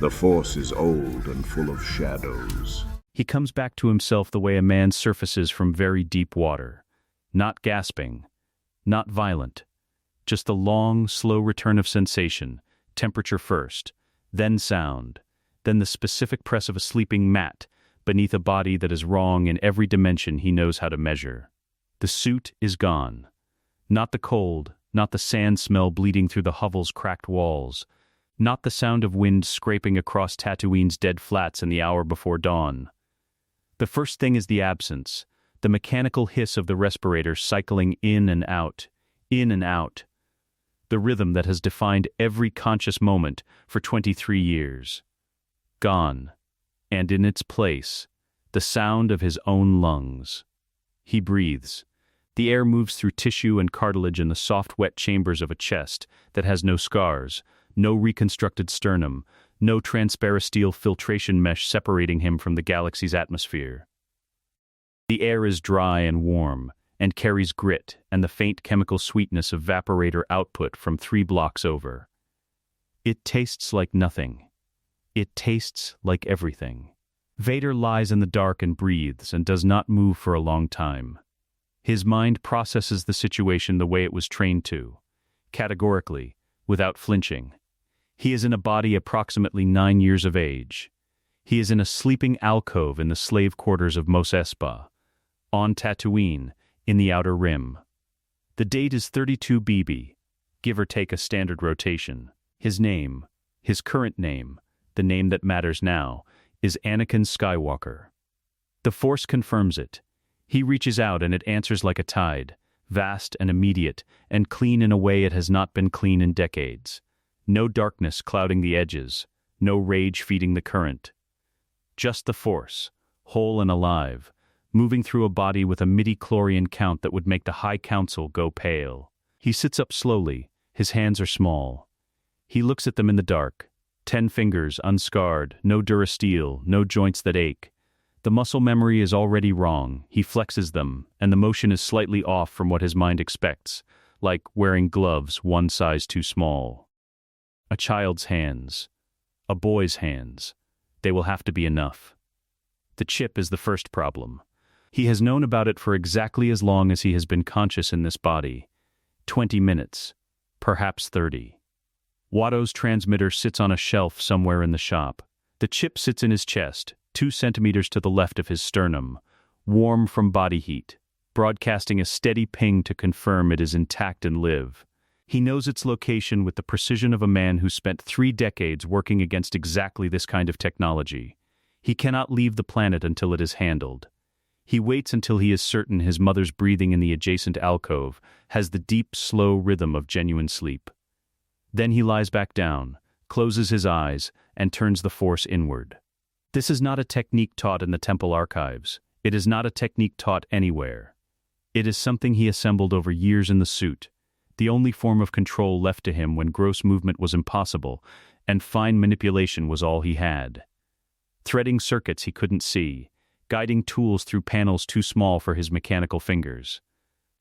The Force is old and full of shadows. He comes back to himself the way a man surfaces from very deep water. Not gasping, not violent. Just the long, slow return of sensation, temperature first, then sound, then the specific press of a sleeping mat beneath a body that is wrong in every dimension he knows how to measure. The suit is gone. Not the cold, not the sand smell bleeding through the hovel's cracked walls, not the sound of wind scraping across Tatooine's dead flats in the hour before dawn. The first thing is the absence, the mechanical hiss of the respirator cycling in and out, in and out. The rhythm that has defined every conscious moment for 23 years. Gone, and in its place, the sound of his own lungs. He breathes. The air moves through tissue and cartilage in the soft, wet chambers of a chest that has no scars, no reconstructed sternum, no transparisteel filtration mesh separating him from the galaxy's atmosphere. The air is dry and warm, and carries grit and the faint chemical sweetness of vaporator output from 3 blocks over. It tastes like nothing. It tastes like everything. Vader lies in the dark and breathes and does not move for a long time. His mind processes the situation the way it was trained to, categorically, without flinching. He is in a body approximately 9 years of age. He is in a sleeping alcove in the slave quarters of Mos Espa, on Tatooine, in the Outer Rim. The date is 32 BB, give or take a standard rotation. His name, his current name, the name that matters now, is Anakin Skywalker. The Force confirms it. He reaches out and it answers like a tide, vast and immediate, and clean in a way it has not been clean in decades. No darkness clouding the edges, no rage feeding the current. Just the Force, whole and alive, moving through a body with a midi-chlorian count that would make the High Council go pale. He sits up slowly, his hands are small. He looks at them in the dark, 10 fingers, unscarred, no durasteel, no joints that ache. The muscle memory is already wrong, he flexes them, and the motion is slightly off from what his mind expects, like wearing gloves one size too small. A child's hands. A boy's hands. They will have to be enough. The chip is the first problem. He has known about it for exactly as long as he has been conscious in this body. 20 minutes. Perhaps 30. Watto's transmitter sits on a shelf somewhere in the shop. The chip sits in his chest, 2 centimeters to the left of his sternum, warm from body heat, broadcasting a steady ping to confirm it is intact and live. He knows its location with the precision of a man who spent 3 decades working against exactly this kind of technology. He cannot leave the planet until it is handled. He waits until he is certain his mother's breathing in the adjacent alcove has the deep, slow rhythm of genuine sleep. Then he lies back down, closes his eyes, and turns the Force inward. This is not a technique taught in the temple archives. It is not a technique taught anywhere. It is something he assembled over years in the suit, the only form of control left to him when gross movement was impossible, and fine manipulation was all he had. Threading circuits he couldn't see, guiding tools through panels too small for his mechanical fingers.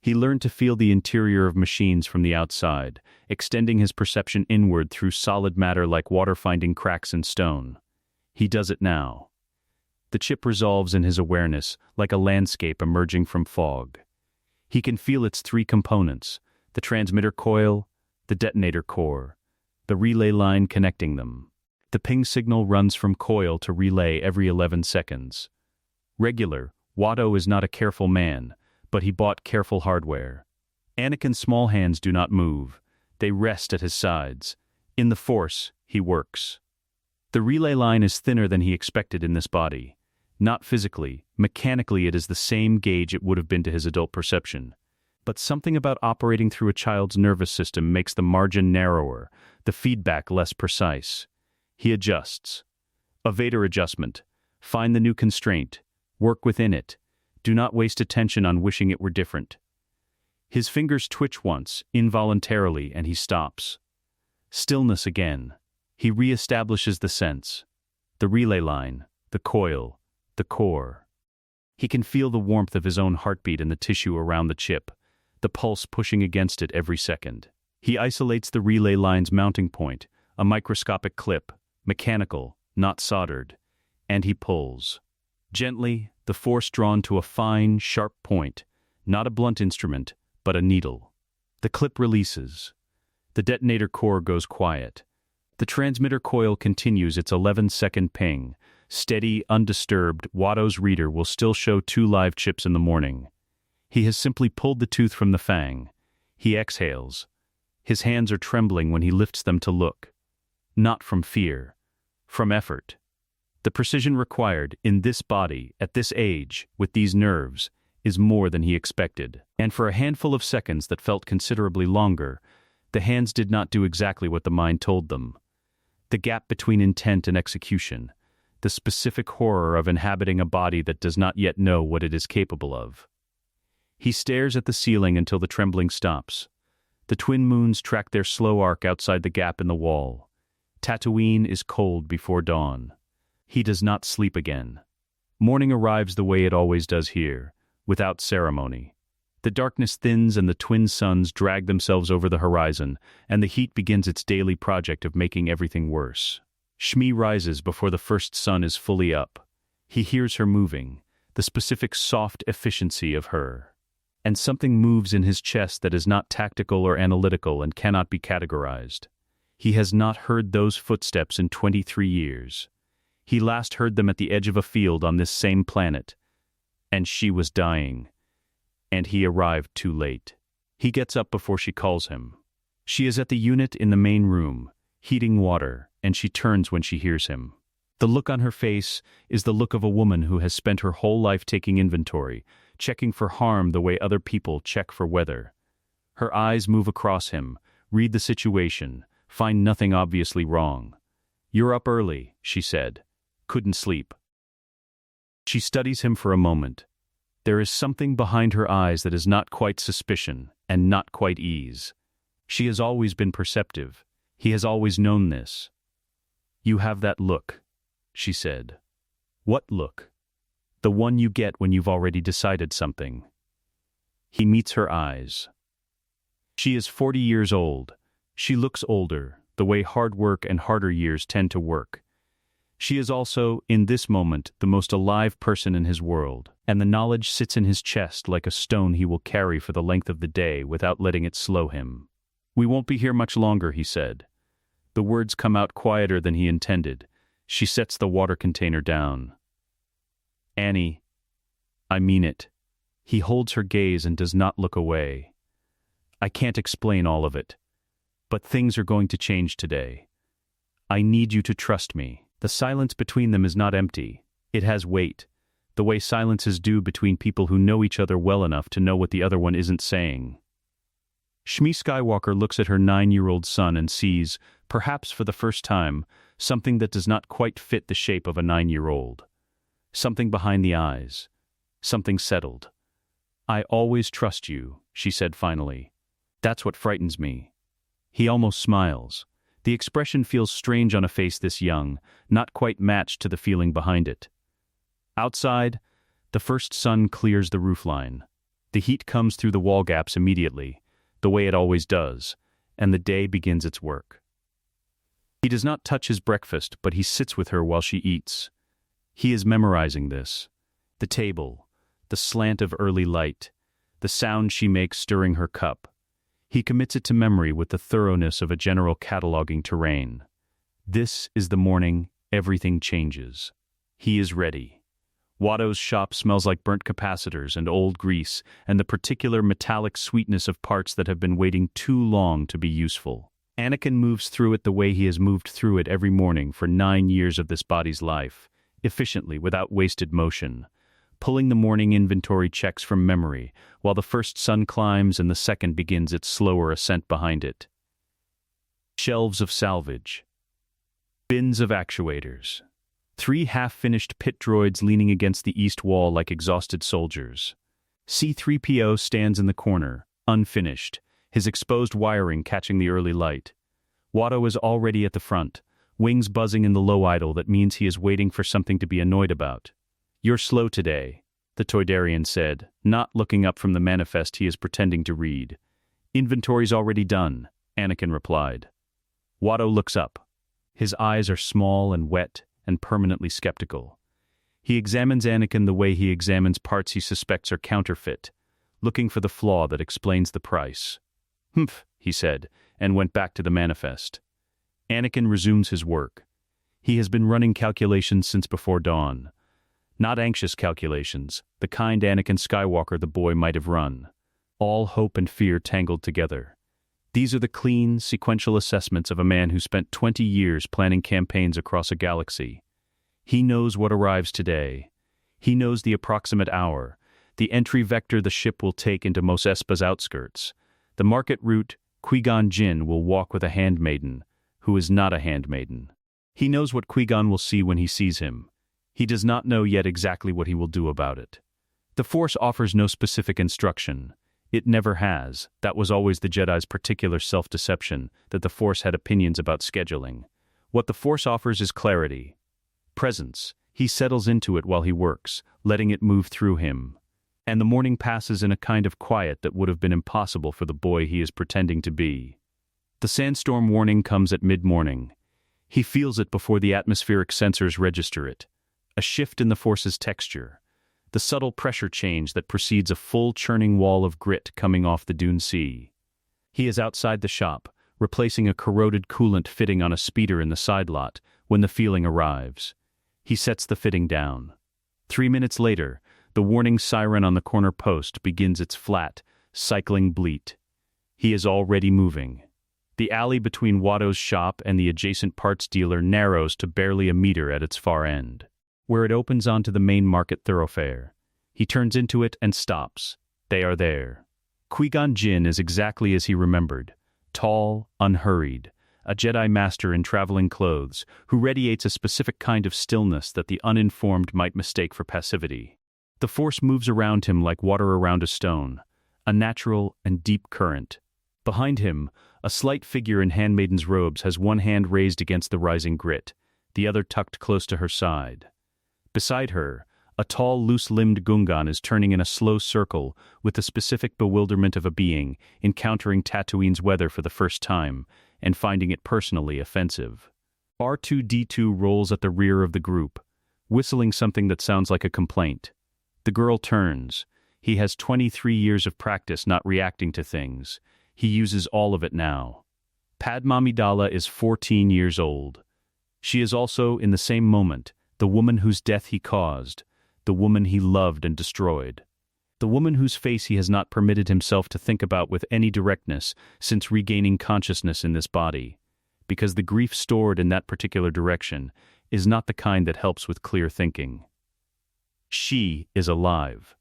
He learned to feel the interior of machines from the outside, extending his perception inward through solid matter like water finding cracks in stone. He does it now. The chip resolves in his awareness like a landscape emerging from fog. He can feel its 3 components, the transmitter coil, the detonator core, the relay line connecting them. The ping signal runs from coil to relay every 11 seconds. Regular, Watto is not a careful man, but he bought careful hardware. Anakin's small hands do not move. They rest at his sides. In the Force, he works. The relay line is thinner than he expected in this body. Not physically, mechanically it is the same gauge it would have been to his adult perception. But something about operating through a child's nervous system makes the margin narrower, the feedback less precise. He adjusts. A Vader adjustment. Find the new constraint. Work within it. Do not waste attention on wishing it were different. His fingers twitch once, involuntarily, and he stops. Stillness again. He re-establishes the sense. The relay line, the coil, the core. He can feel the warmth of his own heartbeat in the tissue around the chip, the pulse pushing against it every second. He isolates the relay line's mounting point, a microscopic clip, mechanical, not soldered, and he pulls. Gently, the force drawn to a fine, sharp point, not a blunt instrument, but a needle. The clip releases. The detonator core goes quiet. The transmitter coil continues its 11-second ping. Steady, undisturbed, Watto's reader will still show 2 live chips in the morning. He has simply pulled the tooth from the fang. He exhales. His hands are trembling when he lifts them to look. Not from fear, from effort. The precision required in this body, at this age, with these nerves, is more than he expected. And for a handful of seconds that felt considerably longer, the hands did not do exactly what the mind told them. The gap between intent and execution, the specific horror of inhabiting a body that does not yet know what it is capable of. He stares at the ceiling until the trembling stops. The twin moons track their slow arc outside the gap in the wall. Tatooine is cold before dawn. He does not sleep again. Morning arrives the way it always does here, without ceremony. The darkness thins and the twin suns drag themselves over the horizon, and the heat begins its daily project of making everything worse. Shmi rises before the first sun is fully up. He hears her moving, the specific soft efficiency of her. And something moves in his chest that is not tactical or analytical and cannot be categorized. He has not heard those footsteps in 23 years. He last heard them at the edge of a field on this same planet. And she was dying. And he arrived too late. He gets up before she calls him. She is at the unit in the main room, heating water, and she turns when she hears him. The look on her face is the look of a woman who has spent her whole life taking inventory, checking for harm the way other people check for weather. Her eyes move across him, read the situation, find nothing obviously wrong. "You're up early," she said. "Couldn't sleep." She studies him for a moment. There is something behind her eyes that is not quite suspicion and not quite ease. She has always been perceptive. He has always known this. "You have that look," she said. "What look?" "The one you get when you've already decided something." He meets her eyes. She is 40 years old. She looks older, the way hard work and harder years tend to work. She is also, in this moment, the most alive person in his world, and the knowledge sits in his chest like a stone he will carry for the length of the day without letting it slow him. "We won't be here much longer," he said. The words come out quieter than he intended. She sets the water container down. "Annie, I mean it." He holds her gaze and does not look away. "I can't explain all of it. But things are going to change today. I need you to trust me." The silence between them is not empty. It has weight, the way silences do between people who know each other well enough to know what the other one isn't saying. Shmi Skywalker looks at her 9-year-old son and sees, perhaps for the first time, something that does not quite fit the shape of a 9-year-old. Something behind the eyes. Something settled. "I always trust you," she said finally. "That's what frightens me." He almost smiles. The expression feels strange on a face this young, not quite matched to the feeling behind it. Outside, the first sun clears the roofline. The heat comes through the wall gaps immediately, the way it always does, and the day begins its work. He does not touch his breakfast, but he sits with her while she eats. He is memorizing this. The table, the slant of early light, the sound she makes stirring her cup. He commits it to memory with the thoroughness of a general cataloging terrain. This is the morning everything changes. He is ready. Watto's shop smells like burnt capacitors and old grease, and the particular metallic sweetness of parts that have been waiting too long to be useful. Anakin moves through it the way he has moved through it every morning for 9 years of this body's life, efficiently, without wasted motion, pulling the morning inventory checks from memory, while the first sun climbs and the second begins its slower ascent behind it. Shelves of salvage. Bins of actuators. 3 half-finished pit droids leaning against the east wall like exhausted soldiers. C-3PO stands in the corner, unfinished, his exposed wiring catching the early light. Watto is already at the front, wings buzzing in the low idle that means he is waiting for something to be annoyed about. "You're slow today," the Toydarian said, not looking up from the manifest he is pretending to read. "Inventory's already done," Anakin replied. Watto looks up. His eyes are small and wet and permanently skeptical. He examines Anakin the way he examines parts he suspects are counterfeit, looking for the flaw that explains the price. "Humph," he said, and went back to the manifest. Anakin resumes his work. He has been running calculations since before dawn. Not anxious calculations, the kind Anakin Skywalker the boy might have run. All hope and fear tangled together. These are the clean, sequential assessments of a man who spent 20 years planning campaigns across a galaxy. He knows what arrives today. He knows the approximate hour, the entry vector the ship will take into Mos Espa's outskirts, the market route Qui-Gon Jinn will walk with a handmaiden, who is not a handmaiden. He knows what Qui-Gon will see when he sees him. He does not know yet exactly what he will do about it. The Force offers no specific instruction. It never has. That was always the Jedi's particular self-deception, that the Force had opinions about scheduling. What the Force offers is clarity. Presence. He settles into it while he works, letting it move through him. And the morning passes in a kind of quiet that would have been impossible for the boy he is pretending to be. The sandstorm warning comes at mid-morning. He feels it before the atmospheric sensors register it. A shift in the Force's texture. The subtle pressure change that precedes a full churning wall of grit coming off the dune sea. He is outside the shop, replacing a corroded coolant fitting on a speeder in the side lot, when the feeling arrives. He sets the fitting down. 3 minutes later, the warning siren on the corner post begins its flat, cycling bleat. He is already moving. The alley between Watto's shop and the adjacent parts dealer narrows to barely a meter at its far end, where it opens onto the main market thoroughfare. He turns into it and stops. They are there. Qui-Gon Jinn is exactly as he remembered. Tall, unhurried, a Jedi master in traveling clothes, who radiates a specific kind of stillness that the uninformed might mistake for passivity. The Force moves around him like water around a stone, a natural and deep current. Behind him, a slight figure in handmaiden's robes has one hand raised against the rising grit, the other tucked close to her side. Beside her, a tall, loose-limbed Gungan is turning in a slow circle with the specific bewilderment of a being encountering Tatooine's weather for the first time and finding it personally offensive. R2-D2 rolls at the rear of the group, whistling something that sounds like a complaint. The girl turns. He has 23 years of practice not reacting to things. He uses all of it now. Padmé Amidala is 14 years old. She is also, in the same moment, the woman whose death he caused, the woman he loved and destroyed. The woman whose face he has not permitted himself to think about with any directness since regaining consciousness in this body, because the grief stored in that particular direction is not the kind that helps with clear thinking. She is alive.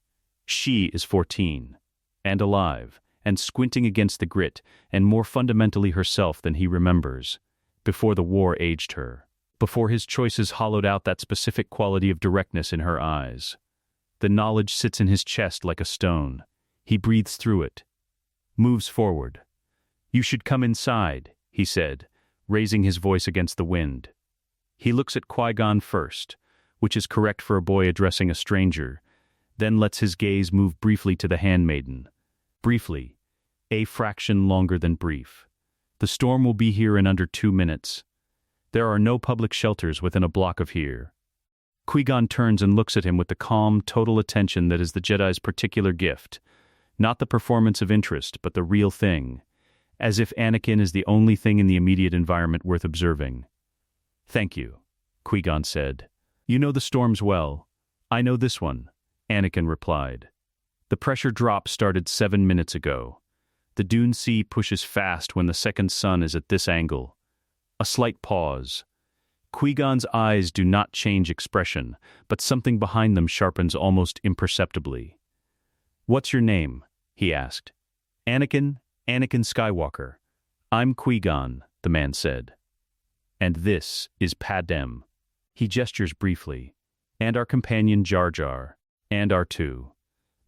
She is 14, and alive, and squinting against the grit, and more fundamentally herself than he remembers, before the war aged her, before his choices hollowed out that specific quality of directness in her eyes. The knowledge sits in his chest like a stone. He breathes through it, moves forward. "You should come inside," he said, raising his voice against the wind. He looks at Qui-Gon first, which is correct for a boy addressing a stranger, then lets his gaze move briefly to the handmaiden. Briefly, a fraction longer than brief. The storm will be here in under 2 minutes. There are no public shelters within a block of here. Qui-Gon turns and looks at him with the calm, total attention that is the Jedi's particular gift. Not the performance of interest, but the real thing. As if Anakin is the only thing in the immediate environment worth observing. "Thank you," Qui-Gon said. "You know the storms well. I know this one," Anakin replied. The pressure drop started 7 minutes ago. The dune sea pushes fast when the second sun is at this angle. A slight pause. Qui-Gon's eyes do not change expression, but something behind them sharpens almost imperceptibly. "What's your name?" he asked. Anakin Skywalker. "I'm Qui-Gon," the man said. "And this is Padmé." He gestures briefly. "And our companion Jar Jar. And R2.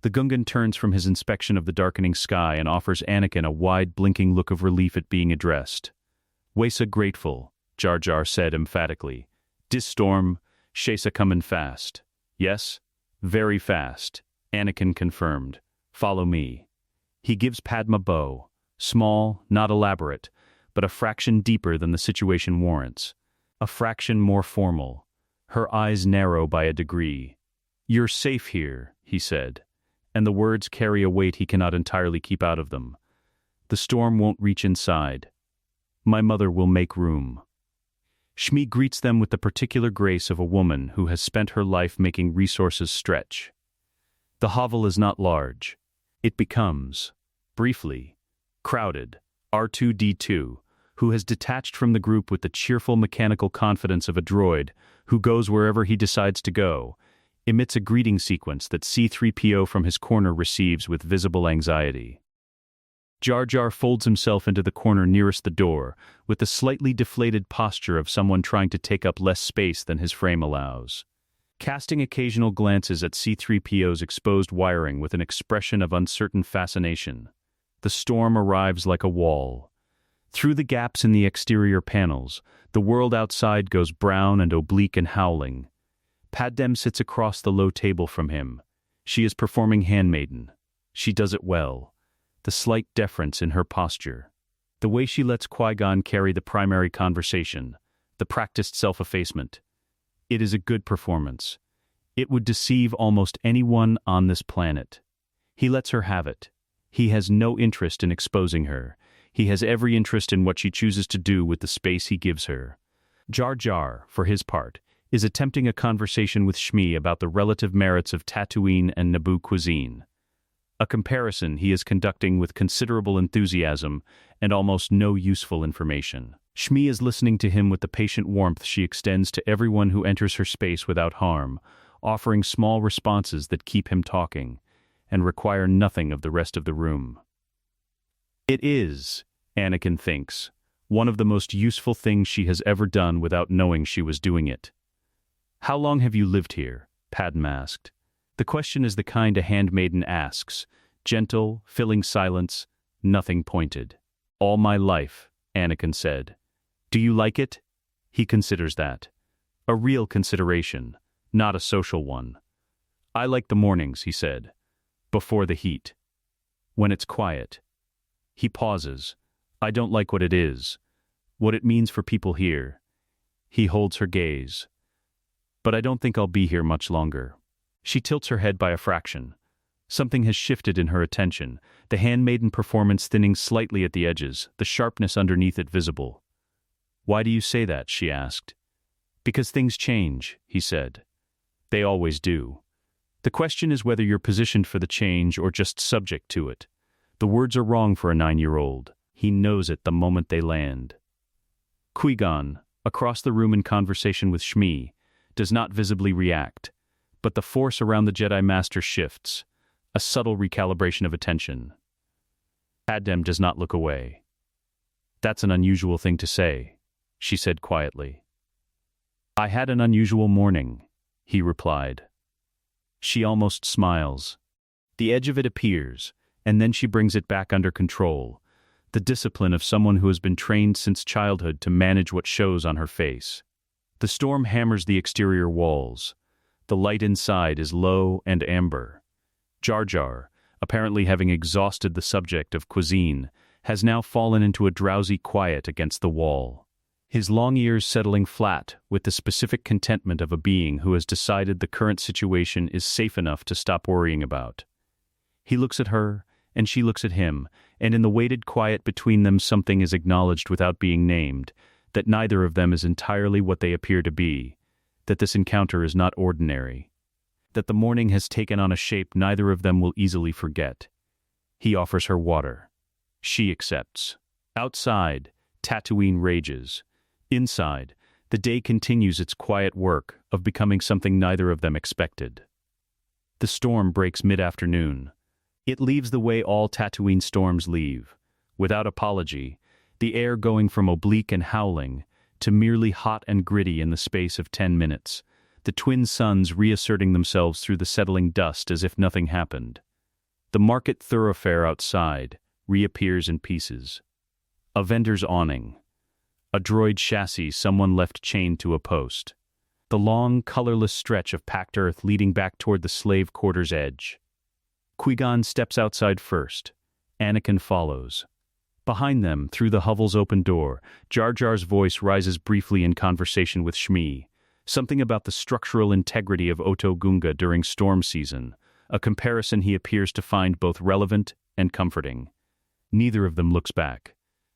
The Gungan turns from his inspection of the darkening sky and offers Anakin a wide, blinking look of relief at being addressed. "Wesa grateful," Jar Jar said emphatically. "Dis storm, Shesa comin' fast." "Yes, very fast," Anakin confirmed. "Follow me." He gives Padmé a bow, small, not elaborate, but a fraction deeper than the situation warrants. a fraction more formal. Her eyes narrow by a degree. "You're safe here," he said, and the words carry a weight he cannot entirely keep out of them. "The storm won't reach inside. My mother will make room." Shmi greets them with the particular grace of a woman who has spent her life making resources stretch. The hovel is not large. It becomes, briefly, crowded. R2-D2, who has detached from the group with the cheerful mechanical confidence of a droid who goes wherever he decides to go, emits a greeting sequence that C-3PO from his corner receives with visible anxiety. Jar Jar folds himself into the corner nearest the door, with the slightly deflated posture of someone trying to take up less space than his frame allows. Casting occasional glances at C-3PO's exposed wiring with an expression of uncertain fascination, the storm arrives like a wall. Through the gaps in the exterior panels, the world outside goes brown and oblique and howling. Padmé sits across the low table from him. She is performing handmaiden. She does it well. The slight deference in her posture. The way she lets Qui-Gon carry the primary conversation. The practiced self-effacement. It is a good performance. It would deceive almost anyone on this planet. He lets her have it. He has no interest in exposing her. He has every interest in what she chooses to do with the space he gives her. Jar Jar, for his part, is attempting a conversation with Shmi about the relative merits of Tatooine and Naboo cuisine. A comparison he is conducting with considerable enthusiasm and almost no useful information. Shmi is listening to him with the patient warmth she extends to everyone who enters her space without harm, offering small responses that keep him talking, and require nothing of the rest of the room. It is, Anakin thinks, one of the most useful things she has ever done without knowing she was doing it. "How long have you lived here?" Padmé asked. The question is the kind a handmaiden asks, gentle, filling silence, nothing pointed. "All my life," Anakin said. "Do you like it?" He considers that. A real consideration, not a social one. "I like the mornings," he said. "Before the heat. When it's quiet." He pauses. "I don't like what it is. What it means for people here." He holds her gaze. "But I don't think I'll be here much longer." She tilts her head by a fraction. Something has shifted in her attention, the handmaiden performance thinning slightly at the edges, the sharpness underneath it visible. "Why do you say that?" she asked. "Because things change," he said. "They always do. The question is whether you're positioned for the change or just subject to it. The words are wrong for a 9-year-old. He knows it the moment they land." Qui-Gon, across the room in conversation with Shmi, does not visibly react, but the force around the Jedi Master shifts, a subtle recalibration of attention. Padmé does not look away. "That's an unusual thing to say," she said quietly. "I had an unusual morning," he replied. She almost smiles. The edge of it appears, and then she brings it back under control, the discipline of someone who has been trained since childhood to manage what shows on her face. The storm hammers the exterior walls. The light inside is low and amber. Jar Jar, apparently having exhausted the subject of cuisine, has now fallen into a drowsy quiet against the wall. His long ears settling flat with the specific contentment of a being who has decided the current situation is safe enough to stop worrying about. He looks at her, and she looks at him, and in the weighted quiet between them something is acknowledged without being named, that neither of them is entirely what they appear to be, that this encounter is not ordinary, that the morning has taken on a shape neither of them will easily forget. He offers her water. She accepts. Outside, Tatooine rages. Inside, the day continues its quiet work of becoming something neither of them expected. The storm breaks mid-afternoon. It leaves the way all Tatooine storms leave, without apology, the air going from oblique and howling to merely hot and gritty in the space of 10 minutes, the twin suns reasserting themselves through the settling dust as if nothing happened. The market thoroughfare outside reappears in pieces. A vendor's awning. A droid chassis someone left chained to a post. The long, colorless stretch of packed earth leading back toward the slave quarters edge. Qui-Gon steps outside first. Anakin follows. Behind them, through the hovel's open door, Jar Jar's voice rises briefly in conversation with Shmi. Something about the structural integrity of Oto Gunga during storm season, a comparison he appears to find both relevant and comforting. Neither of them looks back.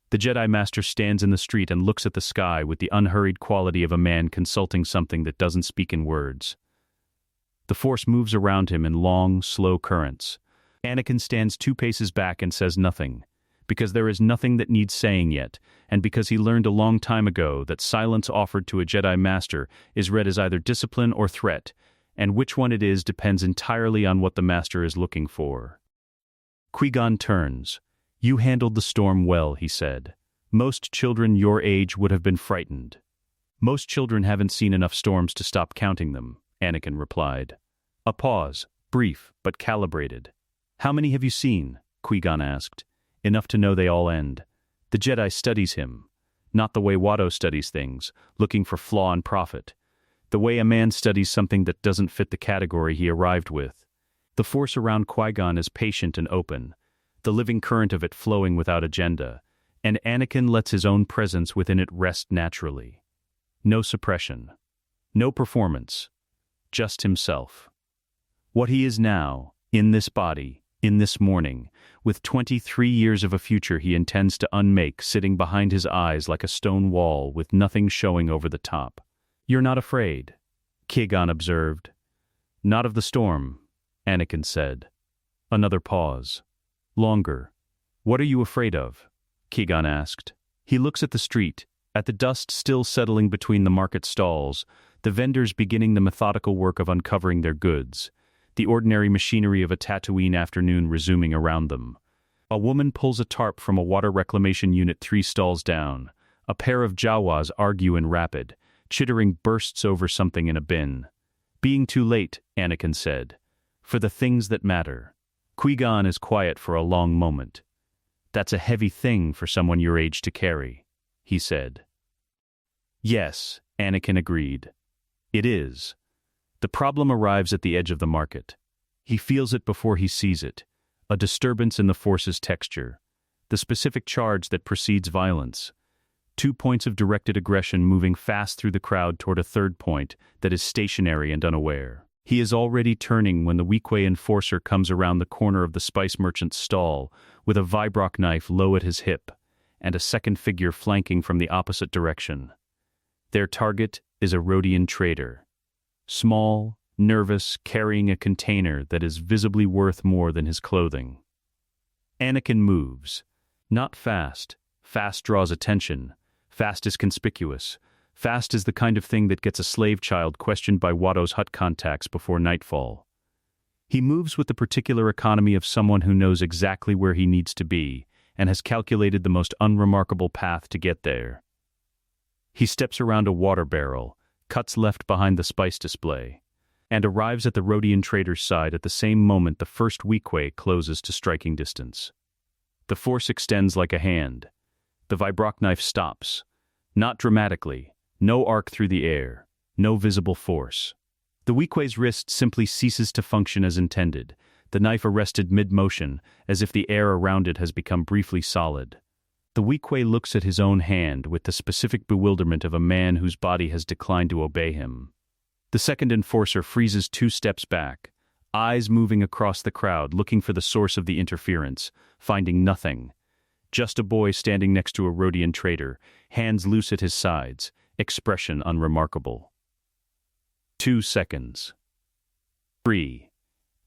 The Jedi Master stands in the street and looks at the sky with the unhurried quality of a man consulting something that doesn't speak in words. The Force moves around him in long, slow currents. Anakin stands 2 paces back and says nothing, because there is nothing that needs saying yet, and because he learned a long time ago that silence offered to a Jedi Master is read as either discipline or threat, and which one it is depends entirely on what the Master is looking for. Qui-Gon turns. "You handled the storm well," he said. "Most children your age would have been frightened." "Most children haven't seen enough storms to stop counting them," Anakin replied. A pause, brief but calibrated. "How many have you seen?" Qui-Gon asked. "Enough to know they all end." The Jedi studies him. Not the way Watto studies things, looking for flaw and profit. The way a man studies something that doesn't fit the category he arrived with. The Force around Qui-Gon is patient and open, the living current of it flowing without agenda, and Anakin lets his own presence within it rest naturally. No suppression. No performance. Just himself. What he is now, in this body, in this morning, with 23 years of a future he intends to unmake sitting behind his eyes like a stone wall with nothing showing over the top. "You're not afraid," Qui-Gon observed. "Not of the storm," Anakin said. Another pause. Longer. "What are you afraid of?" Qui-Gon asked. He looks at the street, at the dust still settling between the market stalls, the vendors beginning the methodical work of uncovering their goods, the ordinary machinery of a Tatooine afternoon resuming around them. A woman pulls a tarp from a water reclamation unit 3 stalls down. A pair of Jawas argue in rapid, chittering bursts over something in a bin. "Being too late," Anakin said. "For the things that matter." Qui-Gon is quiet for a long moment. "That's a heavy thing for someone your age to carry," he said. "Yes," Anakin agreed. "It is." The problem arrives at the edge of the market. He feels it before he sees it, a disturbance in the Force's texture, the specific charge that precedes violence. 2 points of directed aggression moving fast through the crowd toward a third point that is stationary and unaware. He is already turning when the Weequay enforcer comes around the corner of the spice merchant's stall with a Vibrock knife low at his hip, and a second figure flanking from the opposite direction. Their target is a Rodian trader. Small, nervous, carrying a container that is visibly worth more than his clothing. Anakin moves. Not fast. Fast draws attention. Fast is conspicuous. Fast is the kind of thing that gets a slave child questioned by Watto's hut contacts before nightfall. He moves with the particular economy of someone who knows exactly where he needs to be and has calculated the most unremarkable path to get there. He steps around a water barrel, cuts left behind the spice display, and arrives at the Rodian trader's side at the same moment the first Weequay closes to striking distance. The Force extends like a hand. The Vibrock knife stops. Not dramatically, no arc through the air, no visible force. The Weequay's wrist simply ceases to function as intended, the knife arrested mid-motion, as if the air around it has become briefly solid. The Weequay looks at his own hand with the specific bewilderment of a man whose body has declined to obey him. The second enforcer freezes 2 steps back, eyes moving across the crowd looking for the source of the interference, finding nothing. Just a boy standing next to a Rodian trader, hands loose at his sides, expression unremarkable. 2 seconds. 3.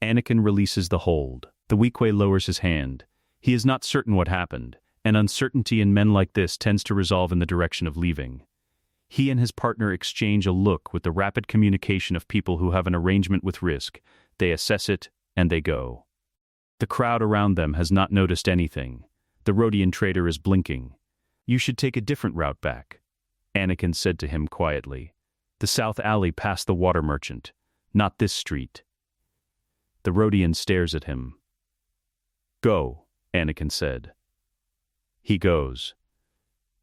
Anakin releases the hold. The Weequay lowers his hand. He is not certain what happened, and uncertainty in men like this tends to resolve in the direction of leaving. He and his partner exchange a look with the rapid communication of people who have an arrangement with risk. They assess it, and they go. The crowd around them has not noticed anything. The Rodian trader is blinking. "You should take a different route back," Anakin said to him quietly. "The south alley past the water merchant, not this street." The Rodian stares at him. "Go," Anakin said. He goes.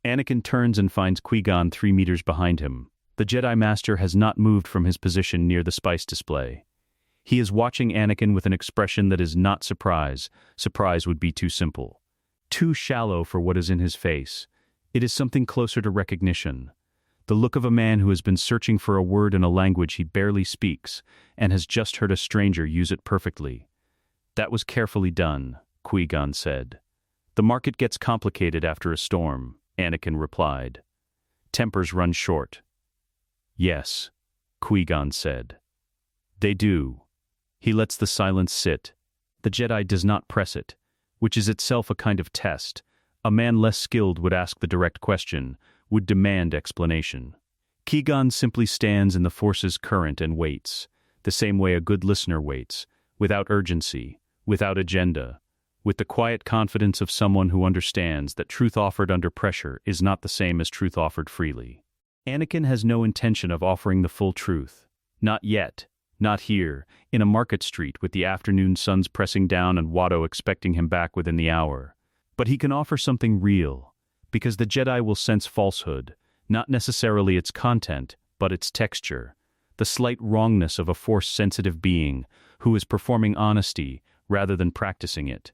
Anakin turns and finds Qui-Gon 3 meters behind him. The Jedi Master has not moved from his position near the spice display. He is watching Anakin with an expression that is not surprise. Surprise would be too simple. Too shallow for what is in his face. It is something closer to recognition. The look of a man who has been searching for a word in a language he barely speaks, and has just heard a stranger use it perfectly. That was carefully done, Qui-Gon said. The market gets complicated after a storm, Anakin replied. Tempers run short. Yes, Qui-Gon said. They do. He lets the silence sit. The Jedi does not press it, which is itself a kind of test. A man less skilled would ask the direct question, would demand explanation. Qui-Gon simply stands in the Force's current and waits, the same way a good listener waits, without urgency, without agenda, with the quiet confidence of someone who understands that truth offered under pressure is not the same as truth offered freely. Anakin has no intention of offering the full truth. Not yet. Not here, in a market street with the afternoon suns pressing down and Watto expecting him back within the hour. But he can offer something real, because the Jedi will sense falsehood, not necessarily its content, but its texture, the slight wrongness of a Force-sensitive being who is performing honesty rather than practicing it.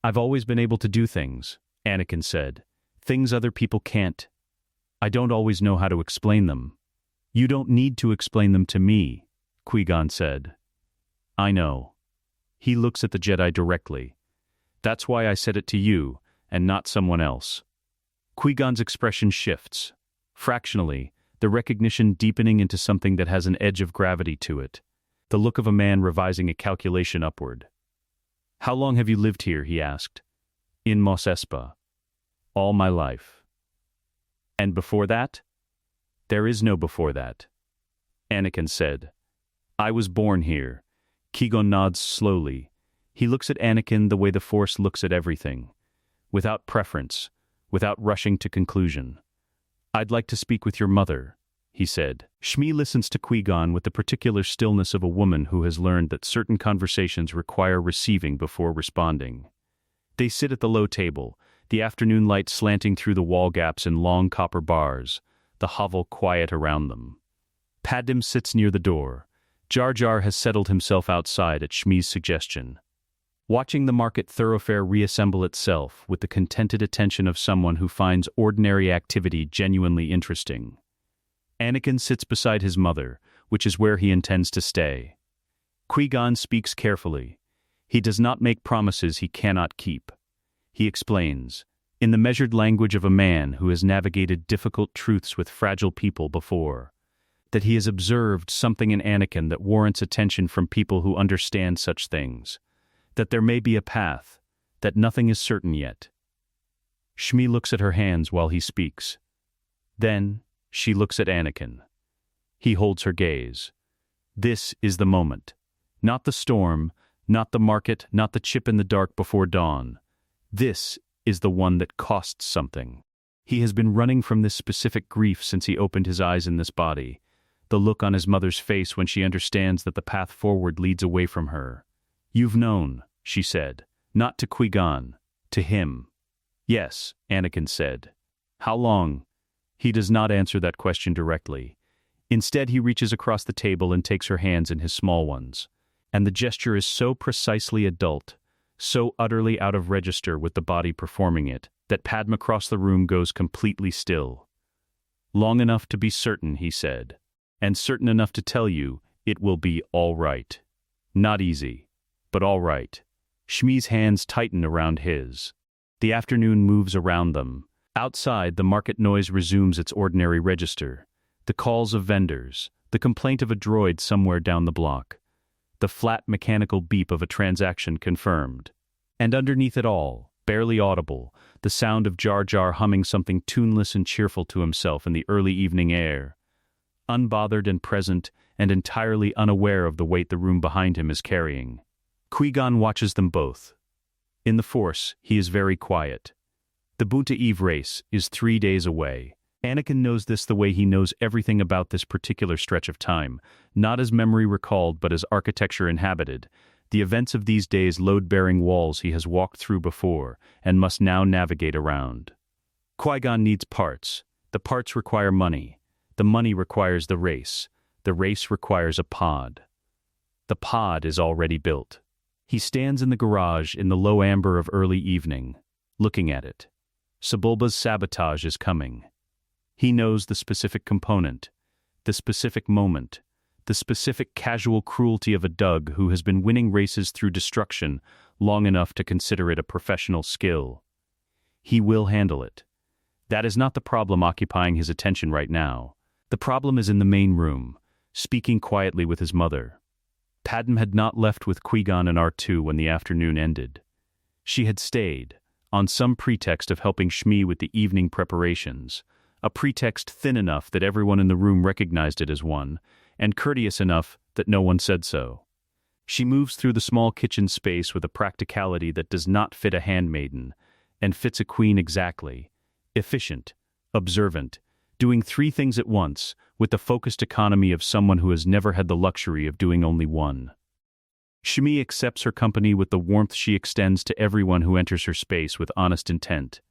I've always been able to do things, Anakin said, things other people can't. I don't always know how to explain them. You don't need to explain them to me, Qui-Gon said. I know. He looks at the Jedi directly. That's why I said it to you, and not someone else. Qui-Gon's expression shifts. Fractionally, the recognition deepening into something that has an edge of gravity to it. The look of a man revising a calculation upward. How long have you lived here, he asked. In Mos Espa. All my life. And before that? There is no before that. Anakin said. I was born here. Qui-Gon nods slowly. He looks at Anakin the way the Force looks at everything. Without preference, without rushing to conclusion. I'd like to speak with your mother, he said. Shmi listens to Qui-Gon with the particular stillness of a woman who has learned that certain conversations require receiving before responding. They sit at the low table, the afternoon light slanting through the wall gaps in long copper bars, the hovel quiet around them. Padmé sits near the door. Jar Jar has settled himself outside at Shmi's suggestion. Watching the market thoroughfare reassemble itself with the contented attention of someone who finds ordinary activity genuinely interesting. Anakin sits beside his mother, which is where he intends to stay. Qui-Gon speaks carefully. He does not make promises he cannot keep. He explains, in the measured language of a man who has navigated difficult truths with fragile people before, that he has observed something in Anakin that warrants attention from people who understand such things, that there may be a path, that nothing is certain yet. Shmi looks at her hands while he speaks. Then, she looks at Anakin. He holds her gaze. This is the moment. Not the storm, not the market, not the chip in the dark before dawn. This is the one that costs something. He has been running from this specific grief since he opened his eyes in this body. The look on his mother's face when she understands that the path forward leads away from her. You've known, she said, not to Qui-Gon, to him. Yes, Anakin said. How long? He does not answer that question directly. Instead, he reaches across the table and takes her hands in his small ones. And the gesture is so precisely adult, so utterly out of register with the body performing it, that Padmé across the room goes completely still. Long enough to be certain, he said. And certain enough to tell you, it will be all right. Not easy, but all right. Shmi's hands tighten around his. The afternoon moves around them. Outside, the market noise resumes its ordinary register. The calls of vendors, the complaint of a droid somewhere down the block, the flat mechanical beep of a transaction confirmed. And underneath it all, barely audible, the sound of Jar Jar humming something tuneless and cheerful to himself in the early evening air. Unbothered and present, and entirely unaware of the weight the room behind him is carrying. Qui-Gon watches them both. In the Force, he is very quiet. The Boonta Eve race is 3 days away. Anakin knows this the way he knows everything about this particular stretch of time, not as memory recalled but as architecture inhabited. The events of these days load-bearing walls he has walked through before, and must now navigate around. Qui-Gon needs parts. The parts require money. The money requires the race. The race requires a pod. The pod is already built. He stands in the garage in the low amber of early evening. looking at it. Sebulba's sabotage is coming. He knows the specific component, the specific moment, the specific casual cruelty of a Dug who has been winning races through destruction long enough to consider it a professional skill. He will handle it. That is not the problem occupying his attention right now. The problem is in the main room, speaking quietly with his mother. Padmé had not left with Qui-Gon and R2 when the afternoon ended. She had stayed, on some pretext of helping Shmi with the evening preparations, a pretext thin enough that everyone in the room recognized it as one, and courteous enough that no one said so. She moves through the small kitchen space with a practicality that does not fit a handmaiden, and fits a queen exactly. Efficient, observant, doing 3 things at once, with the focused economy of someone who has never had the luxury of doing only one. Shmi accepts her company with the warmth she extends to everyone who enters her space with honest intent.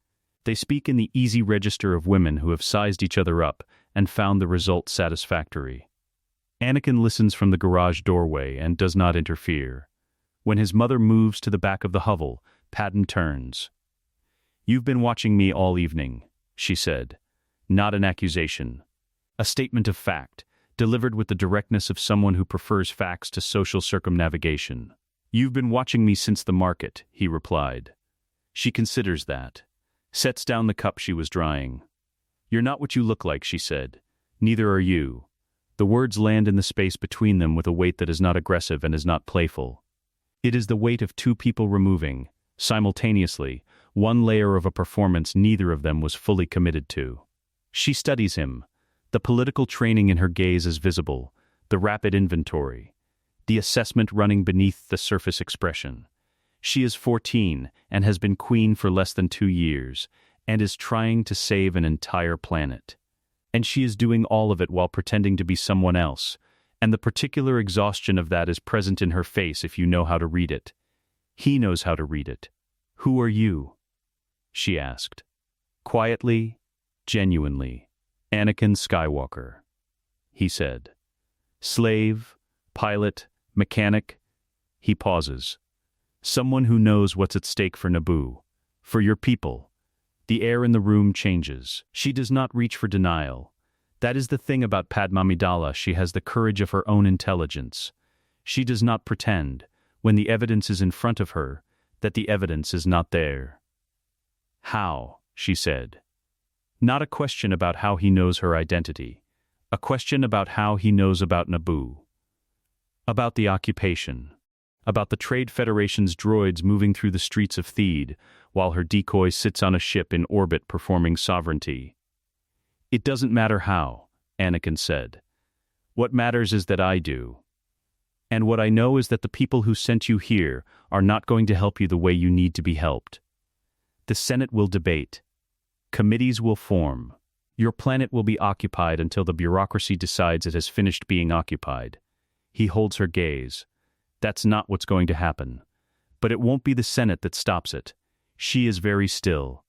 They speak in the easy register of women who have sized each other up and found the result satisfactory. Anakin listens from the garage doorway and does not interfere. When his mother moves to the back of the hovel, Padmé turns. "You've been watching me all evening," she said. Not an accusation. A statement of fact, delivered with the directness of someone who prefers facts to social circumnavigation. "You've been watching me since the market," he replied. She considers that. Sets down the cup she was drying. "You're not what you look like," she said. "Neither are you." The words land in the space between them with a weight that is not aggressive and is not playful. It is the weight of 2 people removing, simultaneously, one layer of a performance neither of them was fully committed to. She studies him. The political training in her gaze is visible, the rapid inventory, the assessment running beneath the surface expression. She is 14 and has been queen for less than 2 years, and is trying to save an entire planet. And she is doing all of it while pretending to be someone else, and the particular exhaustion of that is present in her face if you know how to read it. He knows how to read it. "Who are you?" she asked. Quietly, genuinely. "Anakin Skywalker," he said. "Slave, pilot, mechanic." He pauses. "Someone who knows what's at stake for Naboo. For your people." The air in the room changes. She does not reach for denial. That is the thing about Padmé Amidala, she has the courage of her own intelligence. She does not pretend, when the evidence is in front of her, that the evidence is not there. "How?" she said. Not a question about how he knows her identity. A question about how he knows about Naboo. About the occupation. About the Trade Federation's droids moving through the streets of Theed, while her decoy sits on a ship in orbit performing sovereignty. "It doesn't matter how," Anakin said. "What matters is that I do. And what I know is that the people who sent you here are not going to help you the way you need to be helped. The Senate will debate. Committees will form. Your planet will be occupied until the bureaucracy decides it has finished being occupied." He holds her gaze. "That's not what's going to happen. But it won't be the Senate that stops it." She is very still.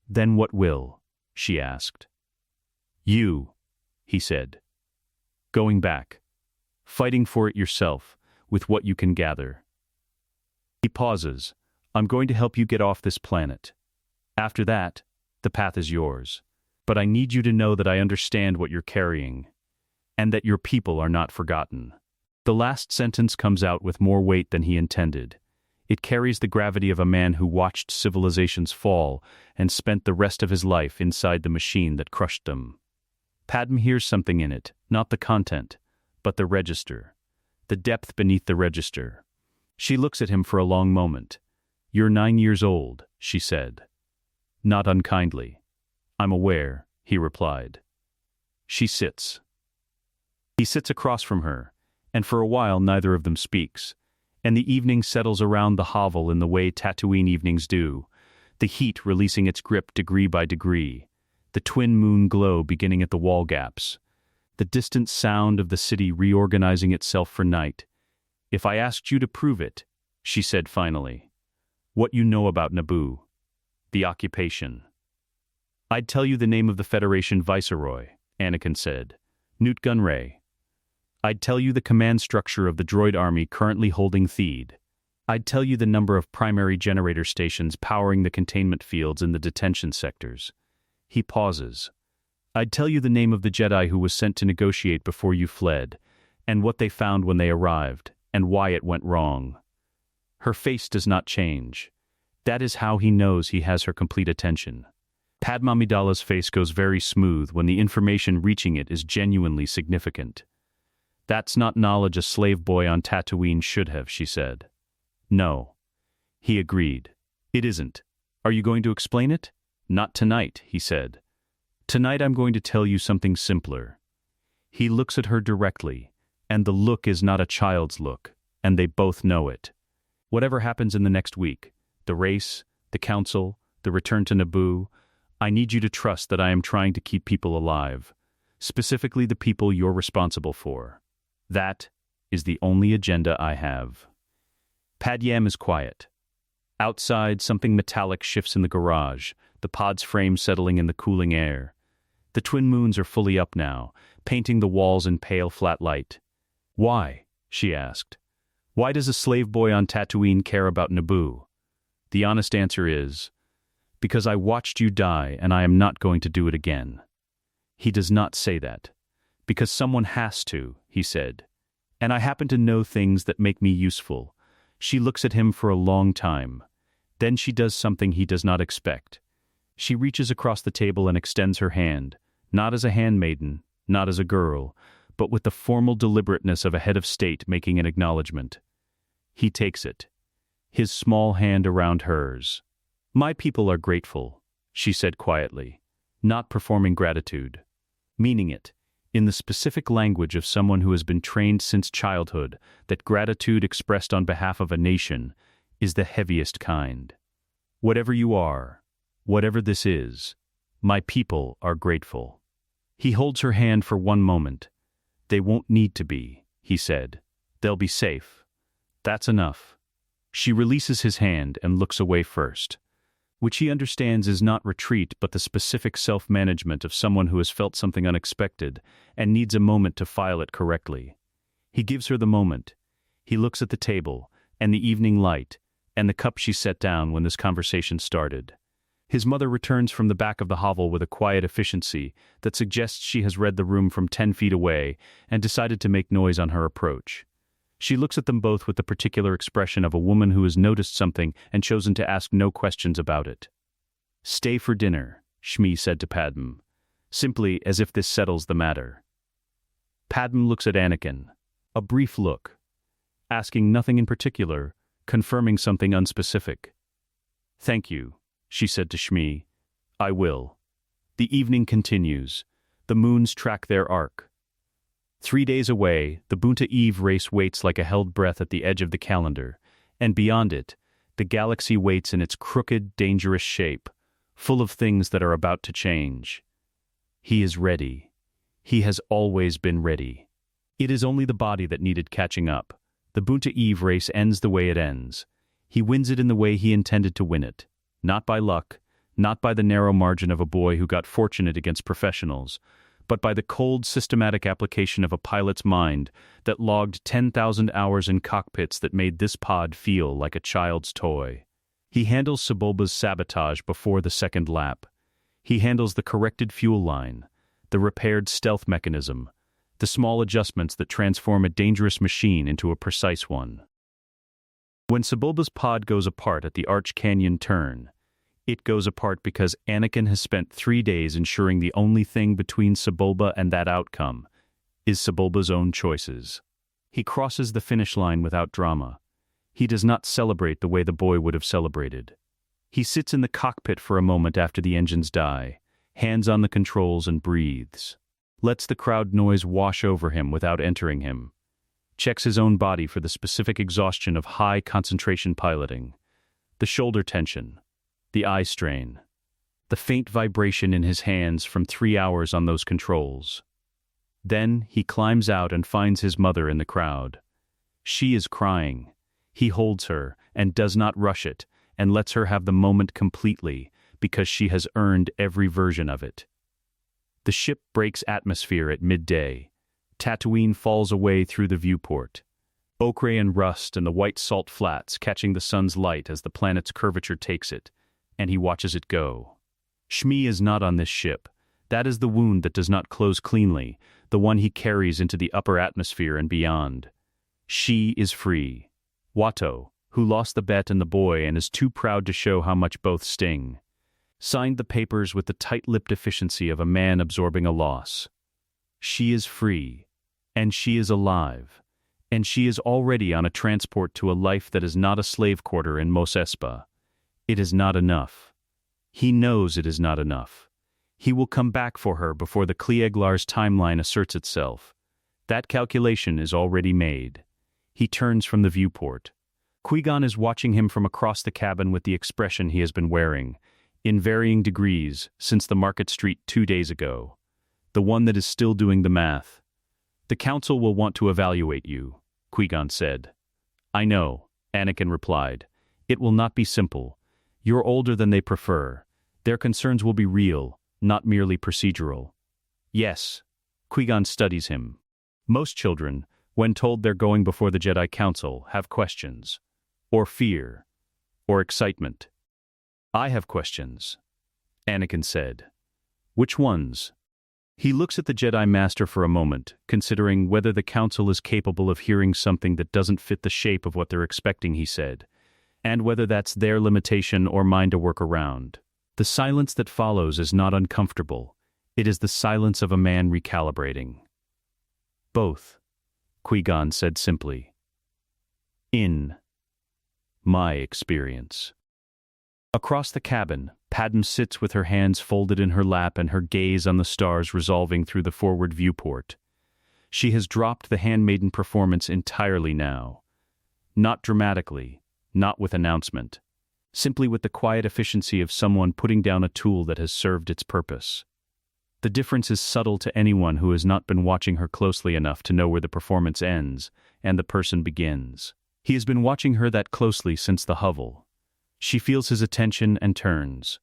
"Then what will?" she asked. "You," he said. "Going back. Fighting for it yourself, with what you can gather." He pauses. "I'm going to help you get off this planet. After that, the path is yours. But I need you to know that I understand what you're carrying, and that your people are not forgotten." The last sentence comes out with more weight than he intended. It carries the gravity of a man who watched civilizations fall and spent the rest of his life inside the machine that crushed them. Padmé hears something in it, not the content, but the register, the depth beneath the register. She looks at him for a long moment. "You're 9 years old," she said. Not unkindly. "I'm aware," he replied. She sits. He sits across from her, and for a while neither of them speaks, and the evening settles around the hovel in the way Tatooine evenings do, the heat releasing its grip degree by degree, the twin moon glow beginning at the wall gaps, the distant sound of the city reorganizing itself for night. "If I asked you to prove it," she said finally, "what you know about Naboo, the occupation." "I'd tell you the name of the Federation Viceroy," Anakin said. "Newt Gunray. I'd tell you the command structure of the droid army currently holding Theed. I'd tell you the number of primary generator stations powering the containment fields in the detention sectors. He pauses. I'd tell you the name of the Jedi who was sent to negotiate before you fled, and what they found when they arrived, and why it went wrong. Her face does not change. That is how he knows he has her complete attention. Padmé Amidala's face goes very smooth when the information reaching it is genuinely significant. That's not knowledge a slave boy on Tatooine should have, she said. No. He agreed. It isn't. Are you going to explain it? Not tonight, he said. Tonight I'm going to tell you something simpler. He looks at her directly, and the look is not a child's look, and they both know it. Whatever happens in the next week, the race, the council, the return to Naboo, I need you to trust that I am trying to keep people alive, specifically the people you're responsible for. That is the only agenda I have. Padmé is quiet. Outside, something metallic shifts in the garage, the pod's frame settling in the cooling air. The twin moons are fully up now, painting the walls in pale flat light. Why? She asked. Why does a slave boy on Tatooine care about Naboo? The honest answer is, because I watched you die and I am not going to do it again. He does not say that. Because someone has to, he said. And I happen to know things that make me useful. She looks at him for a long time. Then she does something he does not expect. She reaches across the table and extends her hand, not as a handmaiden, not as a girl, but with the formal deliberateness of a head of state making an acknowledgement. He takes it, his small hand around hers. My people are grateful, she said quietly, not performing gratitude, meaning it, in the specific language of someone who has been trained since childhood that gratitude expressed on behalf of a nation is the heaviest kind. Whatever you are, whatever this is, my people are grateful. He holds her hand for one moment. They won't need to be, he said. They'll be safe. That's enough. She releases his hand and looks away first, which he understands is not retreat but the specific self-management of someone who has felt something unexpected and needs a moment to file it correctly. He gives her the moment. He looks at the table, and the evening light, and the cup she set down when this conversation started. His mother returns from the back of the hovel with a quiet efficiency that suggests she has read the room from 10 feet away and decided to make noise on her approach. She looks at them both with the particular expression of a woman who has noticed something and chosen to ask no questions about it. Stay for dinner, Shmi said to Padmé, simply as if this settles the matter. Padmé looks at Anakin, a brief look, asking nothing in particular, confirming something unspecific. Thank you, she said to Shmi. I will. The evening continues. The moons track their arc. 3 days away, the Bunta Eve race waits like a held breath at the edge of the calendar, and beyond it, the galaxy waits in its crooked, dangerous shape, full of things that are about to change. He is ready. He has always been ready. It is only the body that needed catching up. The Bunta Eve race ends the way it ends. He wins it in the way he intended to win it. Not by luck, not by the narrow margin of a boy who got fortunate against professionals, but by the cold, systematic application of a pilot's mind that logged 10,000 hours in cockpits that made this pod feel like a child's toy. He handles Sebulba's sabotage before the second lap. He handles the corrected fuel line, the repaired stealth mechanism, the small adjustments that transform a dangerous machine into a precise one. When Sebulba's pod goes apart at the Arch Canyon turn, it goes apart because Anakin has spent 3 days ensuring the only thing between Sebulba and that outcome is Sebulba's own choices. He crosses the finish line without drama. He does not celebrate the way the boy would have celebrated. He sits in the cockpit for a moment after the engines die, hands on the controls and breathes. Lets the crowd noise wash over him without entering him. Checks his own body for the specific exhaustion of high-concentration piloting. The shoulder tension. The eye strain. The faint vibration in his hands from 3 hours on those controls. Then he climbs out and finds his mother in the crowd. She is crying. He holds her and does not rush it and lets her have the moment completely because she has earned every version of it. The ship breaks atmosphere at midday. Tatooine falls away through the viewport. ochre and rust and the white salt flats catching the sun's light as the planet's curvature takes it, and he watches it go. Shmi is not on this ship. That is the wound that does not close cleanly, the one he carries into the upper atmosphere and beyond. She is free. Watto, who lost the bet and the boy and is too proud to show how much both sting, signed the papers with the tight-lipped efficiency of a man absorbing a loss. She is free, and she is alive, and she is already on a transport to a life that is not a slave quarter in Mos Espa. It is not enough. He knows it is not enough. He will come back for her before the Klieglar's timeline asserts itself. That calculation is already made. He turns from the viewport. Qui-Gon is watching him from across the cabin with the expression he has been wearing, in varying degrees, since the Market Street 2 days ago. The one that is still doing the math. "The Council will want to evaluate you," Qui-Gon said. "I know," Anakin replied. "It will not be simple. You're older than they prefer. Their concerns will be real, not merely procedural." "Yes." Qui-Gon studies him. "Most children, when told they're going before the Jedi Council, have questions. Or fear. Or excitement." "I have questions," Anakin said. "Which ones?" He looks at the Jedi Master for a moment, considering whether the Council is capable of hearing something that doesn't fit the shape of what they're expecting, he said, and whether that's their limitation or mine to work around. The silence that follows is not uncomfortable. It is the silence of a man recalibrating. "Both," Qui-Gon said simply. "In my experience." Across the cabin, Padmé sits with her hands folded in her lap and her gaze on the stars resolving through the forward viewport. She has dropped the handmaiden performance entirely now. Not dramatically, not with announcement. Simply with the quiet efficiency of someone putting down a tool that has served its purpose. The difference is subtle to anyone who has not been watching her closely enough to know where the performance ends and the person begins. He has been watching her that closely since the hovel. She feels his attention and turns,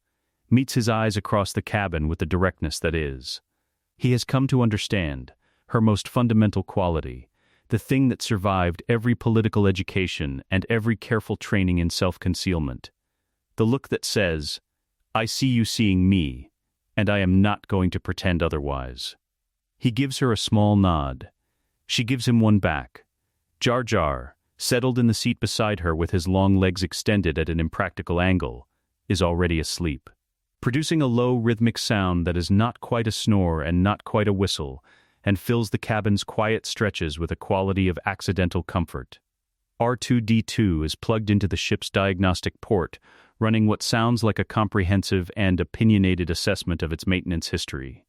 meets his eyes across the cabin with the directness that is. He has come to understand her most fundamental quality, the thing that survived every political education and every careful training in self-concealment. The look that says, "I see you seeing me, and I am not going to pretend otherwise." He gives her a small nod. She gives him one back. Jar Jar, settled in the seat beside her with his long legs extended at an impractical angle, is already asleep, producing a low rhythmic sound that is not quite a snore and not quite a whistle, and fills the cabin's quiet stretches with a quality of accidental comfort. R2-D2 is plugged into the ship's diagnostic port, running what sounds like a comprehensive and opinionated assessment of its maintenance history.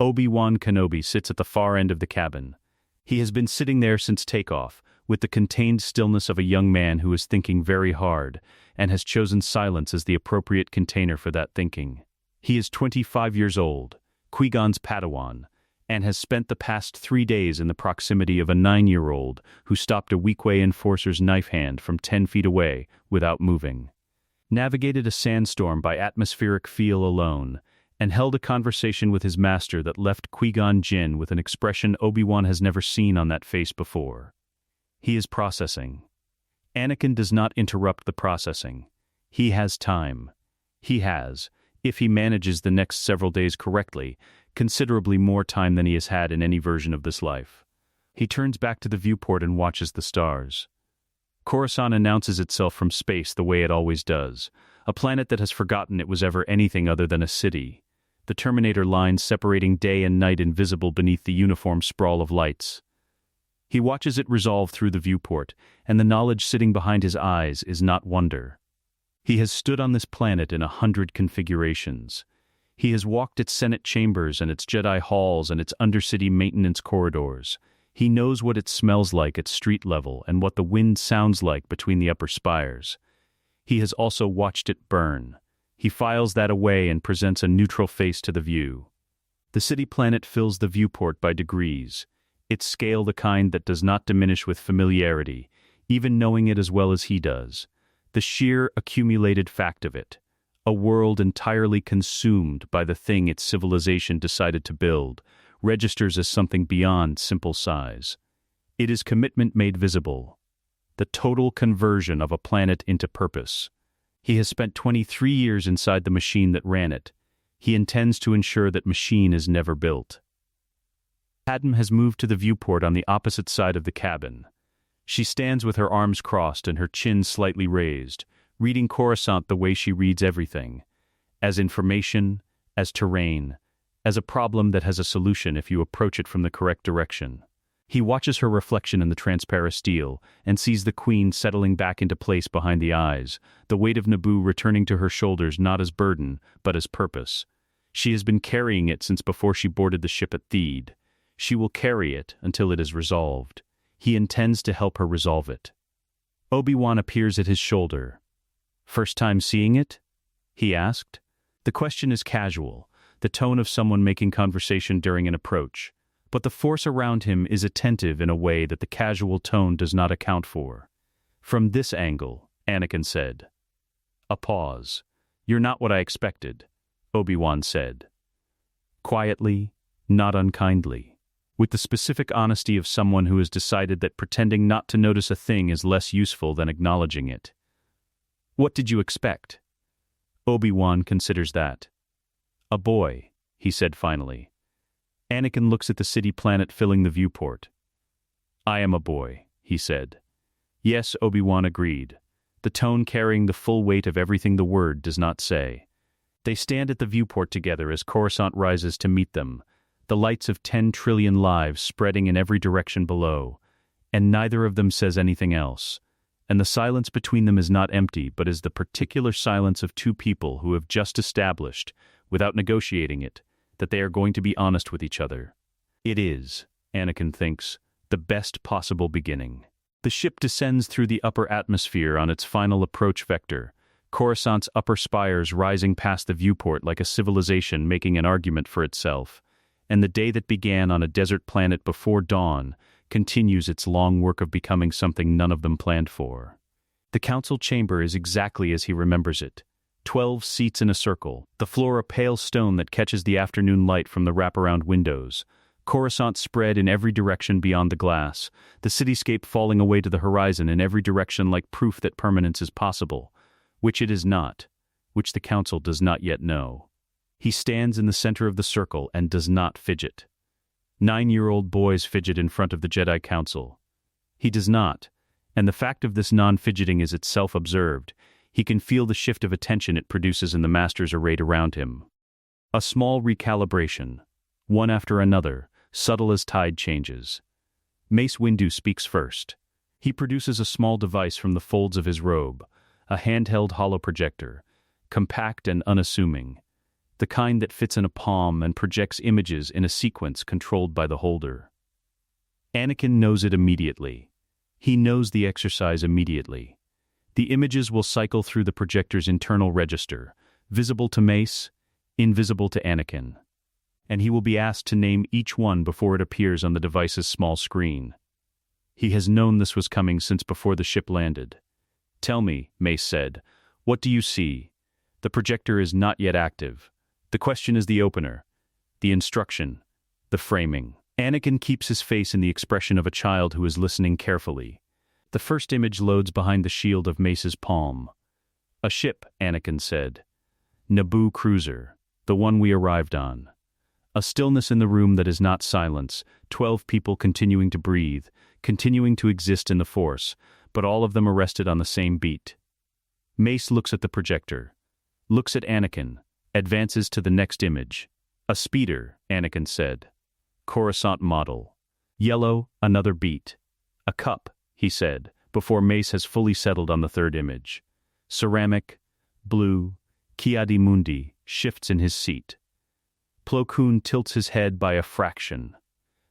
Obi-Wan Kenobi sits at the far end of the cabin. He has been sitting there since takeoff, with the contained stillness of a young man who is thinking very hard, and has chosen silence as the appropriate container for that thinking. He is 25 years old, Qui-Gon's Padawan, and has spent the past 3 days in the proximity of a 9-year-old who stopped a Weequay enforcer's knife hand from 10 feet away without moving, navigated a sandstorm by atmospheric feel alone, and held a conversation with his master that left Qui-Gon Jinn with an expression Obi-Wan has never seen on that face before. He is processing. Anakin does not interrupt the processing. He has time. He has, if he manages the next several days correctly, considerably more time than he has had in any version of this life. He turns back to the viewport and watches the stars. Coruscant announces itself from space the way it always does, a planet that has forgotten it was ever anything other than a city, the Terminator lines separating day and night invisible beneath the uniform sprawl of lights. He watches it resolve through the viewport, and the knowledge sitting behind his eyes is not wonder. He has stood on this planet in 100 configurations. He has walked its Senate chambers and its Jedi halls and its undercity maintenance corridors. He knows what it smells like at street level and what the wind sounds like between the upper spires. He has also watched it burn. He files that away and presents a neutral face to the view. The city planet fills the viewport by degrees, its scale the kind that does not diminish with familiarity, even knowing it as well as he does. The sheer accumulated fact of it, a world entirely consumed by the thing its civilization decided to build, registers as something beyond simple size. It is commitment made visible, the total conversion of a planet into purpose. He has spent 23 years inside the machine that ran it. He intends to ensure that machine is never built. Padmé has moved to the viewport on the opposite side of the cabin. She stands with her arms crossed and her chin slightly raised, reading Coruscant the way she reads everything, as information, as terrain, as a problem that has a solution if you approach it from the correct direction. He watches her reflection in the transparent steel and sees the queen settling back into place behind the eyes, the weight of Naboo returning to her shoulders not as burden, but as purpose. She has been carrying it since before she boarded the ship at Theed. She will carry it until it is resolved. He intends to help her resolve it. Obi-Wan appears at his shoulder. "First time seeing it?" he asked. The question is casual, the tone of someone making conversation during an approach, but the force around him is attentive in a way that the casual tone does not account for. "From this angle," Anakin said. A pause. "You're not what I expected," Obi-Wan said. Quietly, not unkindly, with the specific honesty of someone who has decided that pretending not to notice a thing is less useful than acknowledging it. "What did you expect?" Obi-Wan considers that. "A boy," he said finally. Anakin looks at the city planet filling the viewport. "I am a boy," he said. "Yes," Obi-Wan agreed, the tone carrying the full weight of everything the word does not say. They stand at the viewport together as Coruscant rises to meet them, the lights of 10 trillion lives spreading in every direction below, and neither of them says anything else. And the silence between them is not empty, but is the particular silence of two people who have just established, without negotiating it, that they are going to be honest with each other. It is, Anakin thinks, the best possible beginning. The ship descends through the upper atmosphere on its final approach vector, Coruscant's upper spires rising past the viewport like a civilization making an argument for itself, and the day that began on a desert planet before dawn continues its long work of becoming something none of them planned for. The council chamber is exactly as he remembers it. 12 seats in a circle, the floor a pale stone that catches the afternoon light from the wraparound windows, Coruscant spread in every direction beyond the glass, the cityscape falling away to the horizon in every direction like proof that permanence is possible, which it is not, which the council does not yet know. He stands in the center of the circle and does not fidget. 9-year-old boys fidget in front of the Jedi Council. He does not, and the fact of this non-fidgeting is itself observed. He can feel the shift of attention it produces in the masters arrayed around him. A small recalibration, one after another, subtle as tide changes. Mace Windu speaks first. He produces a small device from the folds of his robe, a handheld holoprojector, compact and unassuming, the kind that fits in a palm and projects images in a sequence controlled by the holder. Anakin knows it immediately. He knows the exercise immediately. The images will cycle through the projector's internal register, visible to Mace, invisible to Anakin. And he will be asked to name each one before it appears on the device's small screen. He has known this was coming since before the ship landed. "Tell me," Mace said, "what do you see?" The projector is not yet active. The question is the opener, the instruction, the framing. Anakin keeps his face in the expression of a child who is listening carefully. The first image loads behind the shield of Mace's palm. "A ship," Anakin said. "Naboo cruiser, the one we arrived on." A stillness in the room that is not silence, 12 people continuing to breathe, continuing to exist in the Force, but all of them arrested on the same beat. Mace looks at the projector, looks at Anakin, advances to the next image. "A speeder," Anakin said. "Coruscant model. Yellow, another beat. A cup," he said, before Mace has fully settled on the third image. Ceramic, blue, Ki-Adi-Mundi shifts in his seat. Plo Koon tilts his head by a fraction.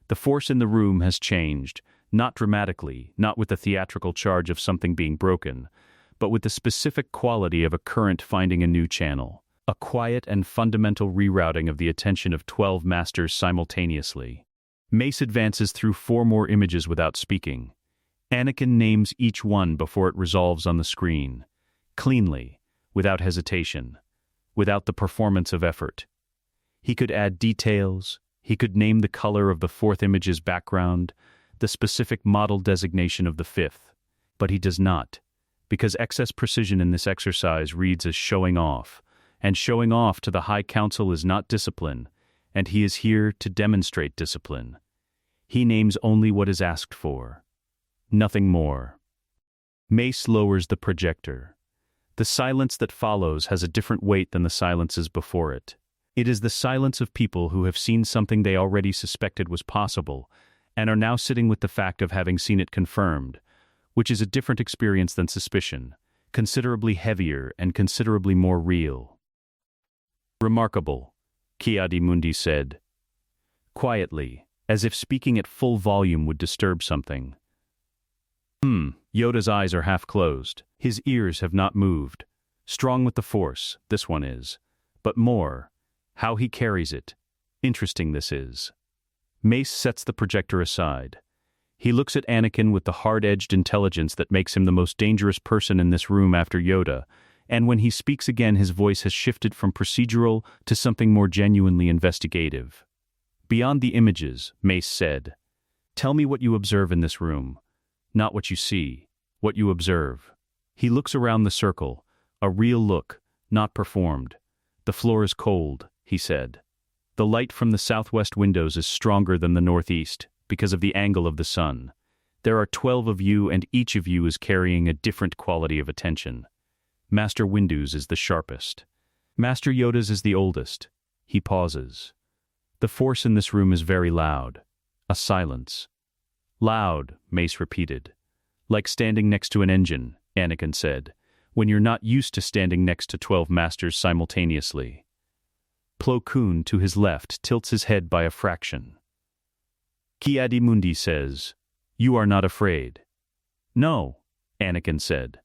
The force in the room has changed, not dramatically, not with the theatrical charge of something being broken, but with the specific quality of a current finding a new channel. A quiet and fundamental rerouting of the attention of 12 masters simultaneously. Mace advances through 4 more images without speaking. Anakin names each one before it resolves on the screen. Cleanly, without hesitation, without the performance of effort. He could add details, he could name the color of the 4th image's background, the specific model designation of the fifth. But he does not, because excess precision in this exercise reads as showing off, and showing off to the High Council is not discipline, and he is here to demonstrate discipline. He names only what is asked for. Nothing more. Mace lowers the projector. The silence that follows has a different weight than the silences before it. It is the silence of people who have seen something they already suspected was possible, and are now sitting with the fact of having seen it confirmed, which is a different experience than suspicion, considerably heavier and considerably more real. Remarkable, Qui-Gon said. Quietly, as if speaking at full volume would disturb something. Yoda's eyes are half closed. His ears have not moved. Strong with the Force, this one is. But more, how he carries it. Interesting this is. Mace sets the projector aside. He looks at Anakin with the hard-edged intelligence that makes him the most dangerous person in this room after Yoda, and when he speaks again his voice has shifted from procedural to something more genuinely investigative. Beyond the images, Mace said, "Tell me what you observe in this room. Not what you see, what you observe." He looks around the circle, a real look, not performed. "The floor is cold," he said. "The light from the southwest windows is stronger than the northeast, because of the angle of the sun. There are 12 of you, and each of you is carrying a different quality of attention. Master Windu's is the sharpest. Master Yoda's is the oldest." He pauses. "The Force in this room is very loud." A silence. "Loud," Mace repeated. "Like standing next to an engine," Anakin said, "when you're not used to standing next to 12 masters simultaneously." Plo Koon, to his left, tilts his head by a fraction. Qui-Gon says, "You are not afraid." "No," Anakin said.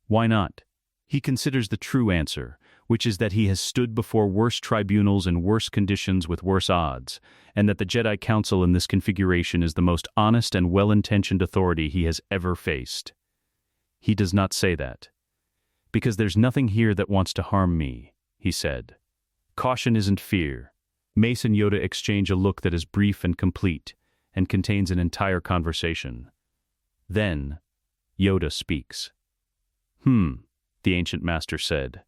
"Why not?" He considers the true answer, which is that he has stood before worse tribunals in worse conditions with worse odds, and that the Jedi Council in this configuration is the most honest and well-intentioned authority he has ever faced. He does not say that. "Because there's nothing here that wants to harm me," he said. "Caution isn't fear." Mace and Yoda exchange a look that is brief and complete, and contains an entire conversation. Then, Yoda speaks. The ancient master said.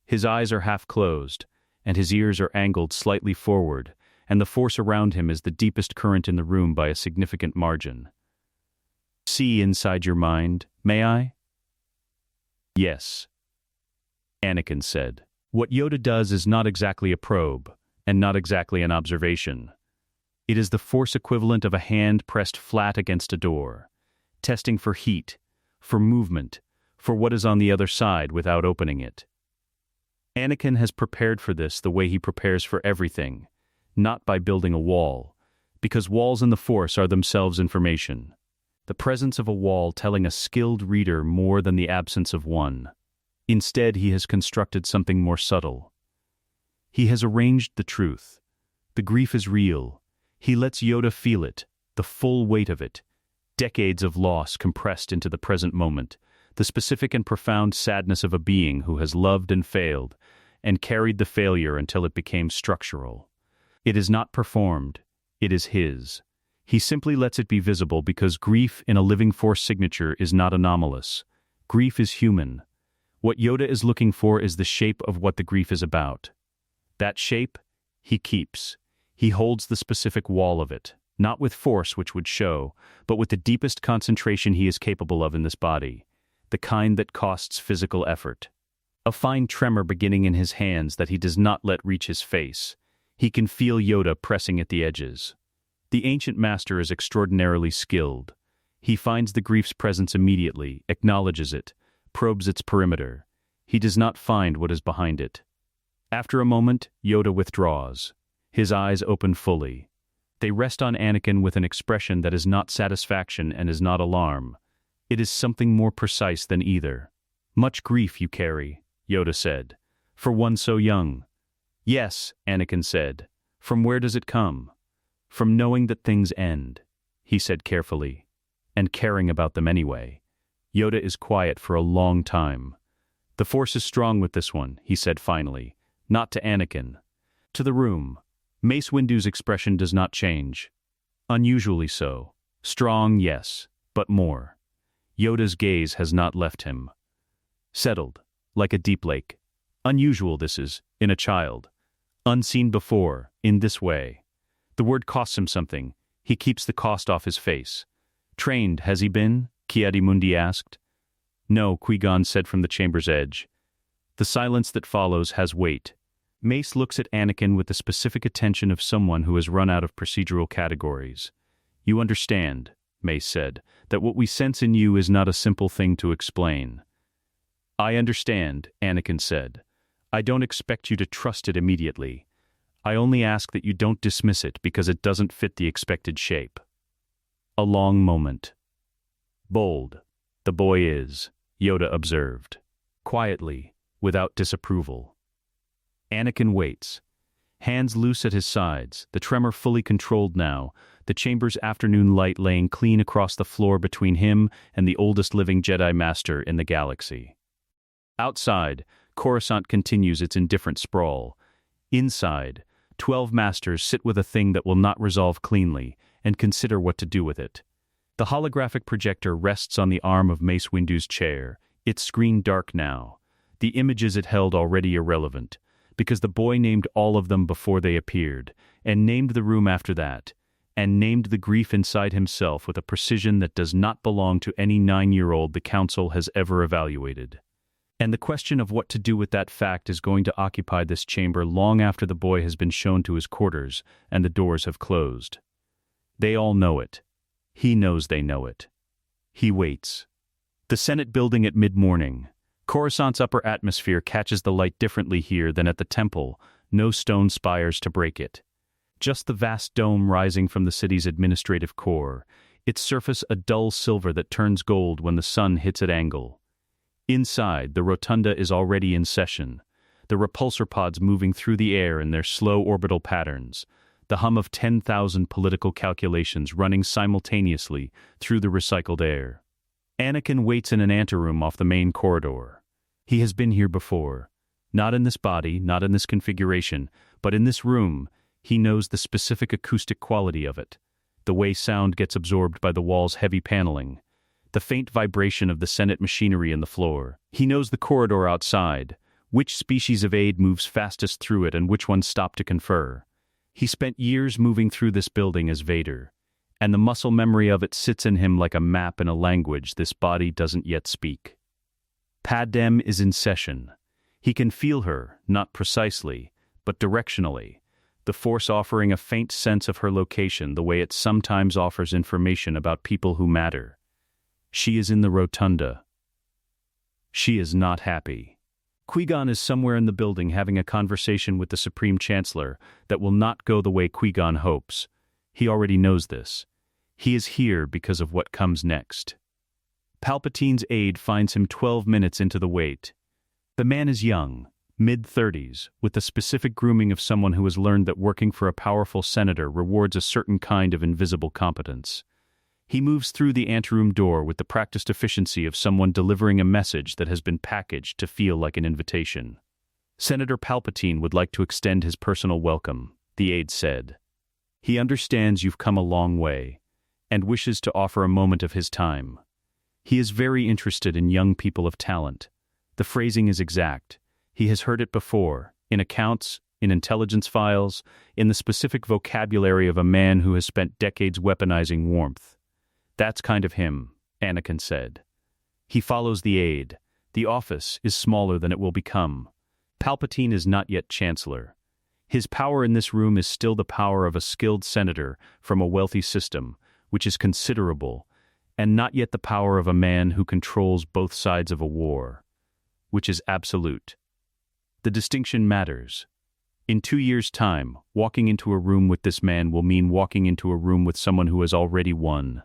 His eyes are half closed, and his ears are angled slightly forward, and the Force around him is the deepest current in the room by a significant margin. "See inside your mind, may I?" "Yes," Anakin said. What Yoda does is not exactly a probe, and not exactly an observation. It is the Force equivalent of a hand pressed flat against a door, testing for heat, for movement, for what is on the other side without opening it. Anakin has prepared for this the way he prepares for everything, not by building a wall, because walls in the Force are themselves information. The presence of a wall telling a skilled reader more than the absence of one. Instead, he has constructed something more subtle. He has arranged the truth. The grief is real. He lets Yoda feel it, the full weight of it, decades of loss compressed into the present moment, the specific and profound sadness of a being who has loved and failed, and carried the failure until it became structural. It is not performed, it is his. He simply lets it be visible because grief in a living Force signature is not anomalous. Grief is human. What Yoda is looking for is the shape of what the grief is about. That shape, he keeps. He holds the specific wall of it, not with force which would show, but with the deepest concentration he is capable of in this body, the kind that costs physical effort. A fine tremor beginning in his hands that he does not let reach his face. He can feel Yoda pressing at the edges. The ancient master is extraordinarily skilled. He finds the grief's presence immediately, acknowledges it, probes its perimeter. He does not find what is behind it. After a moment, Yoda withdraws. His eyes open fully. They rest on Anakin with an expression that is not satisfaction and is not alarm. It is something more precise than either. "Much grief you carry," Yoda said, "for one so young." "Yes," Anakin said. "From where does it come?" "From knowing that things end," he said carefully, "and caring about them anyway." Yoda is quiet for a long time. "The Force is strong with this one," he said finally, not to Anakin. To the room. Mace Windu's expression does not change. Unusually so. Strong, yes, but more. Yoda's gaze has not left him. Settled, like a deep lake. Unusual this is, in a child. Unseen before, in this way. The word costs him something. He keeps the cost off his face. Trained, has he been? Ki-Adi-Mundi asked. No, Qui-Gon said from the chamber's edge. The silence that follows has weight. Mace looks at Anakin with the specific attention of someone who has run out of procedural categories. You understand, Mace said, that what we sense in you is not a simple thing to explain. I understand, Anakin said. I don't expect you to trust it immediately. I only ask that you don't dismiss it because it doesn't fit the expected shape. A long moment. Bold, the boy is, Yoda observed. Quietly, without disapproval. Anakin waits. Hands loose at his sides, the tremor fully controlled now, the chamber's afternoon light laying clean across the floor between him and the oldest living Jedi Master in the galaxy. Outside, Coruscant continues its indifferent sprawl. Inside, 12 Masters sit with a thing that will not resolve cleanly and consider what to do with it. The holographic projector rests on the arm of Mace Windu's chair, its screen dark now, the images it held already irrelevant, because the boy named all of them before they appeared, and named the room after that, and named the grief inside himself with a precision that does not belong to any 9-year-old the Council has ever evaluated. And the question of what to do with that fact is going to occupy this chamber long after the boy has been shown to his quarters and the doors have closed. They all know it. He knows they know it. He waits. The Senate building at mid-morning. Coruscant's upper atmosphere catches the light differently here than at the temple, no stone spires to break it. Just the vast dome rising from the city's administrative core, its surface a dull silver that turns gold when the sun hits at angle. Inside, the rotunda is already in session, the repulsor pods moving through the air in their slow orbital patterns, the hum of 10,000 political calculations running simultaneously through the recycled air. Anakin waits in an anteroom off the main corridor. He has been here before. Not in this body, not in this configuration, but in this room. He knows the specific acoustic quality of it, the way sound gets absorbed by the wall's heavy paneling, the faint vibration of the Senate machinery in the floor. He knows the corridor outside, which species of aid moves fastest through it and which ones stop to confer. He spent years moving through this building as Vader, and the muscle memory of it sits in him like a map in a language this body doesn't yet speak. Padmé is in session. He can feel her, not precisely, but directionally, the Force offering a faint sense of her location the way it sometimes offers information about people who matter. She is in the rotunda. She is not happy. Qui-Gon is somewhere in the building having a conversation with the Supreme Chancellor that will not go the way Qui-Gon hopes. He already knows this. He is here because of what comes next. Palpatine's aide finds him 12 minutes into the wait. The man is young, mid-30s, with the specific grooming of someone who has learned that working for a powerful senator rewards a certain kind of invisible competence. He moves through the anteroom door with the practiced efficiency of someone delivering a message that has been packaged to feel like an invitation. Senator Palpatine would like to extend his personal welcome, the aide said. He understands you've come a long way, and wishes to offer a moment of his time. He is very interested in young people of talent. The phrasing is exact. He has heard it before, in accounts, in intelligence files, in the specific vocabulary of a man who has spent decades weaponizing warmth. That's kind of him, Anakin said. He follows the aide. The office is smaller than it will become. Palpatine is not yet Chancellor. His power in this room is still the power of a skilled senator from a wealthy system, which is considerable, and not yet the power of a man who controls both sides of a war, which is absolute. The distinction matters. In 2 years' time, walking into a room with this man will mean walking into a room with someone who has already won.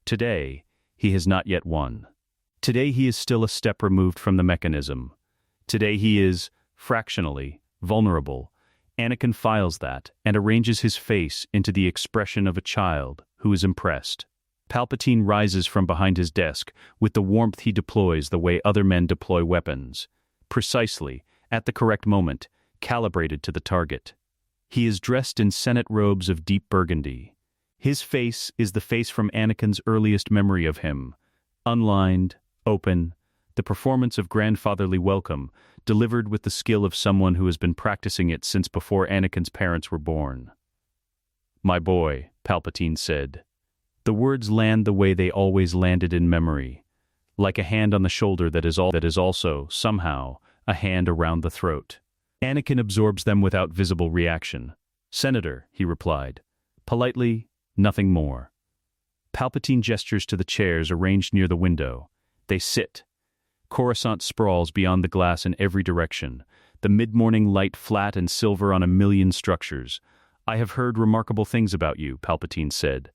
Today, he has not yet won. Today he is still a step removed from the mechanism. Today he is, fractionally, vulnerable. Anakin files that and arranges his face into the expression of a child who is impressed. Palpatine rises from behind his desk with the warmth he deploys the way other men deploy weapons. Precisely, at the correct moment, calibrated to the target. He is dressed in Senate robes of deep burgundy. His face is the face from Anakin's earliest memory of him. Unlined, open, the performance of grandfatherly welcome, delivered with the skill of someone who has been practicing it since before Anakin's parents were born. "My boy," Palpatine said. The words land the way they always landed in memory, like a hand on the shoulder that is also, somehow, a hand around the throat. Anakin absorbs them without visible reaction. "Senator," he replied. Politely, nothing more. Palpatine gestures to the chairs arranged near the window. They sit. Coruscant sprawls beyond the glass in every direction, the mid-morning light flat and silver on a million structures. "I have heard remarkable things about you," Palpatine said.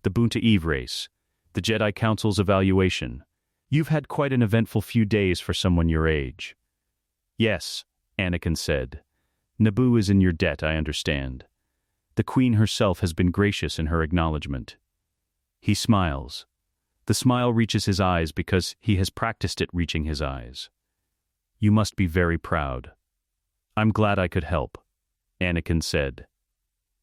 "The Boonta Eve race, the Jedi Council's evaluation. You've had quite an eventful few days for someone your age." "Yes," Anakin said. "Naboo is in your debt, I understand. The Queen herself has been gracious in her acknowledgement." He smiles. The smile reaches his eyes because he has practiced it reaching his eyes. "You must be very proud." "I'm glad I could help," Anakin said.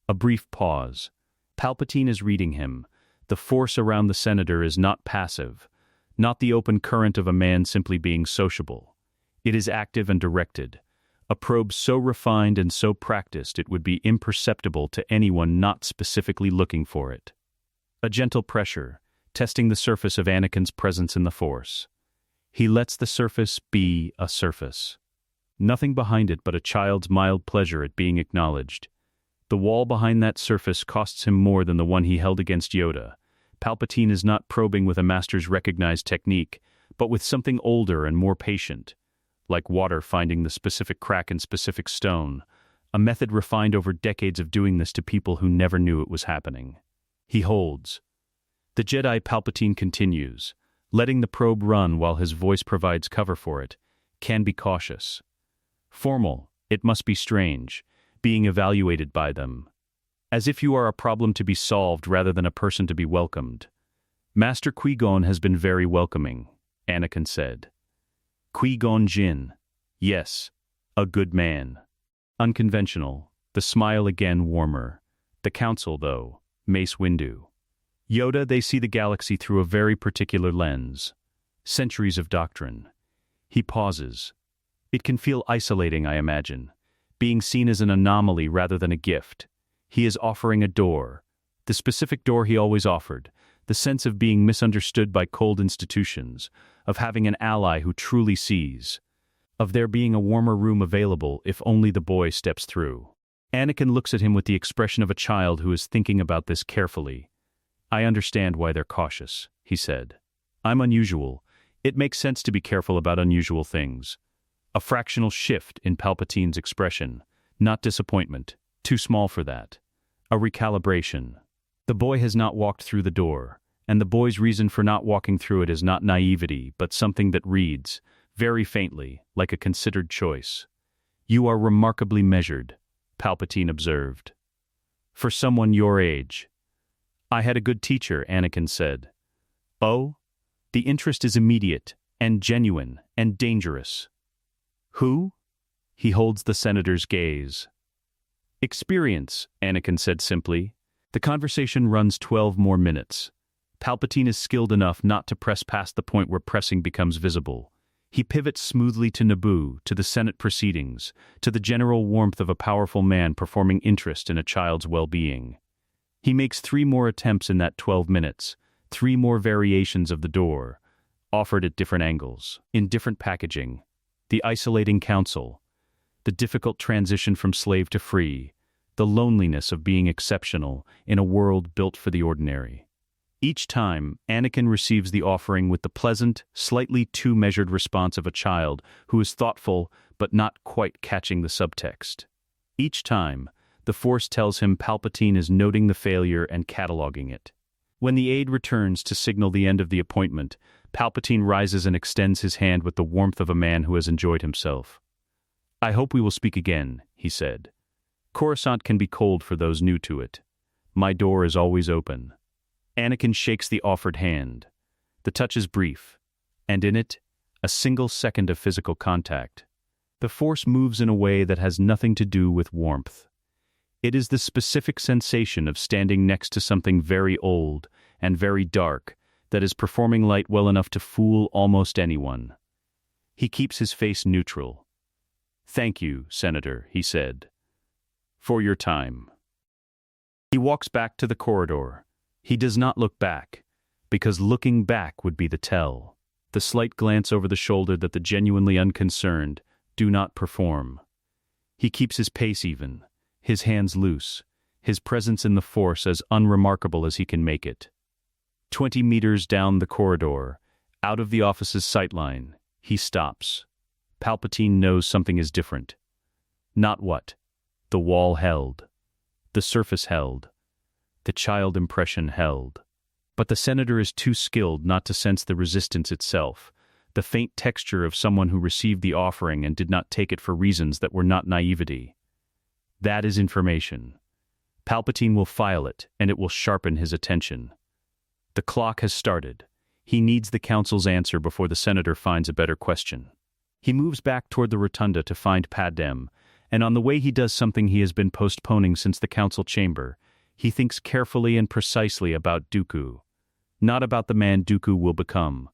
A brief pause. Palpatine is reading him. The force around the senator is not passive, not the open current of a man simply being sociable. It is active and directed. A probe so refined and so practiced it would be imperceptible to anyone not specifically looking for it. A gentle pressure, testing the surface of Anakin's presence in the Force. He lets the surface be a surface. Nothing behind it but a child's mild pleasure at being acknowledged. The wall behind that surface costs him more than the one he held against Yoda. Palpatine is not probing with a master's recognized technique, but with something older and more patient, like water finding the specific crack in specific stone, a method refined over decades of doing this to people who never knew it was happening. He holds. The Jedi Palpatine continues, letting the probe run while his voice provides cover for it, can be cautious. Formal, it must be strange, being evaluated by them. As if you are a problem to be solved rather than a person to be welcomed. "Master Qui-Gon has been very welcoming," Anakin said. "Qui-Gon Jinn. Yes, a good man." Unconventional, the smile again warmer. The Council, though, Mace Windu. Yoda, they see the galaxy through a very particular lens. Centuries of doctrine. He pauses. It can feel isolating, I imagine, being seen as an anomaly rather than a gift. He is offering a door, the specific door he always offered, the sense of being misunderstood by cold institutions, of having an ally who truly sees, of there being a warmer room available if only the boy steps through. Anakin looks at him with the expression of a child who is thinking about this carefully. "I understand why they're cautious," he said. "I'm unusual. It makes sense to be careful about unusual things." A fractional shift in Palpatine's expression, not disappointment, too small for that. A recalibration. The boy has not walked through the door, and the boy's reason for not walking through it is not naivety, but something that reads, very faintly, like a considered choice. "You are remarkably measured," Palpatine observed. "For someone your age." "I had a good teacher," Anakin said. "Oh? The interest is immediate, and genuine, and dangerous." "Who?" He holds the senator's gaze. "Experience," Anakin said simply. The conversation runs 12 more minutes. Palpatine is skilled enough not to press past the point where pressing becomes visible. He pivots smoothly to Naboo, to the Senate proceedings, to the general warmth of a powerful man performing interest in a child's well-being. He makes 3 more attempts in that 12 minutes, 3 more variations of the door, offered at different angles, in different packaging. The isolating council, the difficult transition from slave to free, the loneliness of being exceptional in a world built for the ordinary. Each time, Anakin receives the offering with the pleasant, slightly too measured response of a child who is thoughtful but not quite catching the subtext. Each time, the Force tells him Palpatine is noting the failure and cataloging it. When the aide returns to signal the end of the appointment, Palpatine rises and extends his hand with the warmth of a man who has enjoyed himself. "I hope we will speak again," he said. "Coruscant can be cold for those new to it. My door is always open." Anakin shakes the offered hand. The touch is brief, and in it, a single second of physical contact. The Force moves in a way that has nothing to do with warmth. It is the specific sensation of standing next to something very old and very dark that is performing light well enough to fool almost anyone. He keeps his face neutral. "Thank you, Senator," he said, "for your time." He walks back to the corridor. He does not look back, because looking back would be the tell. The slight glance over the shoulder that the genuinely unconcerned do not perform. He keeps his pace even, his hands loose, his presence in the Force as unremarkable as he can make it. 20 meters down the corridor, out of the office's sightline, he stops. Palpatine knows something is different. Not what? The wall held. The surface held. The child impression held. But the senator is too skilled not to sense the resistance itself, the faint texture of someone who received the offering and did not take it for reasons that were not naivety. That is information. Palpatine will file it, and it will sharpen his attention. The clock has started. He needs the council's answer before the senator finds a better question. He moves back toward the rotunda to find Padmé, and on the way he does something he has been postponing since the council chamber. He thinks carefully and precisely about Dooku. Not about the man Dooku will become.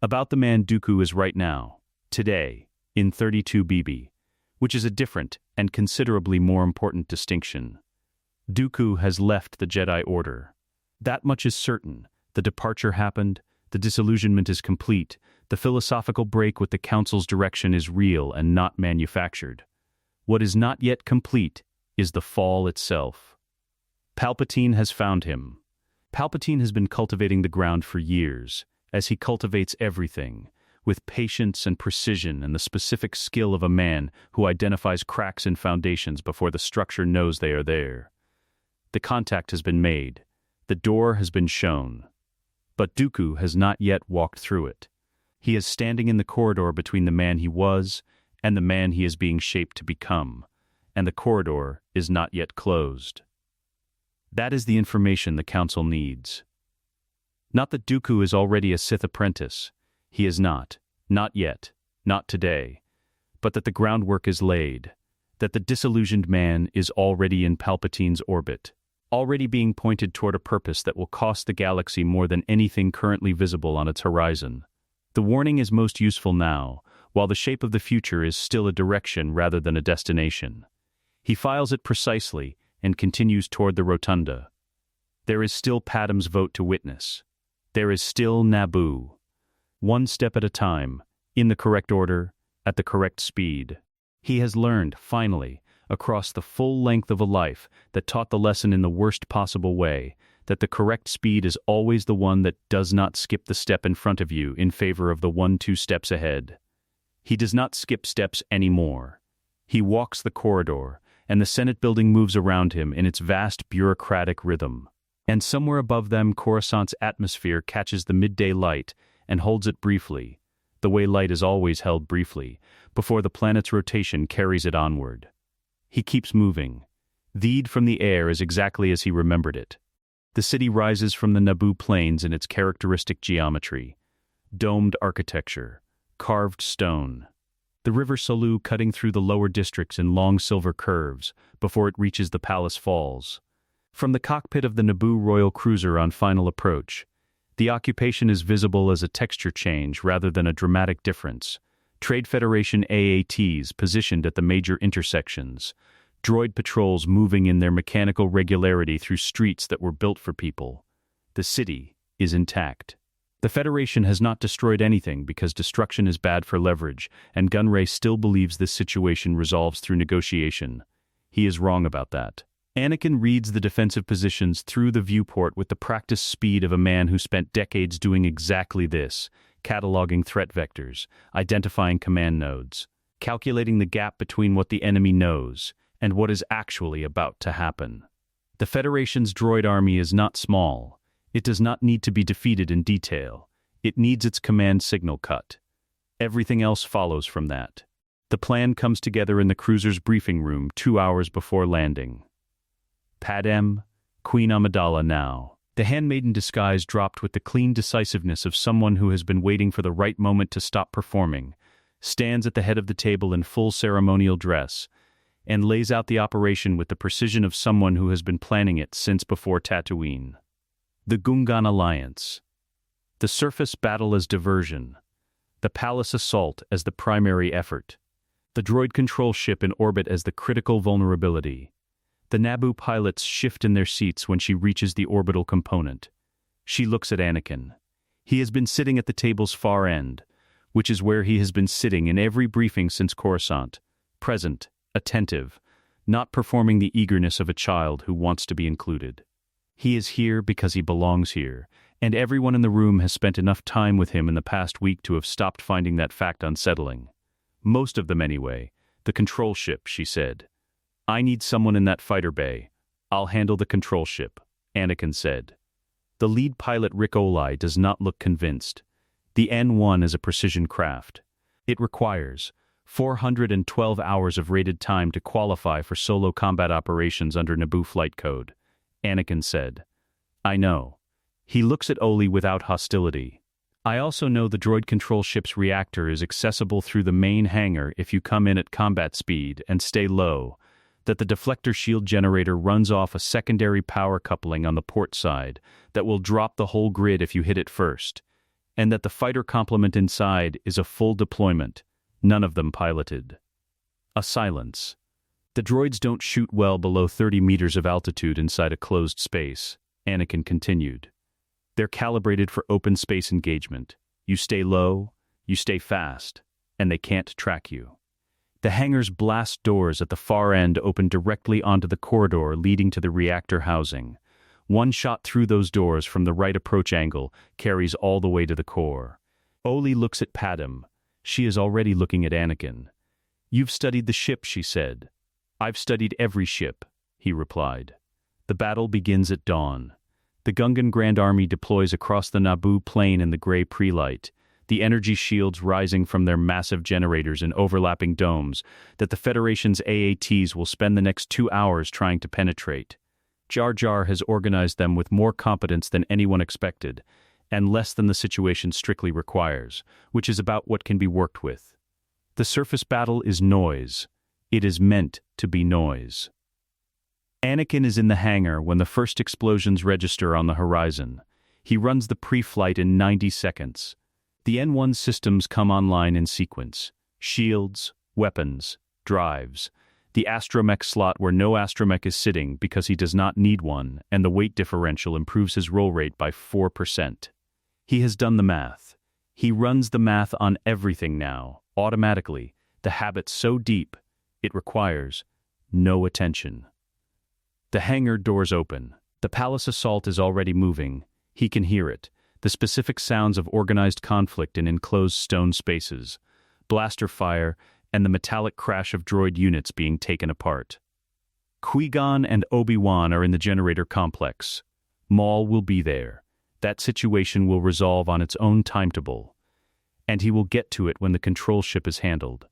About the man Dooku is right now, today, in 32 BB, which is a different and considerably more important distinction. Dooku has left the Jedi Order. That much is certain. The departure happened, the disillusionment is complete, the philosophical break with the Council's direction is real and not manufactured. What is not yet complete is the fall itself. Palpatine has found him. Palpatine has been cultivating the ground for years, as he cultivates everything, with patience and precision and the specific skill of a man who identifies cracks in foundations before the structure knows they are there. The contact has been made. The door has been shown. But Dooku has not yet walked through it. He is standing in the corridor between the man he was and the man he is being shaped to become, and the corridor is not yet closed. That is the information the Council needs. Not that Dooku is already a Sith apprentice. He is not yet, not today, but that the groundwork is laid, that the disillusioned man is already in Palpatine's orbit, already being pointed toward a purpose that will cost the galaxy more than anything currently visible on its horizon. The warning is most useful now, while the shape of the future is still a direction rather than a destination. He files it precisely and continues toward the rotunda. There is still Padmé's vote to witness. There is still Naboo. One step at a time, in the correct order, at the correct speed. He has learned, finally, across the full length of a life that taught the lesson in the worst possible way, that the correct speed is always the one that does not skip the step in front of you in favor of the 1-2 steps ahead. He does not skip steps anymore. He walks the corridor, and the Senate building moves around him in its vast bureaucratic rhythm. And somewhere above them Coruscant's atmosphere catches the midday light and holds it briefly, the way light is always held briefly, before the planet's rotation carries it onward. He keeps moving. Viewed from the air is exactly as he remembered it. The city rises from the Naboo plains in its characteristic geometry. Domed architecture, carved stone. The river Sulu cutting through the lower districts in long silver curves before it reaches the palace falls. From the cockpit of the Naboo royal cruiser on final approach, the occupation is visible as a texture change rather than a dramatic difference. Trade Federation AATs positioned at the major intersections, droid patrols moving in their mechanical regularity through streets that were built for people. The city is intact. The Federation has not destroyed anything because destruction is bad for leverage, and Gunray still believes this situation resolves through negotiation. He is wrong about that. Anakin reads the defensive positions through the viewport with the practiced speed of a man who spent decades doing exactly this, cataloging threat vectors, identifying command nodes, calculating the gap between what the enemy knows and what is actually about to happen. The Federation's droid army is not small. It does not need to be defeated in detail. It needs its command signal cut. Everything else follows from that. The plan comes together in the cruiser's briefing room 2 hours before landing. Padmé, Queen Amidala now. The handmaiden disguise dropped with the clean decisiveness of someone who has been waiting for the right moment to stop performing, stands at the head of the table in full ceremonial dress, and lays out the operation with the precision of someone who has been planning it since before Tatooine. The Gungan Alliance. The surface battle as diversion. The palace assault as the primary effort. The droid control ship in orbit as the critical vulnerability. The Naboo pilots shift in their seats when she reaches the orbital component. She looks at Anakin. He has been sitting at the table's far end, which is where he has been sitting in every briefing since Coruscant, present, attentive, not performing the eagerness of a child who wants to be included. He is here because he belongs here, and everyone in the room has spent enough time with him in the past week to have stopped finding that fact unsettling. Most of them anyway. The control ship, she said. I need someone in that fighter bay. I'll handle the control ship, Anakin said. The lead pilot Rick Olai does not look convinced. The N1 is a precision craft. It requires 412 hours of rated time to qualify for solo combat operations under Naboo flight code, Anakin said. I know. He looks at Oli without hostility. I also know the droid control ship's reactor is accessible through the main hangar if you come in at combat speed and stay low, that the deflector shield generator runs off a secondary power coupling on the port side that will drop the whole grid if you hit it first, and that the fighter complement inside is a full deployment, none of them piloted. A silence. The droids don't shoot well below 30 meters of altitude inside a closed space, Anakin continued. They're calibrated for open space engagement. You stay low, you stay fast, and they can't track you. The hangar's blast doors at the far end open directly onto the corridor leading to the reactor housing. One shot through those doors from the right approach angle carries all the way to the core. Oli looks at Padmé. She is already looking at Anakin. You've studied the ship, she said. I've studied every ship, he replied. The battle begins at dawn. The Gungan Grand Army deploys across the Naboo plain in the gray pre-light, the energy shields rising from their massive generators in overlapping domes that the Federation's AATs will spend the next 2 hours trying to penetrate. Jar Jar has organized them with more competence than anyone expected, and less than the situation strictly requires, which is about what can be worked with. The surface battle is noise. It is meant to be noise. Anakin is in the hangar when the first explosions register on the horizon. He runs the pre-flight in 90 seconds. The N1 systems come online in sequence. Shields, weapons, drives. The astromech slot where no astromech is sitting because he does not need one, and the weight differential improves his roll rate by 4%. He has done the math. He runs the math on everything now, automatically, the habit so deep, it requires no attention. The hangar doors open. The palace assault is already moving. He can hear it. The specific sounds of organized conflict in enclosed stone spaces, blaster fire, and the metallic crash of droid units being taken apart. Qui-Gon and Obi-Wan are in the generator complex. Maul will be there. That situation will resolve on its own timetable, and he will get to it when the control ship is handled,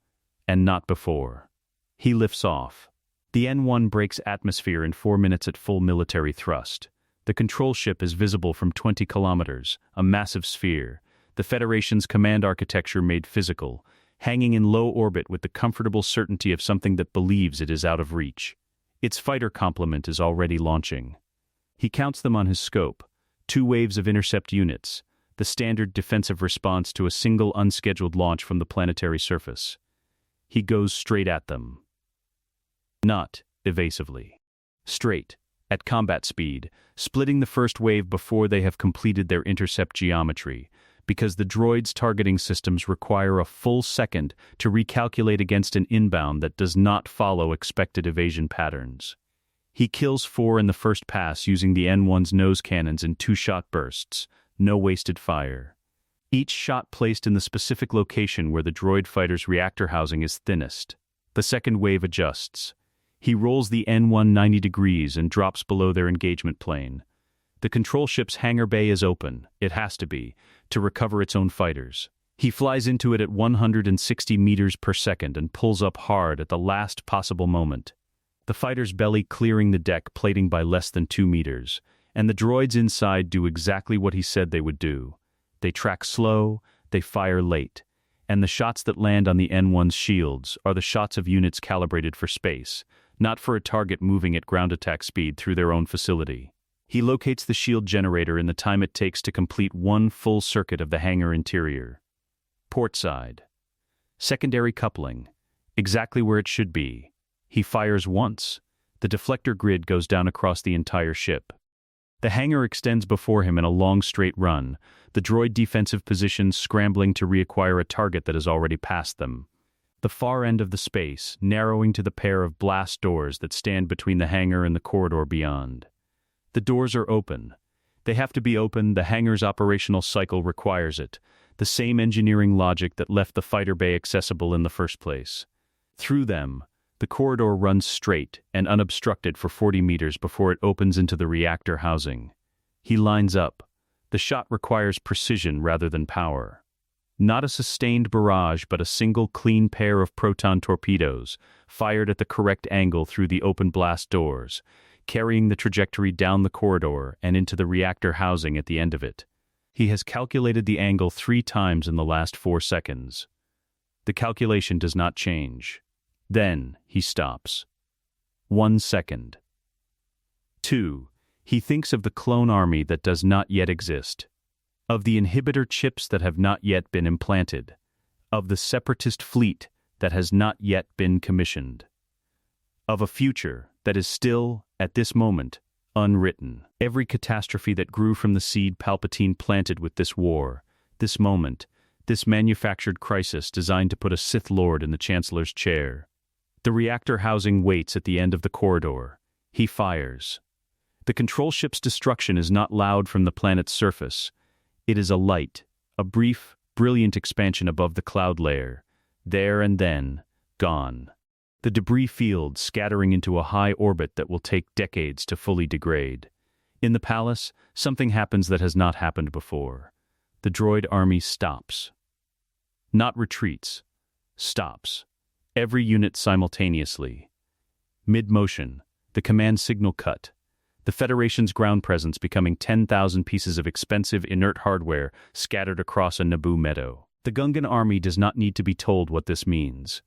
and not before. He lifts off. The N1 breaks atmosphere in 4 minutes at full military thrust. The control ship is visible from 20 kilometers, a massive sphere, the Federation's command architecture made physical, hanging in low orbit with the comfortable certainty of something that believes it is out of reach. Its fighter complement is already launching. He counts them on his scope, 2 waves of intercept units, the standard defensive response to a single unscheduled launch from the planetary surface. He goes straight at them. Not evasively. Straight, at combat speed, splitting the first wave before they have completed their intercept geometry, because the droid's targeting systems require a full second to recalculate against an inbound that does not follow expected evasion patterns. He kills 4 in the first pass using the N1's nose cannons in 2-shot bursts, no wasted fire. Each shot placed in the specific location where the droid fighter's reactor housing is thinnest. The second wave adjusts. He rolls the N1 90 degrees and drops below their engagement plane. The control ship's hangar bay is open, it has to be, to recover its own fighters. He flies into it at 160 meters per second and pulls up hard at the last possible moment. The fighter's belly clearing the deck plating by less than 2 meters, and the droids inside do exactly what he said they would do. They track slow, they fire late, and the shots that land on the N1's shields are the shots of units calibrated for space, not for a target moving at ground attack speed through their own facility. He locates the shield generator in the time it takes to complete one full circuit of the hangar interior. Port side. Secondary coupling. Exactly where it should be. He fires once. The deflector grid goes down across the entire ship. The hangar extends before him in a long straight run, the droid defensive positions scrambling to reacquire a target that has already passed them. The far end of the space, narrowing to the pair of blast doors that stand between the hangar and the corridor beyond. The doors are open. They have to be open, the hangar's operational cycle requires it, the same engineering logic that left the fighter bay accessible in the first place. Through them, the corridor runs straight and unobstructed for 40 meters before it opens into the reactor housing. He lines up. The shot requires precision rather than power. Not a sustained barrage, but a single clean pair of proton torpedoes, fired at the correct angle through the open blast doors, carrying the trajectory down the corridor and into the reactor housing at the end of it. He has calculated the angle 3 times in the last 4 seconds. The calculation does not change. Then he stops. 1 second. 2. He thinks of the clone army that does not yet exist, of the inhibitor chips that have not yet been implanted, of the separatist fleet that has not yet been commissioned, of a future that is still, at this moment, unwritten. Every catastrophe that grew from the seed Palpatine planted with this war, this moment, this manufactured crisis designed to put a Sith Lord in the Chancellor's chair. The reactor housing waits at the end of the corridor. He fires. The control ship's destruction is not loud from the planet's surface. It is a light, a brief, brilliant expansion above the cloud layer. There and then, gone. The debris field scattering into a high orbit that will take decades to fully degrade. In the palace, something happens that has not happened before. The droid army stops. Not retreats. Stops. Every unit simultaneously. Mid-motion, the command signal cut. The Federation's ground presence becoming 10,000 pieces of expensive inert hardware scattered across a Naboo meadow. The Gungan army does not need to be told what this means.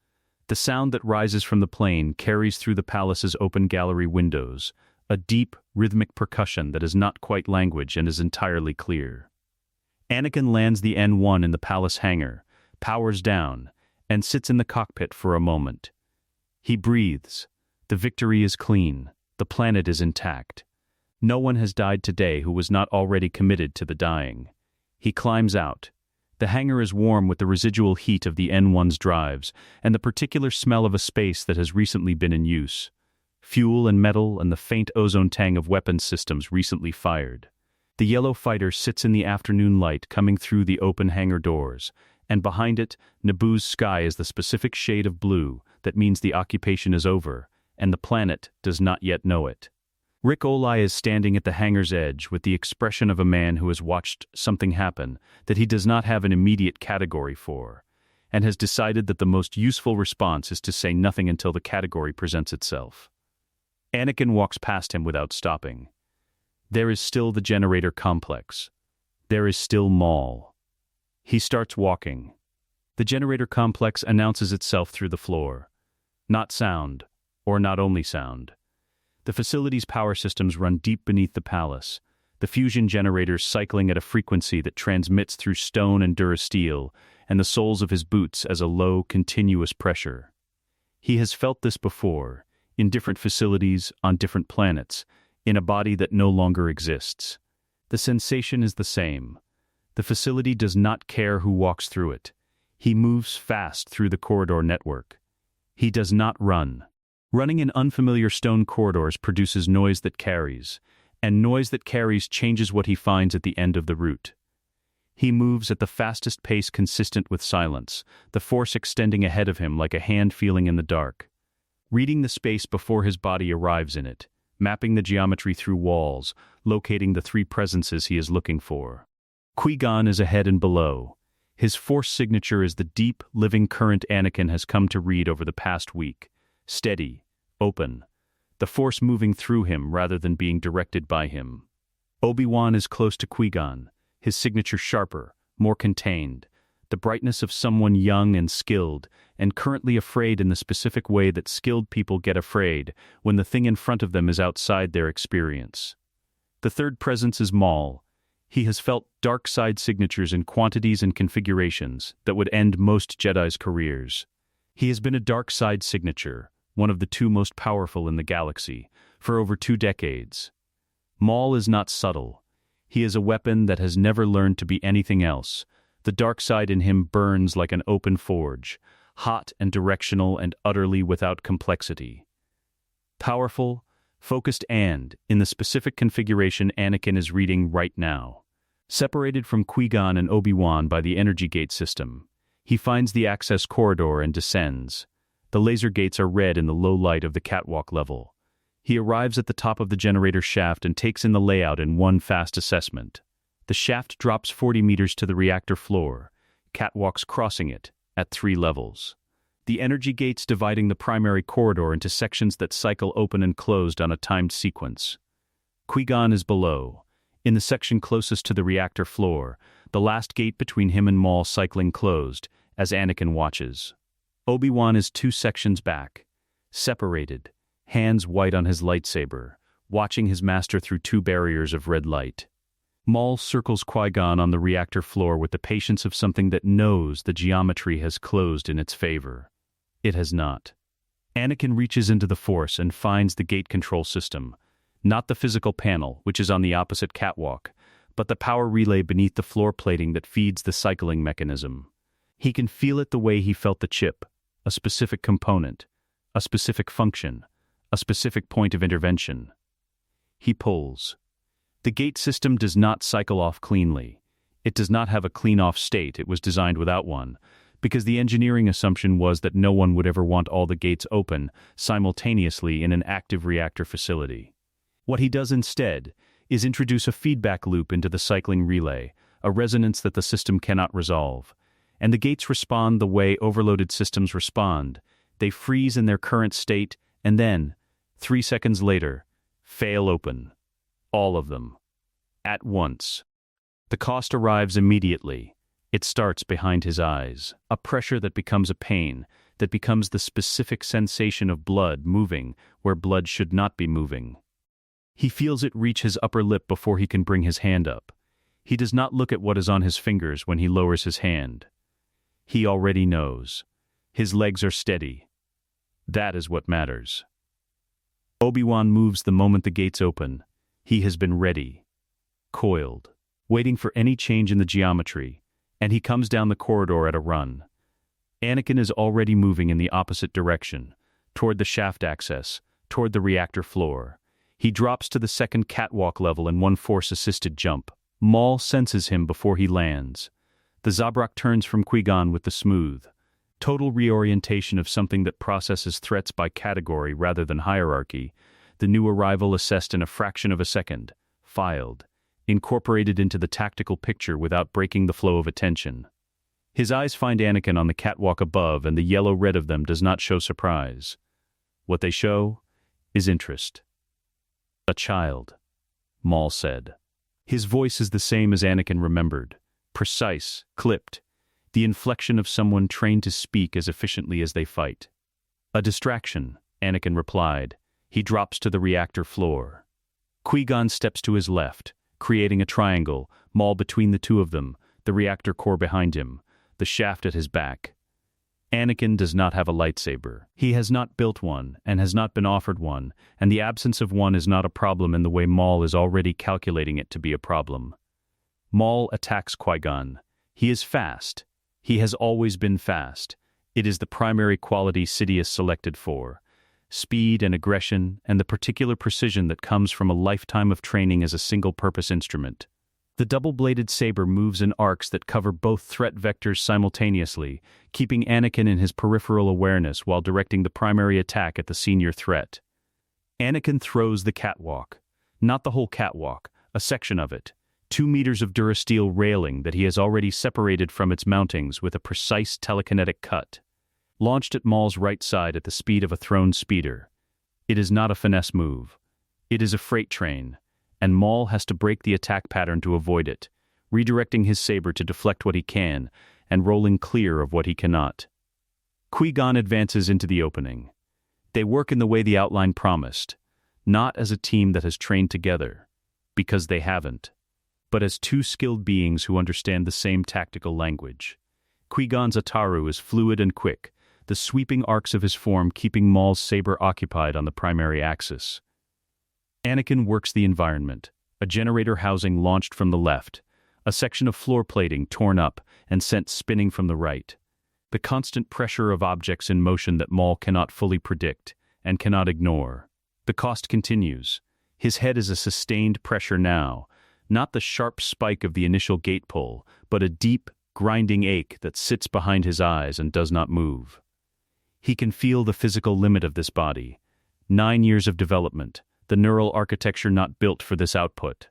The sound that rises from the plane carries through the palace's open gallery windows, a deep, rhythmic percussion that is not quite language and is entirely clear. Anakin lands the N1 in the palace hangar, powers down, and sits in the cockpit for a moment. He breathes. The victory is clean. The planet is intact. No one has died today who was not already committed to the dying. He climbs out. The hangar is warm with the residual heat of the N1's drives and the particular smell of a space that has recently been in use. Fuel and metal and the faint ozone tang of weapons systems recently fired. The yellow fighter sits in the afternoon light coming through the open hangar doors, and behind it, Naboo's sky is the specific shade of blue that means the occupation is over, and the planet does not yet know it. Rick Olai is standing at the hangar's edge with the expression of a man who has watched something happen that he does not have an immediate category for, and has decided that the most useful response is to say nothing until the category presents itself. Anakin walks past him without stopping. There is still the generator complex. There is still Maul. He starts walking. The generator complex announces itself through the floor. Not sound, or not only sound. The facility's power systems run deep beneath the palace, the fusion generators cycling at a frequency that transmits through stone and durasteel, and the soles of his boots as a low, continuous pressure. He has felt this before, in different facilities, on different planets, in a body that no longer exists. The sensation is the same. The facility does not care who walks through it. He moves fast through the corridor network. He does not run. Running in unfamiliar stone corridors produces noise that carries, and noise that carries changes what he finds at the end of the route. He moves at the fastest pace consistent with silence, the force extending ahead of him like a hand feeling in the dark. Reading the space before his body arrives in it, mapping the geometry through walls, locating the 3 presences he is looking for. Qui-Gon is ahead and below. His force signature is the deep, living current Anakin has come to read over the past week. Steady, open, the force moving through him rather than being directed by him. Obi-Wan is close to Qui-Gon, his signature sharper, more contained, the brightness of someone young and skilled, and currently afraid in the specific way that skilled people get afraid when the thing in front of them is outside their experience. The third presence is Maul. He has felt dark side signatures in quantities and configurations that would end most Jedi's careers. He has been a dark side signature, one of the two most powerful in the galaxy, for over 2 decades. Maul is not subtle. He is a weapon that has never learned to be anything else. The dark side in him burns like an open forge, hot and directional and utterly without complexity. Powerful, focused and, in the specific configuration Anakin is reading right now. Separated from Qui-Gon and Obi-Wan by the energy gate system, he finds the access corridor and descends. The laser gates are red in the low light of the catwalk level. He arrives at the top of the generator shaft and takes in the layout in one fast assessment. The shaft drops 40 meters to the reactor floor, catwalks crossing it, at 3 levels. The energy gates dividing the primary corridor into sections that cycle open and closed on a timed sequence. Qui-Gon is below, in the section closest to the reactor floor, the last gate between him and Maul cycling closed, as Anakin watches. Obi-Wan is 2 sections back, separated, hands white on his lightsaber, watching his master through 2 barriers of red light. Maul circles Qui-Gon on the reactor floor with the patience of something that knows the geometry has closed in its favor. It has not. Anakin reaches into the Force and finds the gate control system, not the physical panel, which is on the opposite catwalk, but the power relay beneath the floor plating that feeds the cycling mechanism. He can feel it the way he felt the chip, a specific component, a specific function, a specific point of intervention. He pulls. The gate system does not cycle off cleanly. It does not have a clean-off state. It was designed without one, because the engineering assumption was that no one would ever want all the gates open simultaneously in an active reactor facility. What he does instead is introduce a feedback loop into the cycling relay, a resonance that the system cannot resolve. And the gates respond the way overloaded systems respond. They freeze in their current state, and then, 3 seconds later, fail open. All of them. At once. The cost arrives immediately. It starts behind his eyes, a pressure that becomes a pain, that becomes the specific sensation of blood moving where blood should not be moving. He feels it reach his upper lip before he can bring his hand up. He does not look at what is on his fingers when he lowers his hand. He already knows. His legs are steady. That is what matters. Obi-Wan moves the moment the gates open. He has been ready, coiled, waiting for any change in the geometry, and he comes down the corridor at a run. Anakin is already moving in the opposite direction, toward the shaft access, toward the reactor floor. He drops to the second catwalk level in one Force-assisted jump. Maul senses him before he lands. The Zabrak turns from Qui-Gon with the smooth, total reorientation of something that processes threats by category rather than hierarchy. The new arrival assessed in a fraction of a second, filed, incorporated into the tactical picture without breaking the flow of attention. His eyes find Anakin on the catwalk above, and the yellow-red of them does not show surprise. What they show is interest. "A child," Maul said. His voice is the same as Anakin remembered, precise, clipped, the inflection of someone trained to speak as efficiently as they fight. "A distraction," Anakin replied. He drops to the reactor floor. Qui-Gon steps to his left, creating a triangle, Maul between the two of them, the reactor core behind him, the shaft at his back. Anakin does not have a lightsaber. He has not built one, and has not been offered one, and the absence of one is not a problem in the way Maul is already calculating it to be a problem. Maul attacks Qui-Gon. He is fast. He has always been fast. It is the primary quality Sidious selected for. Speed and aggression, and the particular precision that comes from a lifetime of training as a single-purpose instrument. The double-bladed saber moves in arcs that cover both threat vectors simultaneously, keeping Anakin in his peripheral awareness while directing the primary attack at the senior threat. Anakin throws the catwalk. Not the whole catwalk, a section of it. 2 meters of durasteel railing that he has already separated from its mountings with a precise telekinetic cut. Launched at Maul's right side at the speed of a thrown speeder. It is not a finesse move. It is a freight train, and Maul has to break the attack pattern to avoid it, redirecting his saber to deflect what he can, and rolling clear of what he cannot. Qui-Gon advances into the opening. They work in the way the outline promised, not as a team that has trained together, because they haven't, but as two skilled beings who understand the same tactical language. Qui-Gon's Ataru is fluid and quick, the sweeping arcs of his form keeping Maul's saber occupied on the primary axis. Anakin works the environment, a generator housing launched from the left, a section of floor plating torn up and sent spinning from the right. The constant pressure of objects in motion that Maul cannot fully predict and cannot ignore. The cost continues. His head is a sustained pressure now, not the sharp spike of the initial gate pull, but a deep, grinding ache that sits behind his eyes and does not move. He can feel the physical limit of this body. 9 years of development, the neural architecture not built for this output.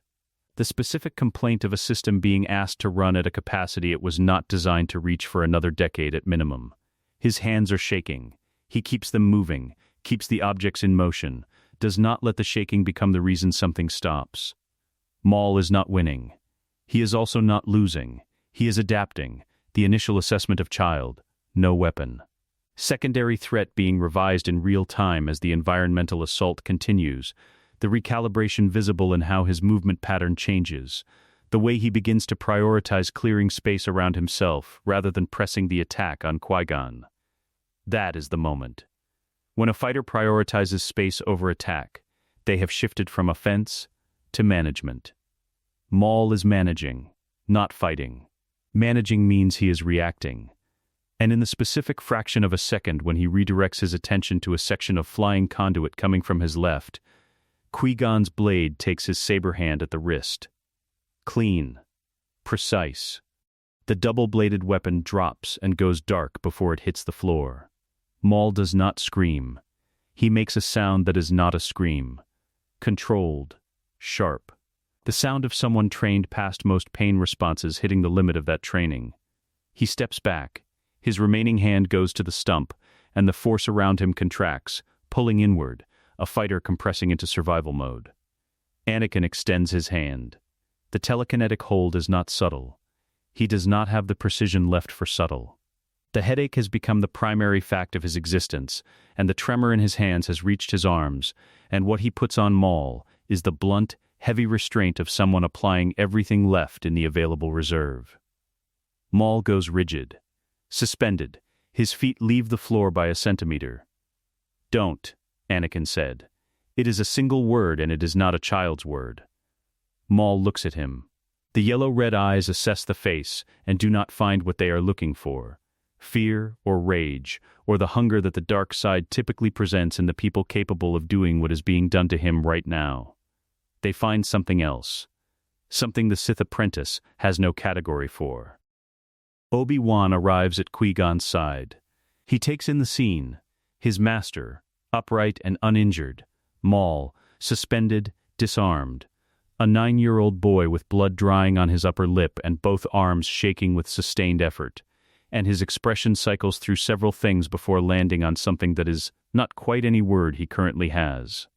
The specific complaint of a system being asked to run at a capacity it was not designed to reach for another decade at minimum. His hands are shaking. He keeps them moving, keeps the objects in motion, does not let the shaking become the reason something stops. Maul is not winning. He is also not losing. He is adapting. The initial assessment of child, no weapon. Secondary threat being revised in real time as the environmental assault continues, the recalibration visible in how his movement pattern changes, the way he begins to prioritize clearing space around himself rather than pressing the attack on Qui-Gon. That is the moment. When a fighter prioritizes space over attack, they have shifted from offense to management. Maul is managing, not fighting. Managing means he is reacting. And in the specific fraction of a second when he redirects his attention to a section of flying conduit coming from his left, Qui-Gon's blade takes his saber hand at the wrist. Clean. Precise. The double-bladed weapon drops and goes dark before it hits the floor. Maul does not scream. He makes a sound that is not a scream. Controlled. Sharp. The sound of someone trained past most pain responses hitting the limit of that training. He steps back. His remaining hand goes to the stump, and the force around him contracts, pulling inward, a fighter compressing into survival mode. Anakin extends his hand. The telekinetic hold is not subtle. He does not have the precision left for subtle. The headache has become the primary fact of his existence, and the tremor in his hands has reached his arms, and what he puts on Maul is the blunt, heavy restraint of someone applying everything left in the available reserve. Maul goes rigid. Suspended, his feet leave the floor by a centimeter. "Don't," Anakin said. "It is a single word and it is not a child's word." Maul looks at him. The yellow-red eyes assess the face and do not find what they are looking for. Fear or rage, or the hunger that the dark side typically presents in the people capable of doing what is being done to him right now. They find something else. Something the Sith apprentice has no category for. Obi-Wan arrives at Qui-Gon's side. He takes in the scene. His master, upright and uninjured. Maul, suspended, disarmed. A 9-year-old boy with blood drying on his upper lip and both arms shaking with sustained effort. And his expression cycles through several things before landing on something that is not quite any word he currently has.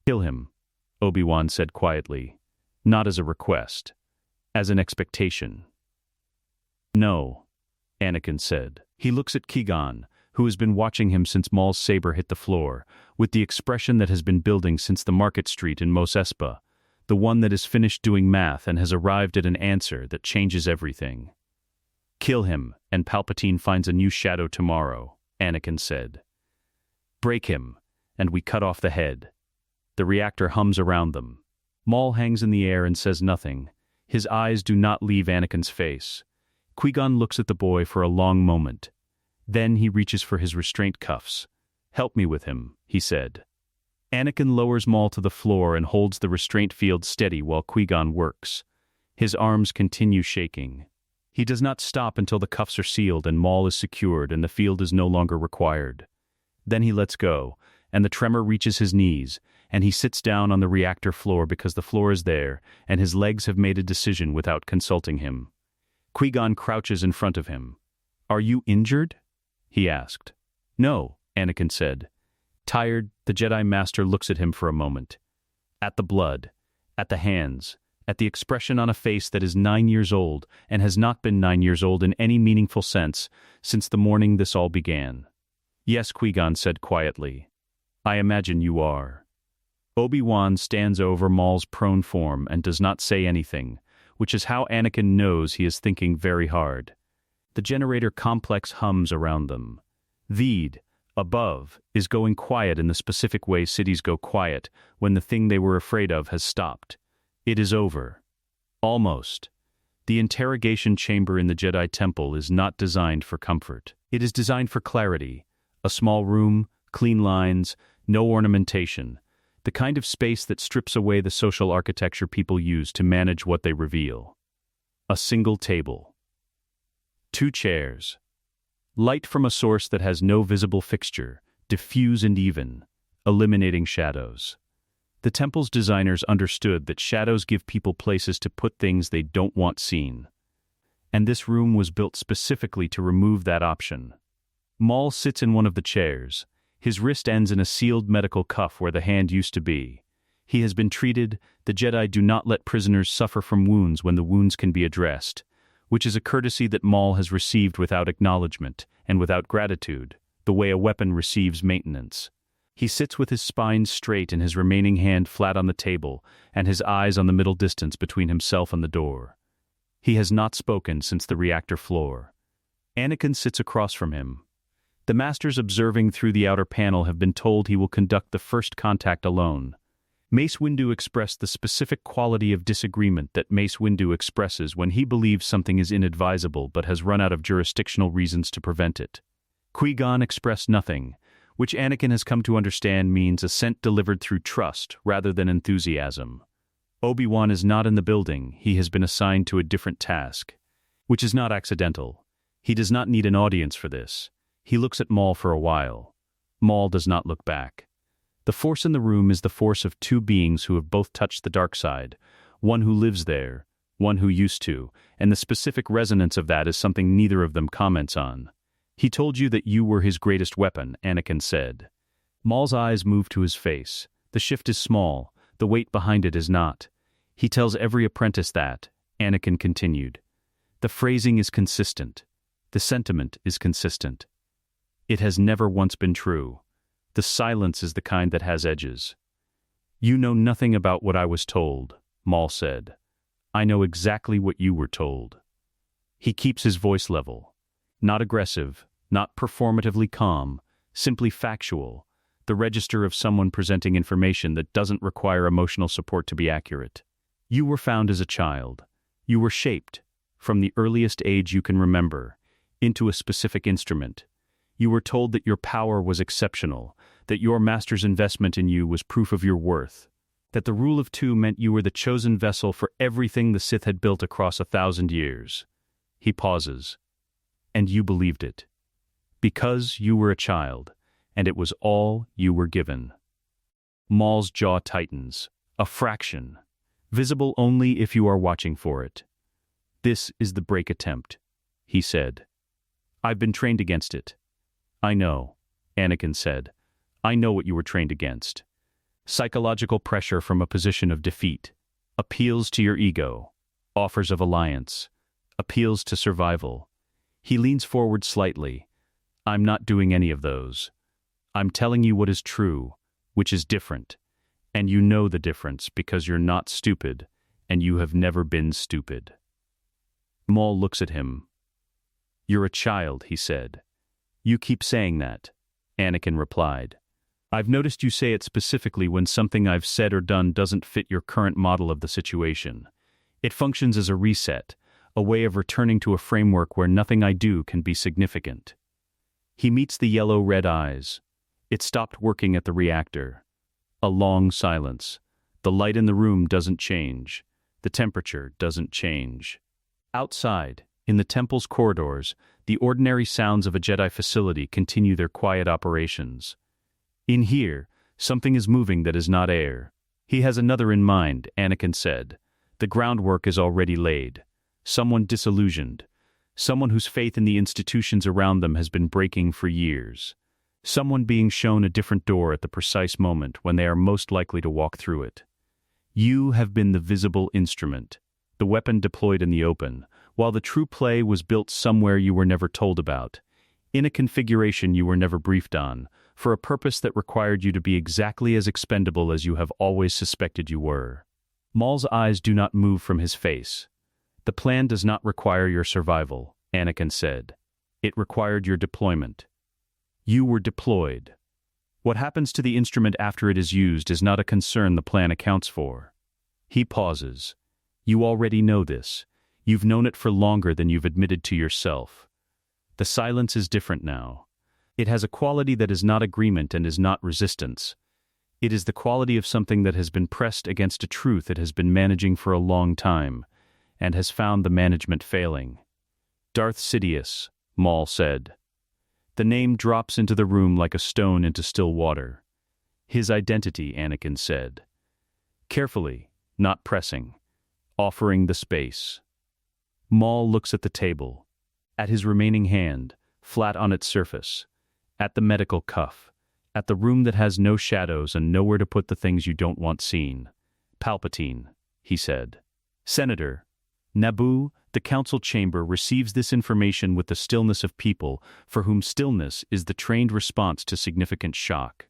"Kill him," Obi-Wan said quietly. Not as a request. As an expectation. "No," Anakin said. He looks at Qui-Gon, who has been watching him since Maul's saber hit the floor, with the expression that has been building since the market street in Mos Espa, the one that is finished doing math and has arrived at an answer that changes everything. "Kill him, and Palpatine finds a new shadow tomorrow," Anakin said. "Break him, and we cut off the head." The reactor hums around them. Maul hangs in the air and says nothing. His eyes do not leave Anakin's face. Qui-Gon looks at the boy for a long moment. Then he reaches for his restraint cuffs. "Help me with him," he said. Anakin lowers Maul to the floor and holds the restraint field steady while Qui-Gon works. His arms continue shaking. He does not stop until the cuffs are sealed and Maul is secured and the field is no longer required. Then he lets go, and the tremor reaches his knees, and he sits down on the reactor floor because the floor is there, and his legs have made a decision without consulting him. Qui-Gon crouches in front of him. "Are you injured?" he asked. "No," Anakin said. Tired, the Jedi Master looks at him for a moment. At the blood, at the hands, at the expression on a face that is 9 years old and has not been 9 years old in any meaningful sense since the morning this all began. Yes, Qui-Gon said quietly. I imagine you are. Obi-Wan stands over Maul's prone form and does not say anything, which is how Anakin knows he is thinking very hard. The generator complex hums around them. Theed, above, is going quiet in the specific way cities go quiet when the thing they were afraid of has stopped. It is over. Almost. The interrogation chamber in the Jedi Temple is not designed for comfort. It is designed for clarity. A small room, clean lines, no ornamentation. The kind of space that strips away the social architecture people use to manage what they reveal. A single table. 2 chairs. Light from a source that has no visible fixture, diffuse and even, eliminating shadows. The temple's designers understood that shadows give people places to put things they don't want seen. And this room was built specifically to remove that option. Maul sits in one of the chairs. His wrist ends in a sealed medical cuff where the hand used to be. He has been treated. The Jedi do not let prisoners suffer from wounds when the wounds can be addressed, which is a courtesy that Maul has received without acknowledgement and without gratitude, the way a weapon receives maintenance. He sits with his spine straight and his remaining hand flat on the table and his eyes on the middle distance between himself and the door. He has not spoken since the reactor floor. Anakin sits across from him. The masters observing through the outer panel have been told he will conduct the first contact alone. Mace Windu expressed the specific quality of disagreement that Mace Windu expresses when he believes something is inadvisable but has run out of jurisdictional reasons to prevent it. Qui-Gon expressed nothing, which Anakin has come to understand means assent delivered through trust rather than enthusiasm. Obi-Wan is not in the building. He has been assigned to a different task, which is not accidental. He does not need an audience for this. He looks at Maul for a while. Maul does not look back. The force in the room is the force of 2 beings who have both touched the dark side, one who lives there, one who used to, and the specific resonance of that is something neither of them comments on. He told you that you were his greatest weapon, Anakin said. Maul's eyes move to his face. The shift is small, the weight behind it is not. He tells every apprentice that, Anakin continued. The phrasing is consistent. The sentiment is consistent. It has never once been true. The silence is the kind that has edges. You know nothing about what I was told, Maul said. I know exactly what you were told. He keeps his voice level. Not aggressive, not performatively calm, simply factual, the register of someone presenting information that doesn't require emotional support to be accurate. You were found as a child. You were shaped, from the earliest age you can remember, into a specific instrument. You were told that your power was exceptional, that your master's investment in you was proof of your worth, that the rule of 2 meant you were the chosen vessel for everything the Sith had built across 1,000 years. He pauses. And you believed it. Because you were a child, and it was all you were given. Maul's jaw tightens. A fraction. Visible only if you are watching for it. This is the break attempt, he said. I've been trained against it. I know, Anakin said. I know what you were trained against. Psychological pressure from a position of defeat. Appeals to your ego. Offers of alliance. Appeals to survival. He leans forward slightly. I'm not doing any of those. I'm telling you what is true, which is different. And you know the difference because you're not stupid, and you have never been stupid. Maul looks at him. You're a child, he said. You keep saying that, Anakin replied. I've noticed you say it specifically when something I've said or done doesn't fit your current model of the situation. It functions as a reset, a way of returning to a framework where nothing I do can be significant. He meets the yellow-red eyes. It stopped working at the reactor. A long silence. The light in the room doesn't change. The temperature doesn't change. Outside, in the temple's corridors, the ordinary sounds of a Jedi facility continue their quiet operations. In here, something is moving that is not air. He has another in mind, Anakin said. The groundwork is already laid. Someone disillusioned. Someone whose faith in the institutions around them has been breaking for years. Someone being shown a different door at the precise moment when they are most likely to walk through it. You have been the visible instrument, the weapon deployed in the open, while the true play was built somewhere you were never told about, in a configuration you were never briefed on, for a purpose that required you to be exactly as expendable as you have always suspected you were. Maul's eyes do not move from his face. The plan does not require your survival, Anakin said. It required your deployment. You were deployed. What happens to the instrument after it is used is not a concern the plan accounts for. He pauses. You already know this. You've known it for longer than you've admitted to yourself. The silence is different now. It has a quality that is not agreement and is not resistance. It is the quality of something that has been pressed against a truth it has been managing for a long time, and has found the management failing. Darth Sidious, Maul said. The name drops into the room like a stone into still water. His identity, Anakin said. Carefully, not pressing, offering the space. Maul looks at the table, at his remaining hand, flat on its surface, at the medical cuff, at the room that has no shadows and nowhere to put the things you don't want seen. Palpatine, he said. Senator, Naboo, the council chamber receives this information with the stillness of people for whom stillness is the trained response to significant shock.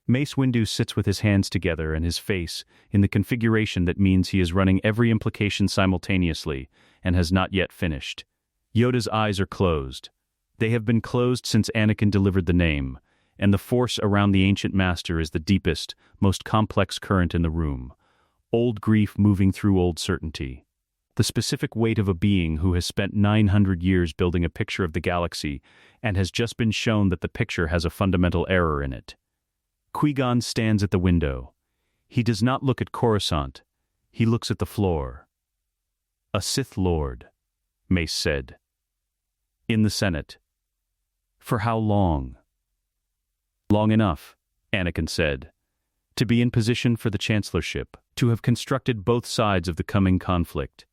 Mace Windu sits with his hands together and his face in the configuration that means he is running every implication simultaneously and has not yet finished. Yoda's eyes are closed. They have been closed since Anakin delivered the name, and the force around the ancient master is the deepest, most complex current in the room. Old grief moving through old certainty. The specific weight of a being who has spent 900 years building a picture of the galaxy and has just been shown that the picture has a fundamental error in it. Qui-Gon stands at the window. He does not look at Coruscant. He looks at the floor. A Sith Lord, Mace said. In the Senate. For how long? Long enough, Anakin said. To be in position for the chancellorship, to have constructed both sides of the coming conflict.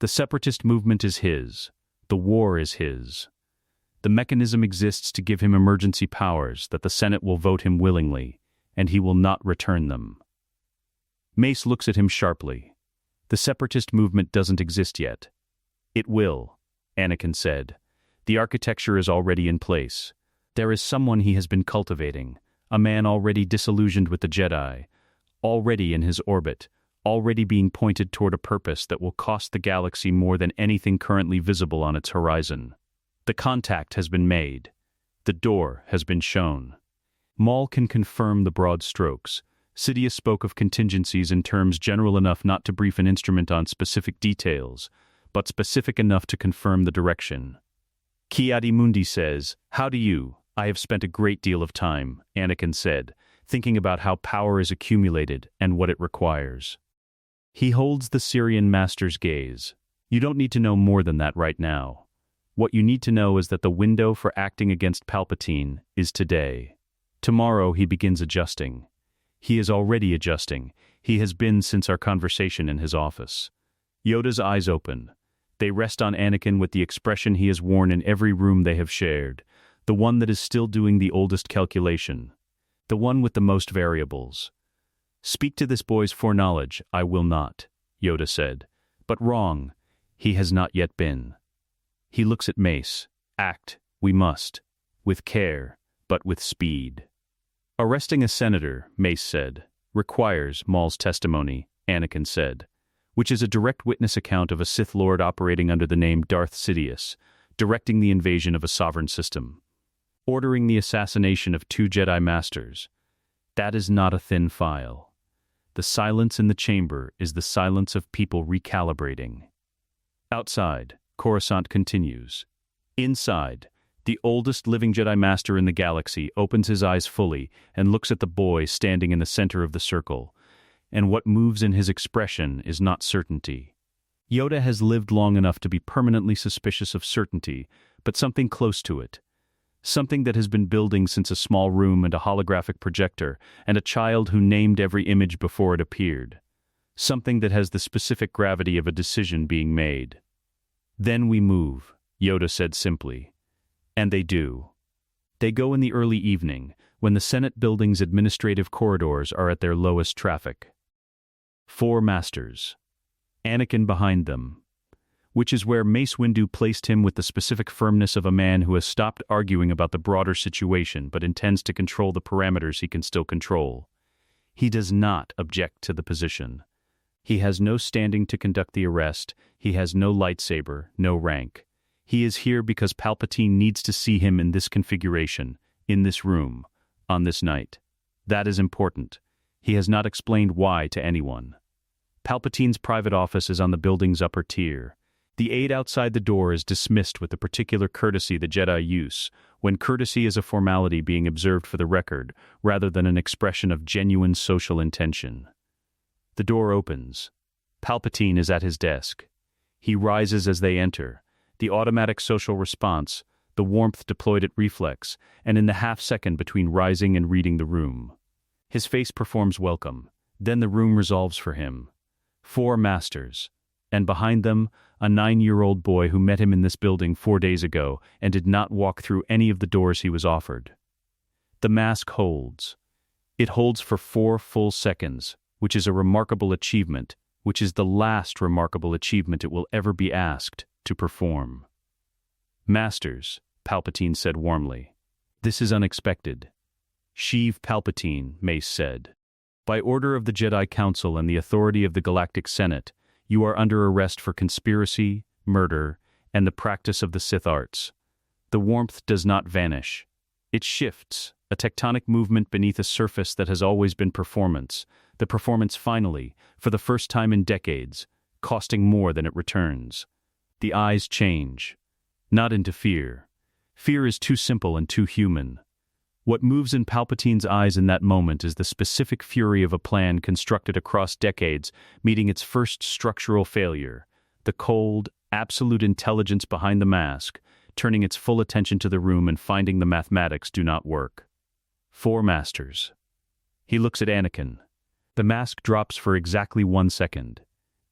The separatist movement is his. The war is his. The mechanism exists to give him emergency powers that the Senate will vote him willingly, and he will not return them. Mace looks at him sharply. The separatist movement doesn't exist yet. It will, Anakin said. The architecture is already in place. There is someone he has been cultivating, a man already disillusioned with the Jedi, already in his orbit, already being pointed toward a purpose that will cost the galaxy more than anything currently visible on its horizon. The contact has been made. The door has been shown. Maul can confirm the broad strokes. Sidious spoke of contingencies in terms general enough not to brief an instrument on specific details, but specific enough to confirm the direction. Ki-Adi-Mundi says, "How do you?" "I have spent a great deal of time," Anakin said, "thinking about how power is accumulated and what it requires." He holds the Syrian master's gaze. You don't need to know more than that right now. What you need to know is that the window for acting against Palpatine is today. Tomorrow he begins adjusting. He is already adjusting. He has been since our conversation in his office. Yoda's eyes open. They rest on Anakin with the expression he has worn in every room they have shared, the one that is still doing the oldest calculation, the one with the most variables. "Speak to this boy's foreknowledge." "I will not," Yoda said. "But wrong. He has not yet been." He looks at Mace. "Act, we must. With care, but with speed." "Arresting a senator," Mace said, "requires Maul's testimony," Anakin said, which is a direct witness account of a Sith Lord operating under the name Darth Sidious, directing the invasion of a sovereign system, ordering the assassination of 2 Jedi Masters. That is not a thin file. The silence in the chamber is the silence of people recalibrating. Outside, Coruscant continues. Inside, the oldest living Jedi Master in the galaxy opens his eyes fully and looks at the boy standing in the center of the circle, and what moves in his expression is not certainty. Yoda has lived long enough to be permanently suspicious of certainty, but something close to it. Something that has been building since a small room and a holographic projector, and a child who named every image before it appeared. Something that has the specific gravity of a decision being made. "Then we move," Yoda said simply. And they do. They go in the early evening, when the Senate building's administrative corridors are at their lowest traffic. 4 masters. Anakin behind them. Which is where Mace Windu placed him with the specific firmness of a man who has stopped arguing about the broader situation but intends to control the parameters he can still control. He does not object to the position. He has no standing to conduct the arrest, he has no lightsaber, no rank. He is here because Palpatine needs to see him in this configuration, in this room, on this night. That is important. He has not explained why to anyone. Palpatine's private office is on the building's upper tier. The aide outside the door is dismissed with the particular courtesy the Jedi use, when courtesy is a formality being observed for the record, rather than an expression of genuine social intention. The door opens. Palpatine is at his desk. He rises as they enter, the automatic social response, the warmth deployed at reflex, and in the half-second between rising and reading the room. His face performs welcome, then the room resolves for him. 4 masters. And behind them, a 9-year-old boy who met him in this building 4 days ago and did not walk through any of the doors he was offered. The mask holds. It holds for 4 full seconds, which is a remarkable achievement, which is the last remarkable achievement it will ever be asked to perform. Masters, Palpatine said warmly. This is unexpected. Sheev Palpatine, Mace said. By order of the Jedi Council and the authority of the Galactic Senate, you are under arrest for conspiracy, murder, and the practice of the Sith arts. The warmth does not vanish. It shifts, a tectonic movement beneath a surface that has always been performance, the performance finally, for the first time in decades, costing more than it returns. The eyes change. Not into fear. Fear is too simple and too human. What moves in Palpatine's eyes in that moment is the specific fury of a plan constructed across decades, meeting its first structural failure, the cold, absolute intelligence behind the mask, turning its full attention to the room and finding the mathematics do not work. 4 masters. He looks at Anakin. The mask drops for exactly 1 second.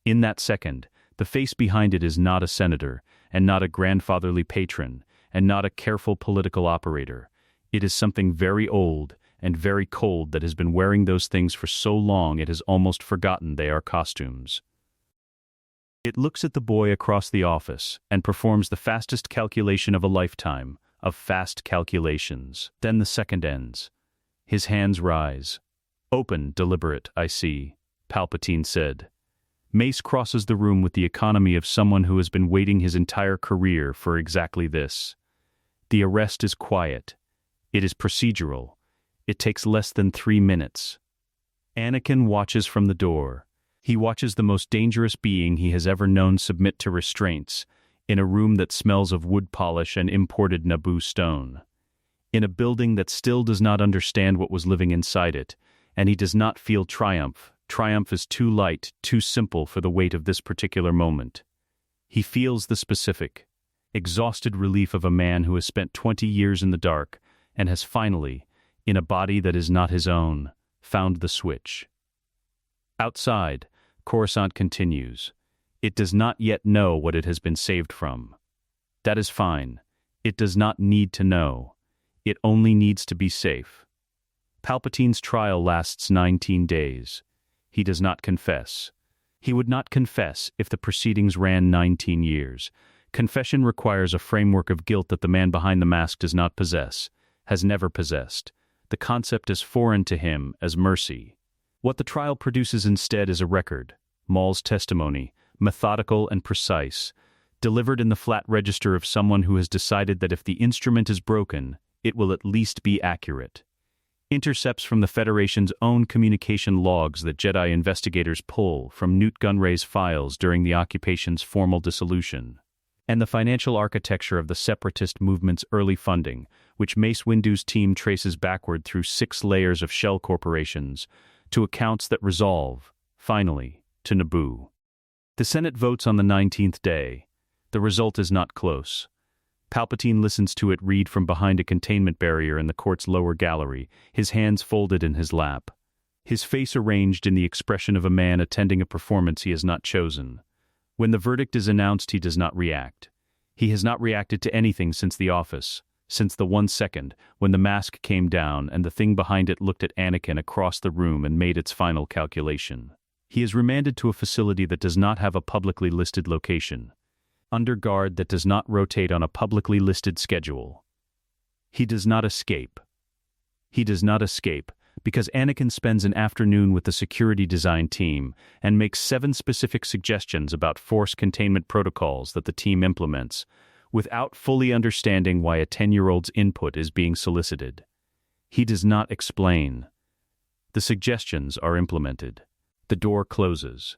In that second, the face behind it is not a senator, and not a grandfatherly patron, and not a careful political operator. It is something very old and very cold that has been wearing those things for so long it has almost forgotten they are costumes. It looks at the boy across the office and performs the fastest calculation of a lifetime, of fast calculations. Then the second ends. His hands rise. Open, deliberate, I see, Palpatine said. Mace crosses the room with the economy of someone who has been waiting his entire career for exactly this. The arrest is quiet. It is procedural. It takes less than 3 minutes. Anakin watches from the door. He watches the most dangerous being he has ever known submit to restraints, in a room that smells of wood polish and imported Naboo stone. In a building that still does not understand what was living inside it, and he does not feel triumph. Triumph is too light, too simple for the weight of this particular moment. He feels the specific, exhausted relief of a man who has spent 20 years in the dark, and has finally, in a body that is not his own, found the switch. Outside, Coruscant continues. It does not yet know what it has been saved from. That is fine. It does not need to know. It only needs to be safe. Palpatine's trial lasts 19 days. He does not confess. He would not confess if the proceedings ran 19 years. Confession requires a framework of guilt that the man behind the mask does not possess, has never possessed. The concept is foreign to him as mercy. What the trial produces instead is a record, Maul's testimony, methodical and precise, delivered in the flat register of someone who has decided that if the instrument is broken, it will at least be accurate. Intercepts from the Federation's own communication logs that Jedi investigators pull from Newt Gunray's files during the occupation's formal dissolution, and the financial architecture of the separatist movement's early funding, which Mace Windu's team traces backward through 6 layers of shell corporations, to accounts that resolve, finally, to Naboo. The Senate votes on the 19th day. The result is not close. Palpatine listens to it read from behind a containment barrier in the court's lower gallery, his hands folded in his lap. His face arranged in the expression of a man attending a performance he has not chosen. When the verdict is announced, he does not react. He has not reacted to anything since the office, since the 1 second, when the mask came down and the thing behind it looked at Anakin across the room and made its final calculation. He is remanded to a facility that does not have a publicly listed location, under guard that does not rotate on a publicly listed schedule. He does not escape. He does not escape because Anakin spends an afternoon with the security design team and makes 7 specific suggestions about force containment protocols that the team implements, without fully understanding why a 10-year-old's input is being solicited. He does not explain. The suggestions are implemented. The door closes.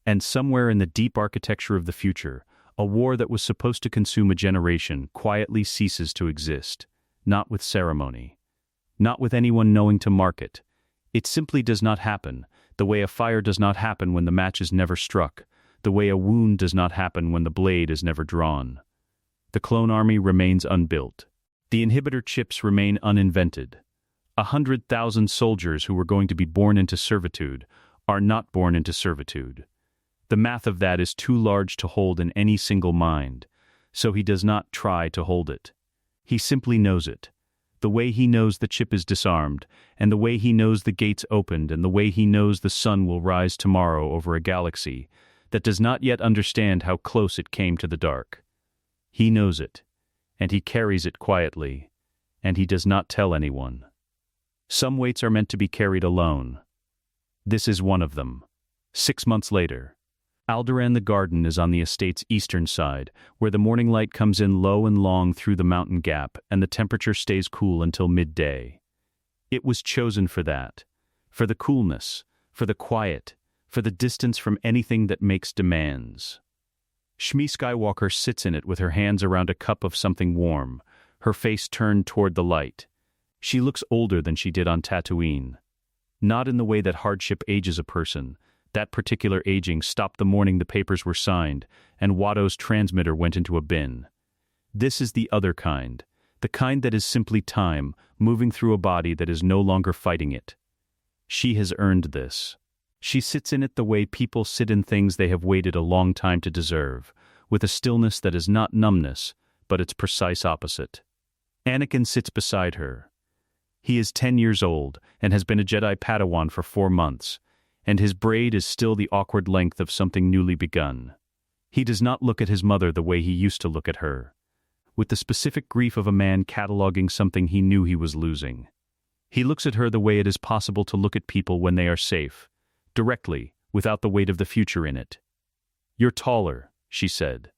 And somewhere in the deep architecture of the future, a war that was supposed to consume a generation quietly ceases to exist, not with ceremony, not with anyone knowing to mark it. It simply does not happen, the way a fire does not happen when the match is never struck, the way a wound does not happen when the blade is never drawn. The clone army remains unbuilt. The inhibitor chips remain uninvented. 100,000 soldiers who were going to be born into servitude are not born into servitude. The math of that is too large to hold in any single mind, so he does not try to hold it. He simply knows it. The way he knows the chip is disarmed, and the way he knows the gates opened, and the way he knows the sun will rise tomorrow over a galaxy that does not yet understand how close it came to the dark. He knows it, and he carries it quietly, and he does not tell anyone. Some weights are meant to be carried alone. This is one of them. 6 months later, Alderaan the Garden is on the estate's eastern side, where the morning light comes in low and long through the mountain gap, and the temperature stays cool until midday. It was chosen for that, for the coolness, for the quiet, for the distance from anything that makes demands. Shmi Skywalker sits in it with her hands around a cup of something warm, her face turned toward the light. She looks older than she did on Tatooine. Not in the way that hardship ages a person. That particular aging stopped the morning the papers were signed, and Watto's transmitter went into a bin. This is the other kind, the kind that is simply time, moving through a body that is no longer fighting it. She has earned this. She sits in it the way people sit in things they have waited a long time to deserve, with a stillness that is not numbness, but its precise opposite. Anakin sits beside her. He is 10 years old and has been a Jedi Padawan for 4 months, and his braid is still the awkward length of something newly begun. He does not look at his mother the way he used to look at her, with the specific grief of a man cataloging something he knew he was losing. He looks at her the way it is possible to look at people when they are safe, directly, without the weight of the future in it. "You're taller," she said.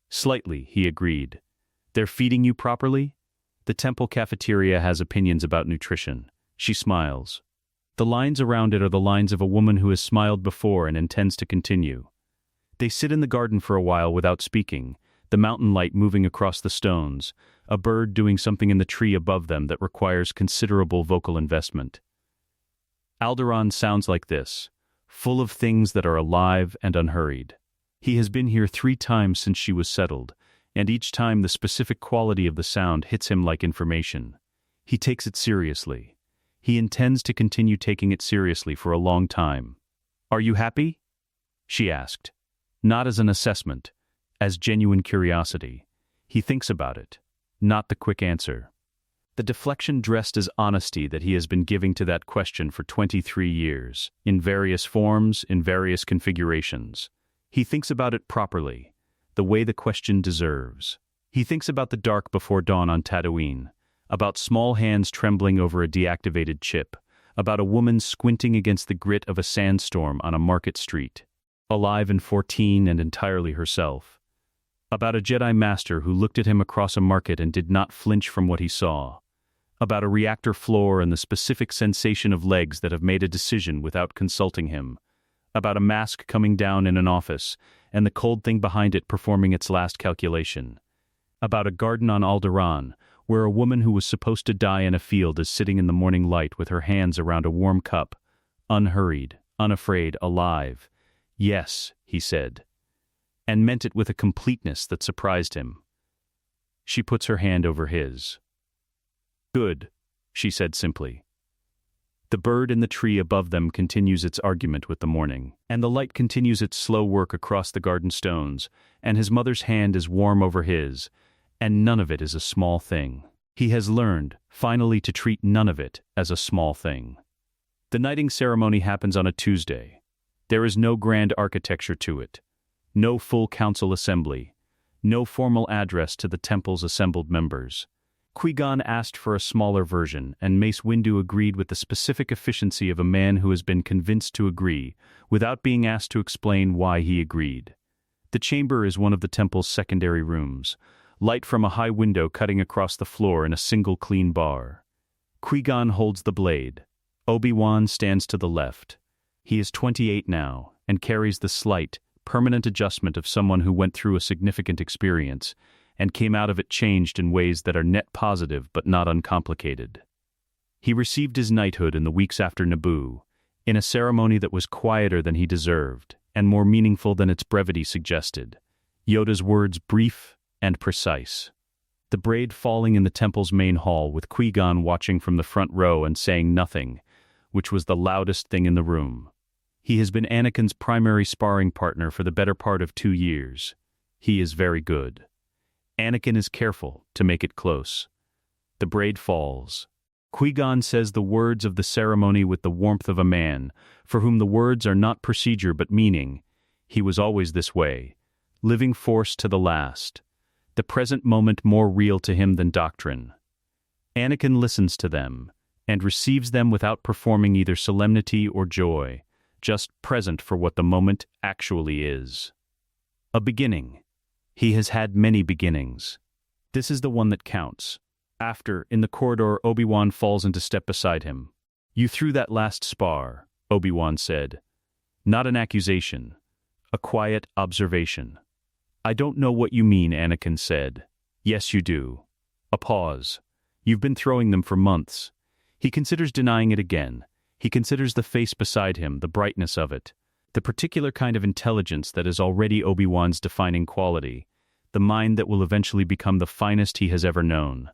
"Slightly," he agreed. "They're feeding you properly?" The temple cafeteria has opinions about nutrition. She smiles. The lines around it are the lines of a woman who has smiled before and intends to continue. They sit in the garden for a while without speaking, the mountain light moving across the stones, a bird doing something in the tree above them that requires considerable vocal investment. Alderaan sounds like this, full of things that are alive and unhurried. He has been here 3 times since she was settled, and each time the specific quality of the sound hits him like information. He takes it seriously. He intends to continue taking it seriously for a long time. "Are you happy?" she asked. Not as an assessment, as genuine curiosity. He thinks about it, not the quick answer. The deflection dressed as honesty that he has been giving to that question for 23 years, in various forms, in various configurations. He thinks about it properly, the way the question deserves. He thinks about the dark before dawn on Tatooine, about small hands trembling over a deactivated chip, about a woman squinting against the grit of a sandstorm on a market street, alive and 14 and entirely herself, about a Jedi Master who looked at him across a market and did not flinch from what he saw, about a reactor floor and the specific sensation of legs that have made a decision without consulting him, about a mask coming down in an office and the cold thing behind it performing its last calculation, about a garden on Alderaan where a woman who was supposed to die in a field is sitting in the morning light with her hands around a warm cup, unhurried, unafraid, alive. "Yes," he said, and meant it with a completeness that surprised him. She puts her hand over his. "Good," she said simply. The bird in the tree above them continues its argument with the morning, and the light continues its slow work across the garden stones, and his mother's hand is warm over his, and none of it is a small thing. He has learned, finally, to treat none of it as a small thing. The knighting ceremony happens on a Tuesday. There is no grand architecture to it. No full council assembly. No formal address to the temple's assembled members. Qui-Gon asked for a smaller version, and Mace Windu agreed with the specific efficiency of a man who has been convinced to agree, without being asked to explain why he agreed. The chamber is one of the temple's secondary rooms, light from a high window cutting across the floor in a single clean bar. Qui-Gon holds the blade. Obi-Wan stands to the left. He is 28 now, and carries the slight, permanent adjustment of someone who went through a significant experience, and came out of it changed in ways that are net positive but not uncomplicated. He received his knighthood in the weeks after Naboo, in a ceremony that was quieter than he deserved, and more meaningful than its brevity suggested. Yoda's words brief and precise. The braid falling in the temple's main hall with Qui-Gon watching from the front row and saying nothing, which was the loudest thing in the room. He has been Anakin's primary sparring partner for the better part of 2 years. He is very good. Anakin is careful to make it close. The braid falls. Qui-Gon says the words of the ceremony with the warmth of a man, for whom the words are not procedure but meaning. He was always this way, living force to the last, the present moment more real to him than doctrine. Anakin listens to them, and receives them without performing either solemnity or joy, just present for what the moment actually is. A beginning. He has had many beginnings. This is the one that counts. After, in the corridor, Obi-Wan falls into step beside him. "You threw that last spar," Obi-Wan said. Not an accusation. A quiet observation. "I don't know what you mean," Anakin said. "Yes, you do." A pause. "You've been throwing them for months." He considers denying it again. He considers the face beside him, the brightness of it. The particular kind of intelligence that is already Obi-Wan's defining quality, the mind that will eventually become the finest he has ever known.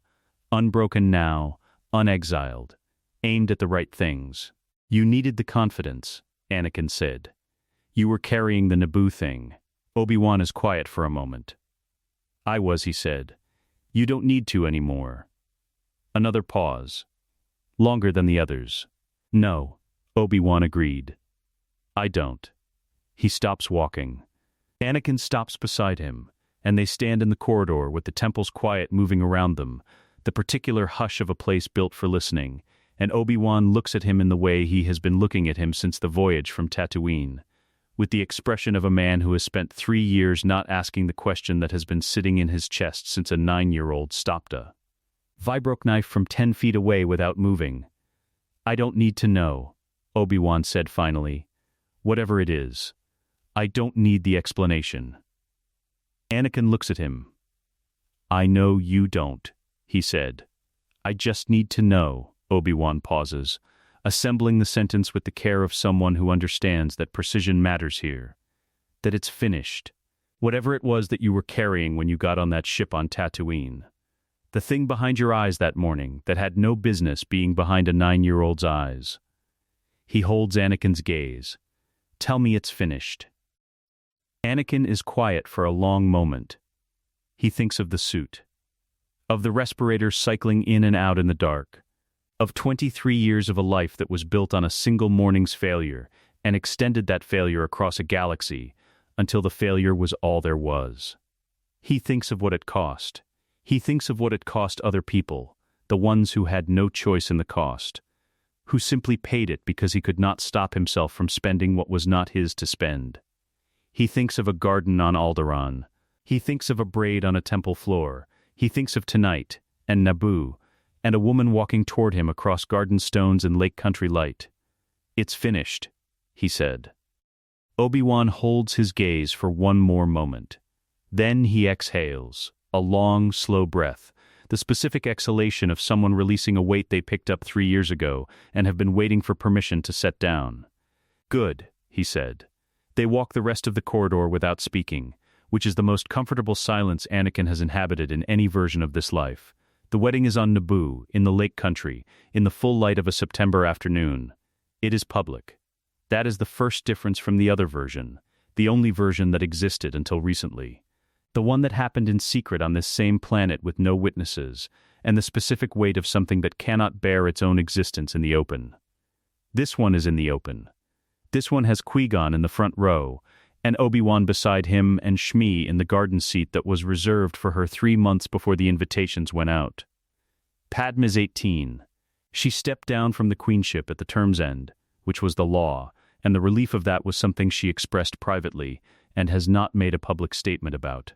Unbroken now, unexiled, aimed at the right things. "You needed the confidence," Anakin said. "You were carrying the Naboo thing." Obi-Wan is quiet for a moment. "I was," he said. "You don't need to anymore." Another pause. Longer than the others. "No," Obi-Wan agreed. "I don't." He stops walking. Anakin stops beside him, and they stand in the corridor with the temple's quiet moving around them, the particular hush of a place built for listening, and Obi-Wan looks at him in the way he has been looking at him since the voyage from Tatooine, with the expression of a man who has spent 3 years not asking the question that has been sitting in his chest since a 9-year-old stopped a vibroke knife from 10 feet away without moving. "I don't need to know," Obi-Wan said finally. "Whatever it is, I don't need the explanation." Anakin looks at him. "I know you don't," he said. "I just need to know," Obi-Wan pauses, assembling the sentence with the care of someone who understands that precision matters here. "That it's finished. Whatever it was that you were carrying when you got on that ship on Tatooine. The thing behind your eyes that morning that had no business being behind a 9-year-old's eyes." He holds Anakin's gaze. "Tell me it's finished." Anakin is quiet for a long moment. He thinks of the suit. Of the respirators cycling in and out in the dark. Of 23 years of a life that was built on a single morning's failure, and extended that failure across a galaxy, until the failure was all there was. He thinks of what it cost. He thinks of what it cost other people, the ones who had no choice in the cost, who simply paid it because he could not stop himself from spending what was not his to spend. He thinks of a garden on Alderaan. He thinks of a braid on a temple floor. He thinks of tonight, and Naboo, and a woman walking toward him across garden stones and lake country light. "It's finished," he said. Obi-Wan holds his gaze for one more moment. Then he exhales, a long, slow breath, the specific exhalation of someone releasing a weight they picked up 3 years ago and have been waiting for permission to set down. "Good," he said. They walk the rest of the corridor without speaking, which is the most comfortable silence Anakin has inhabited in any version of this life. The wedding is on Naboo, in the lake country, in the full light of a September afternoon. It is public. That is the first difference from the other version, the only version that existed until recently. The one that happened in secret on this same planet with no witnesses, and the specific weight of something that cannot bear its own existence in the open. This one is in the open. This one has Qui-Gon in the front row, and Obi-Wan beside him and Shmi in the garden seat that was reserved for her 3 months before the invitations went out. Padmé's 18. She stepped down from the queenship at the term's end, which was the law, and the relief of that was something she expressed privately and has not made a public statement about.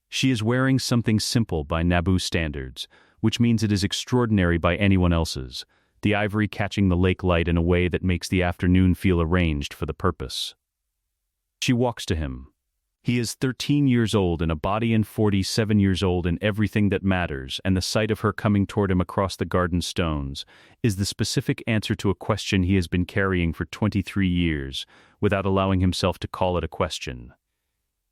She is wearing something simple by Naboo standards, which means it is extraordinary by anyone else's, the ivory catching the lake light in a way that makes the afternoon feel arranged for the purpose. She walks to him. He is 13 years old in a body and 47 years old in everything that matters, and the sight of her coming toward him across the garden stones is the specific answer to a question he has been carrying for 23 years, without allowing himself to call it a question.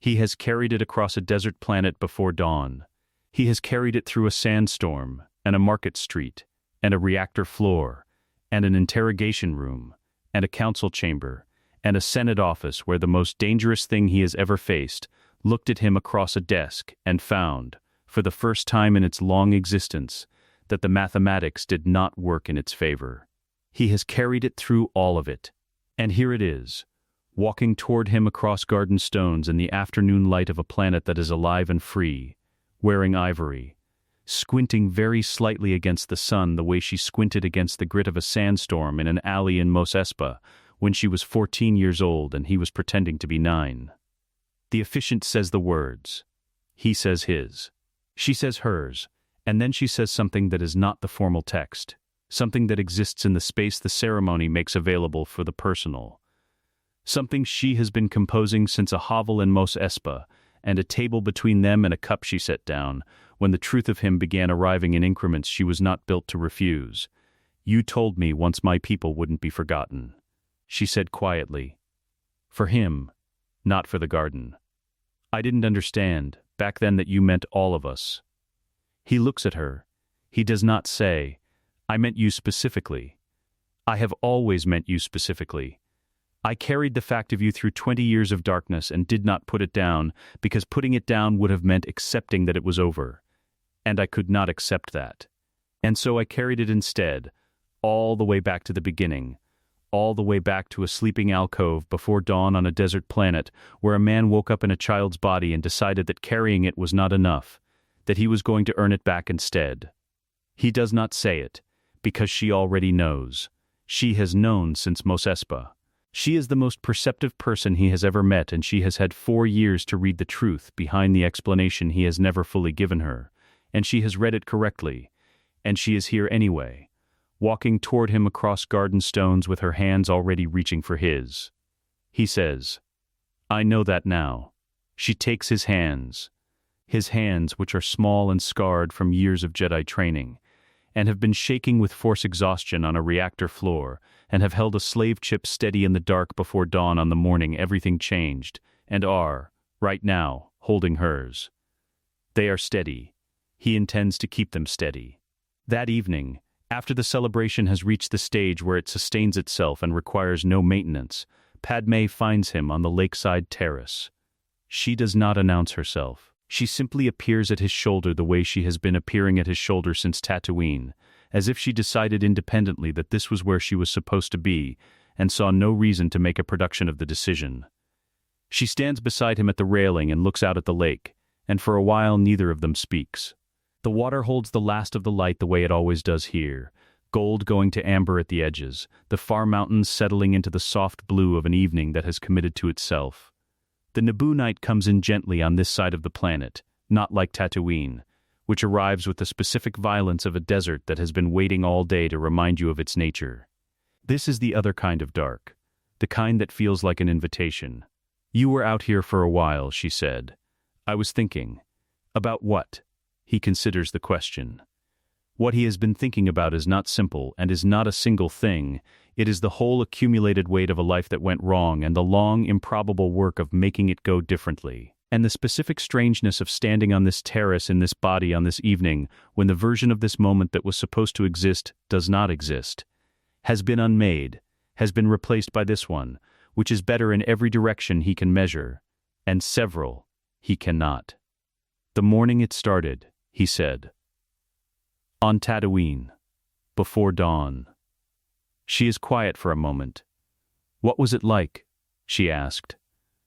He has carried it across a desert planet before dawn. He has carried it through a sandstorm, and a market street, and a reactor floor, and an interrogation room, and a council chamber, and a Senate office where the most dangerous thing he has ever faced looked at him across a desk and found, for the first time in its long existence, that the mathematics did not work in its favor. He has carried it through all of it. And here it is, walking toward him across garden stones in the afternoon light of a planet that is alive and free, wearing ivory, squinting very slightly against the sun the way she squinted against the grit of a sandstorm in an alley in Mos Espa, when she was 14 years old and he was pretending to be 9. The officiant says the words. He says his. She says hers, and then she says something that is not the formal text, something that exists in the space the ceremony makes available for the personal. Something she has been composing since a hovel in Mos Espa, and a table between them and a cup she set down, when the truth of him began arriving in increments she was not built to refuse. You told me once my people wouldn't be forgotten, she said quietly. For him, not for the garden. I didn't understand, back then, that you meant all of us. He looks at her. He does not say, I meant you specifically. I have always meant you specifically. I carried the fact of you through 20 years of darkness and did not put it down, because putting it down would have meant accepting that it was over. And I could not accept that. And so I carried it instead, all the way back to the beginning, all the way back to a sleeping alcove before dawn on a desert planet where a man woke up in a child's body and decided that carrying it was not enough, that he was going to earn it back instead. He does not say it, because she already knows. She has known since Mos Espa. She is the most perceptive person he has ever met, and she has had 4 years to read the truth behind the explanation he has never fully given her, and she has read it correctly, and she is here anyway, walking toward him across garden stones with her hands already reaching for his. He says, I know that now. She takes his hands which are small and scarred from years of Jedi training, and have been shaking with force exhaustion on a reactor floor, and have held a slave chip steady in the dark before dawn on the morning everything changed, and are, right now, holding hers. They are steady. He intends to keep them steady. That evening, after the celebration has reached the stage where it sustains itself and requires no maintenance, Padmé finds him on the lakeside terrace. She does not announce herself. She simply appears at his shoulder the way she has been appearing at his shoulder since Tatooine, as if she decided independently that this was where she was supposed to be, and saw no reason to make a production of the decision. She stands beside him at the railing and looks out at the lake, and for a while neither of them speaks. The water holds the last of the light the way it always does here, gold going to amber at the edges, the far mountains settling into the soft blue of an evening that has committed to itself. The Naboo night comes in gently on this side of the planet, not like Tatooine, which arrives with the specific violence of a desert that has been waiting all day to remind you of its nature. This is the other kind of dark, the kind that feels like an invitation. You were out here for a while, she said. I was thinking. About what? He considers the question. What he has been thinking about is not simple and is not a single thing. It is the whole accumulated weight of a life that went wrong and the long, improbable work of making it go differently. And the specific strangeness of standing on this terrace in this body on this evening when the version of this moment that was supposed to exist does not exist, has been unmade, has been replaced by this one, which is better in every direction he can measure, and several he cannot. The morning it started, he said. On Tatooine, before dawn. She is quiet for a moment. "What was it like?" she asked.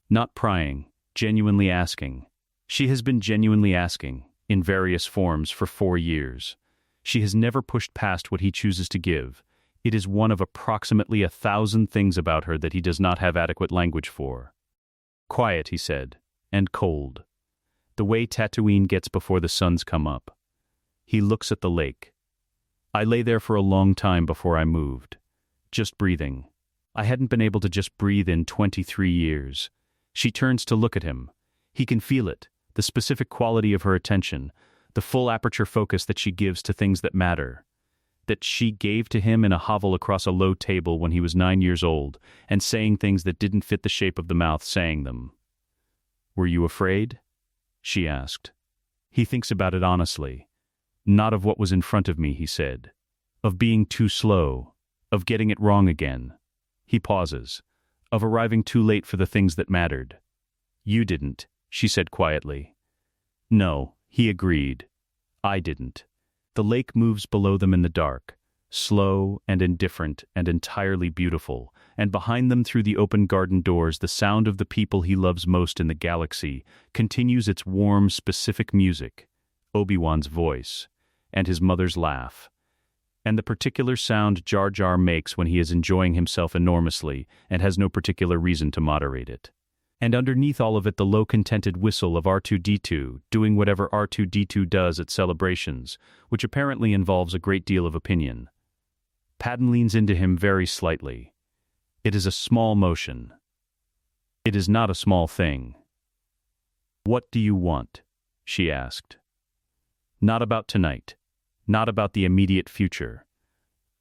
Not prying, genuinely asking. She has been genuinely asking, in various forms, for 4 years. She has never pushed past what he chooses to give. It is one of approximately 1,000 things about her that he does not have adequate language for. Quiet, he said, and cold. The way Tatooine gets before the suns come up. He looks at the lake. I lay there for a long time before I moved. Just breathing. I hadn't been able to just breathe in 23 years. She turns to look at him. He can feel it, the specific quality of her attention, the full aperture focus that she gives to things that matter. That she gave to him in a hovel across a low table when he was 9 years old, and saying things that didn't fit the shape of the mouth saying them. "Were you afraid?" she asked. He thinks about it honestly. "Not of what was in front of me," he said. "Of being too slow. Of getting it wrong again." He pauses. "Of arriving too late for the things that mattered." "You didn't," she said quietly. "No," he agreed. "I didn't." The lake moves below them in the dark, slow and indifferent and entirely beautiful, and behind them through the open garden doors the sound of the people he loves most in the galaxy continues its warm, specific music, Obi-Wan's voice, and his mother's laugh, and the particular sound Jar Jar makes when he is enjoying himself enormously and has no particular reason to moderate it. And underneath all of it the low contented whistle of R2-D2 doing whatever R2-D2 does at celebrations, which apparently involves a great deal of opinion. Padmé leans into him very slightly. It is a small motion. It is not a small thing. "What do you want?" she asked. "Not about tonight. Not about the immediate future.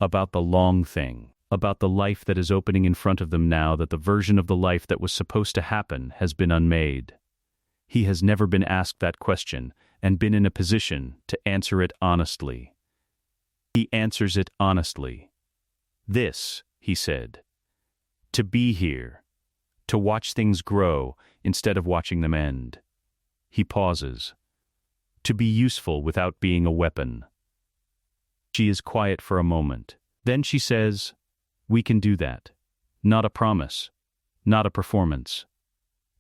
About the long thing. About the life that is opening in front of them now that the version of the life that was supposed to happen has been unmade." He has never been asked that question and been in a position to answer it honestly. He answers it honestly. "This," he said. "To be here. To watch things grow instead of watching them end." He pauses. "To be useful without being a weapon." She is quiet for a moment. Then she says, "We can do that. Not a promise. Not a performance.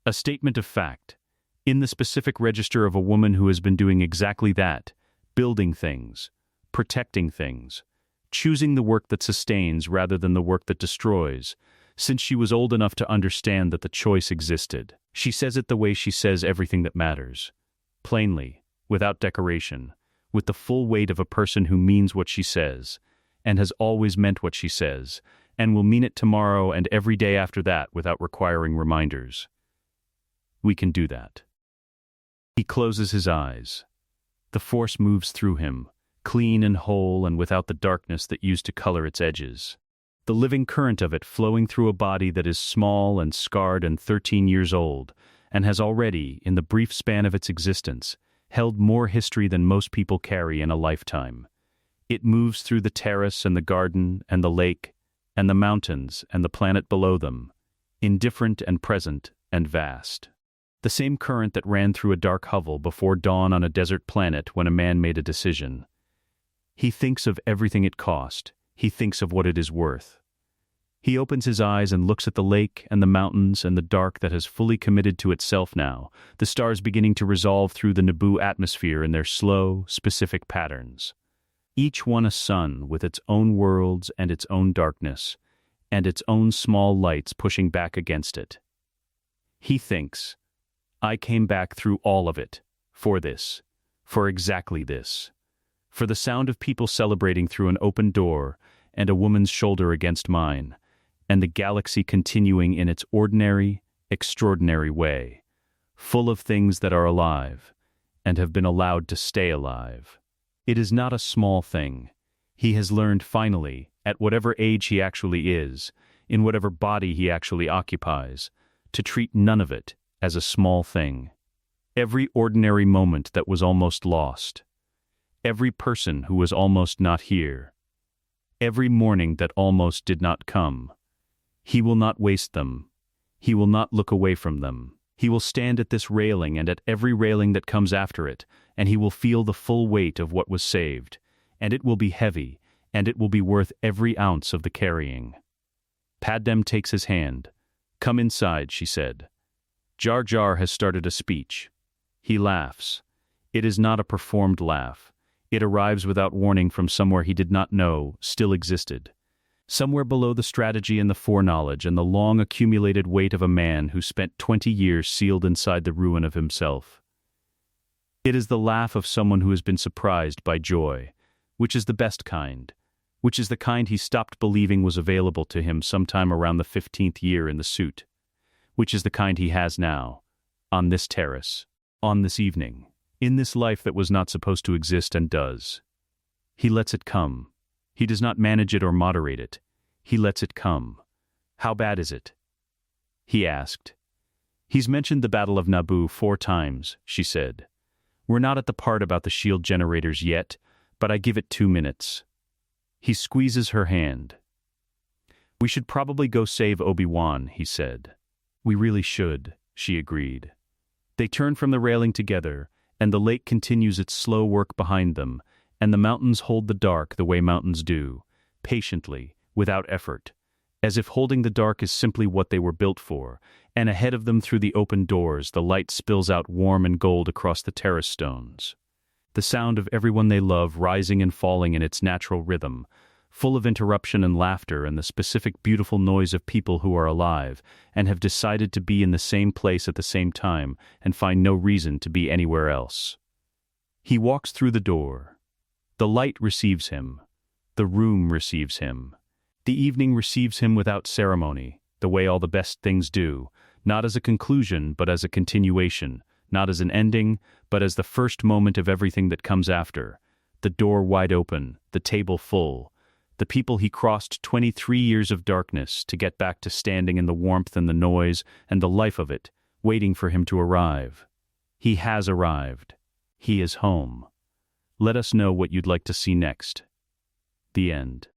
A statement of fact, in the specific register of a woman who has been doing exactly that, building things, protecting things, choosing the work that sustains rather than the work that destroys, since she was old enough to understand that the choice existed." She says it the way she says everything that matters. Plainly, without decoration, with the full weight of a person who means what she says, and has always meant what she says, and will mean it tomorrow and every day after that without requiring reminders. We can do that. He closes his eyes. The Force moves through him, clean and whole and without the darkness that used to color its edges. The living current of it flowing through a body that is small and scarred and 13 years old, and has already, in the brief span of its existence, held more history than most people carry in a lifetime. It moves through the terrace and the garden and the lake and the mountains and the planet below them, indifferent and present and vast. The same current that ran through a dark hovel before dawn on a desert planet when a man made a decision. He thinks of everything it cost. He thinks of what it is worth. He opens his eyes and looks at the lake and the mountains and the dark that has fully committed to itself now, the stars beginning to resolve through the Naboo atmosphere in their slow, specific patterns. Each one a sun with its own worlds and its own darkness, and its own small lights pushing back against it. He thinks, I came back through all of it, for this, for exactly this. For the sound of people celebrating through an open door and a woman's shoulder against mine, and the galaxy continuing in its ordinary, extraordinary way, full of things that are alive, and have been allowed to stay alive. It is not a small thing. He has learned finally, at whatever age he actually is, in whatever body he actually occupies, to treat none of it as a small thing. Every ordinary moment that was almost lost, every person who was almost not here, every morning that almost did not come, he will not waste them. He will not look away from them. He will stand at this railing and at every railing that comes after it, and he will feel the full weight of what was saved, and it will be heavy, and it will be worth every ounce of the carrying. Padmé takes his hand. "Come inside," she said. Jar Jar has started a speech. He laughs. It is not a performed laugh. It arrives without warning from somewhere he did not know still existed. Somewhere below the strategy and the foreknowledge and the long accumulated weight of a man who spent 20 years sealed inside the ruin of himself. It is the laugh of someone who has been surprised by joy, which is the best kind, which is the kind he stopped believing was available to him sometime around the 15th year in the suit, which is the kind he has now, on this terrace, on this evening, in this life that was not supposed to exist and does. He lets it come. He does not manage it or moderate it. He lets it come. How bad is it? He asked. He's mentioned the Battle of Naboo 4 times, she said. We're not at the part about the shield generators yet, but I give it 2 minutes. He squeezes her hand. We should probably go save Obi-Wan, he said. We really should, she agreed. They turn from the railing together, and the lake continues its slow work behind them, and the mountains hold the dark the way mountains do, patiently, without effort, as if holding the dark is simply what they were built for, and ahead of them through the open doors the light spills out warm and gold across the terrace stones. The sound of everyone they love rising and falling in its natural rhythm, full of interruption and laughter and the specific beautiful noise of people who are alive and have decided to be in the same place at the same time and find no reason to be anywhere else. He walks through the door. The light receives him. The room receives him. The evening receives him without ceremony, the way all the best things do, not as a conclusion but as a continuation, not as an ending, but as the first moment of everything that comes after. The door wide open, the table full, the people he crossed 23 years of darkness to get back to standing in the warmth and the noise and the life of it, waiting for him to arrive. He has arrived. He is home. Let us know what you'd like to see next. The end.